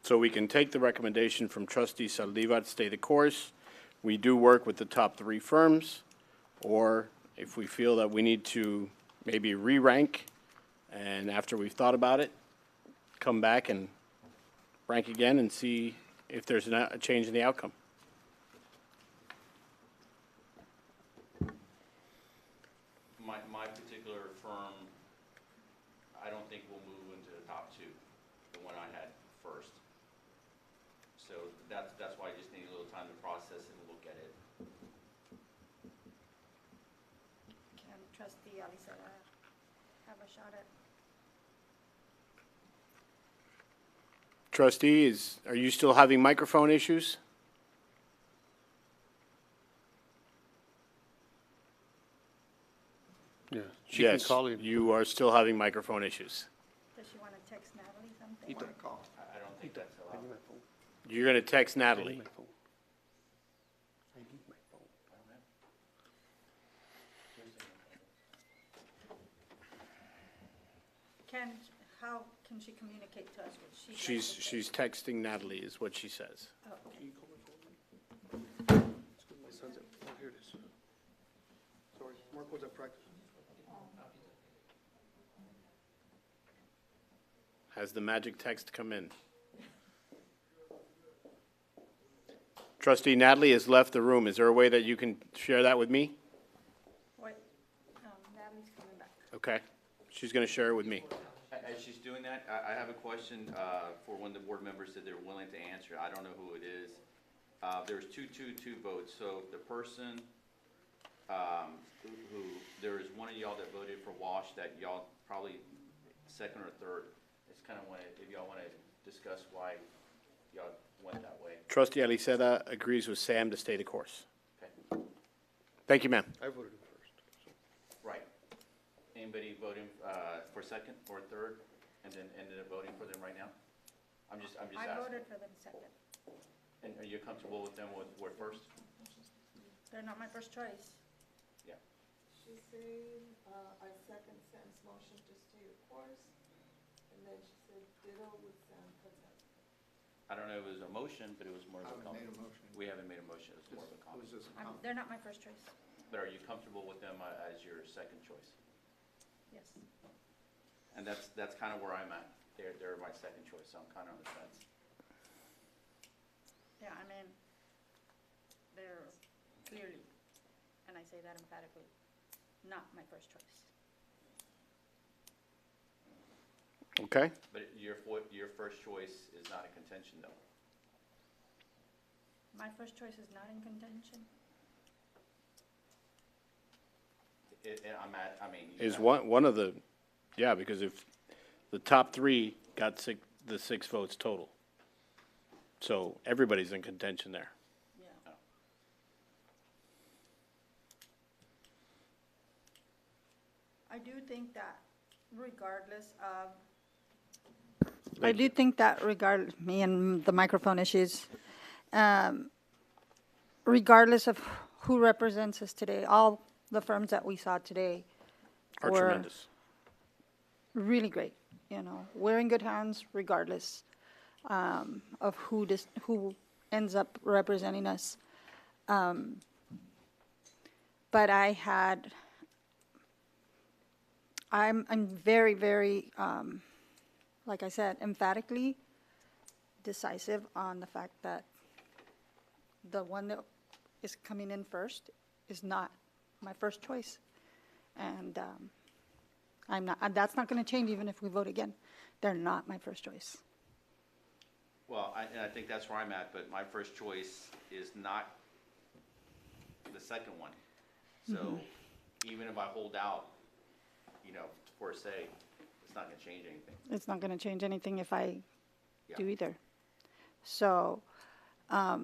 So we can take the recommendation from trustee Saldivar to stay the course. We do work with the top 3 firms, or if we feel that we need to maybe re-rank, and after we've thought about it, come back and rank again and see if there's a change in the outcome. My particular firm, I don't think will move into the top 2, the one I had first. So that's why I just need a little time to process and look at it. Can trustee Alicera have a shot at Trustee, are you still having microphone issues? Yeah, she can Yes, call in. you are still having microphone issues. Does she want to text Natalie something? Ita, call. I don't think that's allowed. You're going to text Natalie. How can she communicate to us what she'd like to say? She's texting Natalie is what she says. Oh, okay. My son's at, oh, here it is. Sorry, Mark was at practice. Has the magic text come in? Trustee Natalie has left the room. Is there a way that you can share that with me? Wait, Natalie's coming back. Okay. She's going to share it with me. As she's doing that, I have a question for one of the board members that they're willing to answer. I don't know who it is. There's two votes, so the person who, there is one of y'all that voted for Wash that y'all probably second or third. It's kind of if y'all want to discuss why y'all went that way. Trustee Aliceta agrees with Sam to stay the course. Okay. Thank you, ma'am. I voted him first. Right. Anybody voting for second or third, and then ended up voting for them right now? I'm just I asking. voted for them second. And are you comfortable with them with first? They're not my first choice. Yeah. She said, I second Sam's motion to stay the course, and then she said ditto with Sam Cadet. I don't know if it was a motion, but it was more of a Haven't comment. made a motion. We haven't made a motion, it was more of a It comment. was just a I'm, comment. they're not my first choice. But are you comfortable with them as your second choice? Yes. And that's kind of where I'm at. They're my second choice, so I'm kind of on the fence. Yeah, I mean, they're clearly, and I say that emphatically, not my first choice. Okay? But your first choice is not a contention, though. My first choice is not in contention. I mean. you Is have- one of the, yeah, because if the top three got the 6 votes total. So everybody's in contention there. Yeah. I do think that regardless of, me and the microphone issues, regardless of who represents us today, all the firms that we saw today Are were tremendous. really great, we're in good hands regardless of who ends up representing us. But I'm very, very, like I said, emphatically decisive on the fact that the one that is coming in first is not my first choice. And that's not going to change even if we vote again. They're not my first choice. Well, and I think that's where I'm at, but my first choice is not the second one. So even if I hold out, for a say, it's not going to change anything. It's not going to change anything if I Yeah. do either. So, how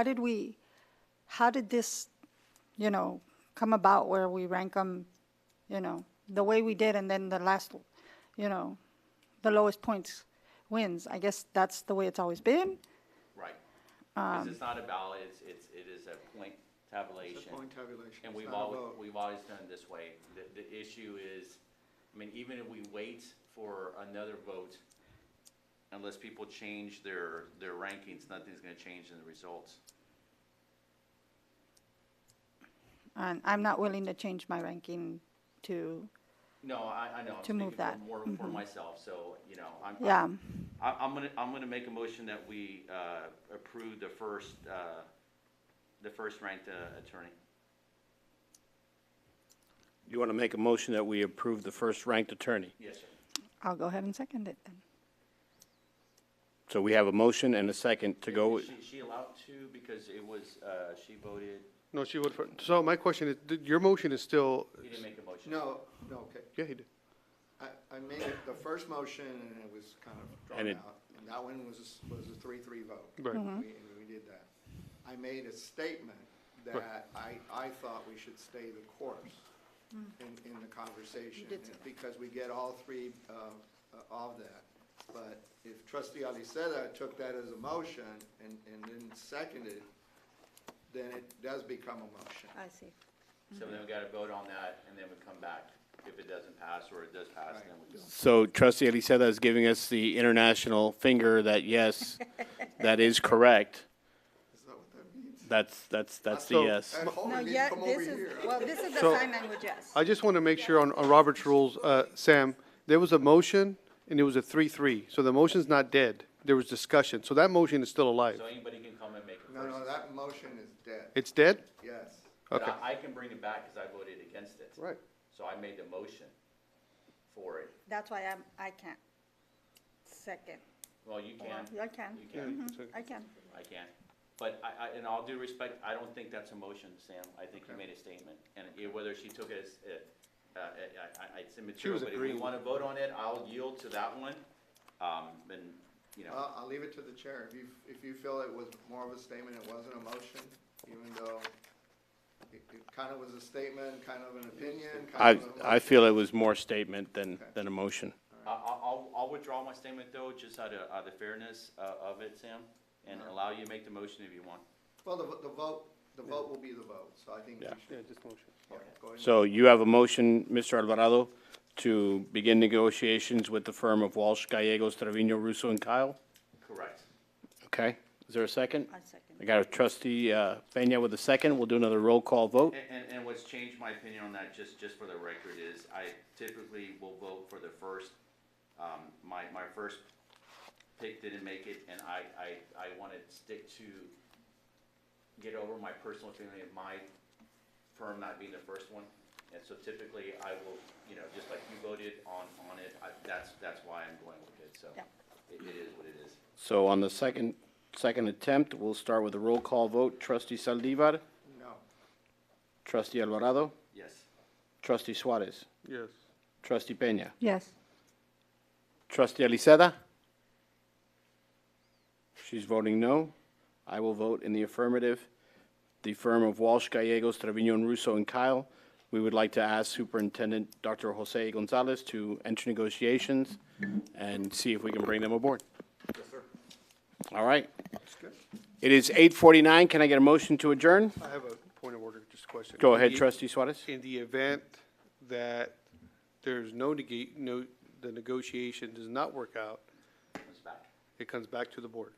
did this, come about where we rank them, the way we did, and then the last, the lowest points wins? I guess that's the way it's always been. Right. Because it's not a ballot, it is a point tabulation. It's a point tabulation. And It's we've not a always, vote. we've always done it this way. The issue is, even if we wait for another vote, unless people change their rankings, nothing's gonna change in the results. And I'm not willing to change my ranking to, No, I know, I'm To move speaking that. more for myself, so, yeah. I'm gonna make a motion that we, approve the first ranked, attorney. You want to make a motion that we approve the first ranked attorney? Yes, sir. I'll go ahead and second it then. So we have a motion and a second to go. Is she allowed to, because it was, she voted, No, she would, so my question is, your motion is still, he didn't make a motion. No, okay. yeah, he did. I made it, the first motion, and it was kind of And drawn it- out, and that one was a 3-3 vote. Right. We did that. I made a statement that I thought we should stay the course in the conversation, because we get all three of that. But if trustee Aliceta took that as a motion and then seconded, then it does become a motion. I see. So then we gotta vote on that, and then we come back. If it doesn't pass, or it does pass, then we go. So trustee Aliceta is giving us the international finger that, yes, that is correct. Is that what that means? That's the So- yes. No, yeah, this is the So- sign language, yes. I just want to make sure on Robert's rules, Sam, there was a motion and it was a 3-3. So the motion's not dead. There was discussion. So that motion is still alive. So anybody can come and make a No, first. no, that motion is dead. It's dead? Yes. But Okay. I can bring it back because I voted against it. Right. So I made the motion for it. That's why I can't second. Well, you can. I can. You can. I can. I can. But in all due respect, I don't think that's a motion, Sam. I think you made a statement. And whether she took it as, it's immaterial. was But if agreeing we want to vote on it, I'll yield to that one. And, you know, I'll leave it to the chair. If you feel it was more of a statement, it wasn't a motion, even though it kind of was a statement, kind of an opinion, kind of a I feel it was more statement than a motion. I'll withdraw my statement though, just out of the fairness of it, Sam, and allow you to make the motion if you want. Well, the vote will be the vote, so I think we Yeah. should. Yeah, just motion. Yeah, go ahead. So you have a motion, Mr. Alvarado, to begin negotiations with the firm of Walsh, Gallegos, Trevino, Russo, and Kyle? Correct. Okay, is there a second? I second. I got a trustee Peña with a second. We'll do another roll call vote. And what's changed my opinion on that, just for the record, is I typically will vote for the first, my first pick didn't make it, and I want to stick to, get over my personal feeling of my firm not being the first one. And so typically I will, just like you voted on it, that's why I'm going with it, so Yeah. it is what it is. So on the second attempt, we'll start with a roll call vote. Trustee Saldivar, No. trustee Alvarado, Yes. trustee Suarez, Yes. trustee Peña, Yes. trustee Aliceda. She's voting no. I will vote in the affirmative. The firm of Walsh, Gallegos, Trevino, and Russo, and Kyle, we would like to ask Superintendent Dr. Jose Gonzalez to enter negotiations and see if we can bring them aboard. Yes, sir. All right. That's good. It is 8:49. Can I get a motion to adjourn? I have a point of order, just a question. Go ahead, In the- trustee Suarez. In the event that there's the negotiation does not work out, Comes back. it comes back to the board.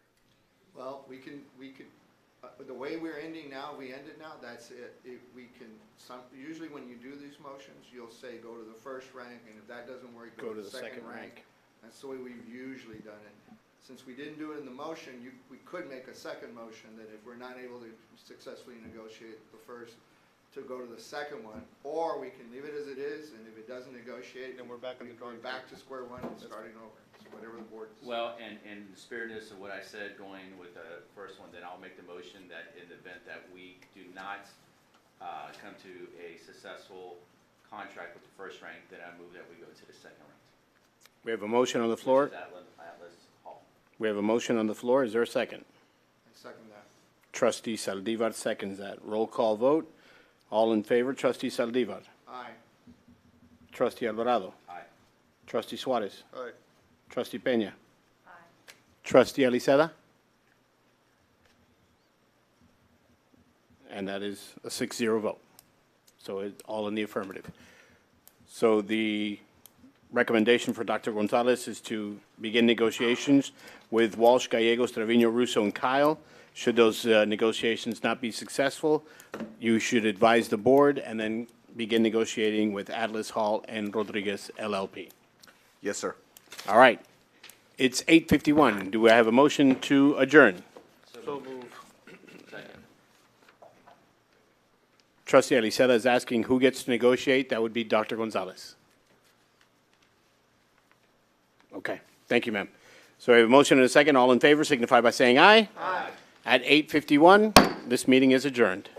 Well, we could, the way we're ending now, we end it now, that's it. Usually when you do these motions, you'll say, go to the first rank, and if that doesn't work, go to the second rank. That's the way we've usually done it. Since we didn't do it in the motion, we could make a second motion that if we're not able to successfully negotiate the first, to go to the second one, or we can leave it as it is, and if it doesn't negotiate, Then we're back on the drawing we're back to square one and starting over, so whatever the board decides. Well, and in the spiritness of what I said, going with the first one, then I'll make the motion that in the event that we do not come to a successful contract with the first rank, then I move that we go to the second rank. We have a motion on the floor. Which is Atlas Hall. We have a motion on the floor. Is there a second? I second that. Trustee Saldivar seconds that. Roll call vote. All in favor, trustee Saldivar. Aye. Trustee Alvarado. Aye. Trustee Suarez. All right. Trustee Peña. Trustee Aliceda. And that is a 6-0 vote. So it's all in the affirmative. So the recommendation for Dr. Gonzalez is to begin negotiations with Walsh, Gallegos, Trevino, Russo, and Kyle. Should those negotiations not be successful, you should advise the board and then begin negotiating with Atlas Hall and Rodriguez LLP. Yes, sir. All right. It's 8:51. Do I have a motion to adjourn? So move. Second. Trustee Aliceda is asking who gets to negotiate. That would be Dr. Gonzalez. Okay. Thank you, ma'am. So I have a motion and a second. All in favor signify by saying aye. Aye. At 8:51, this meeting is adjourned.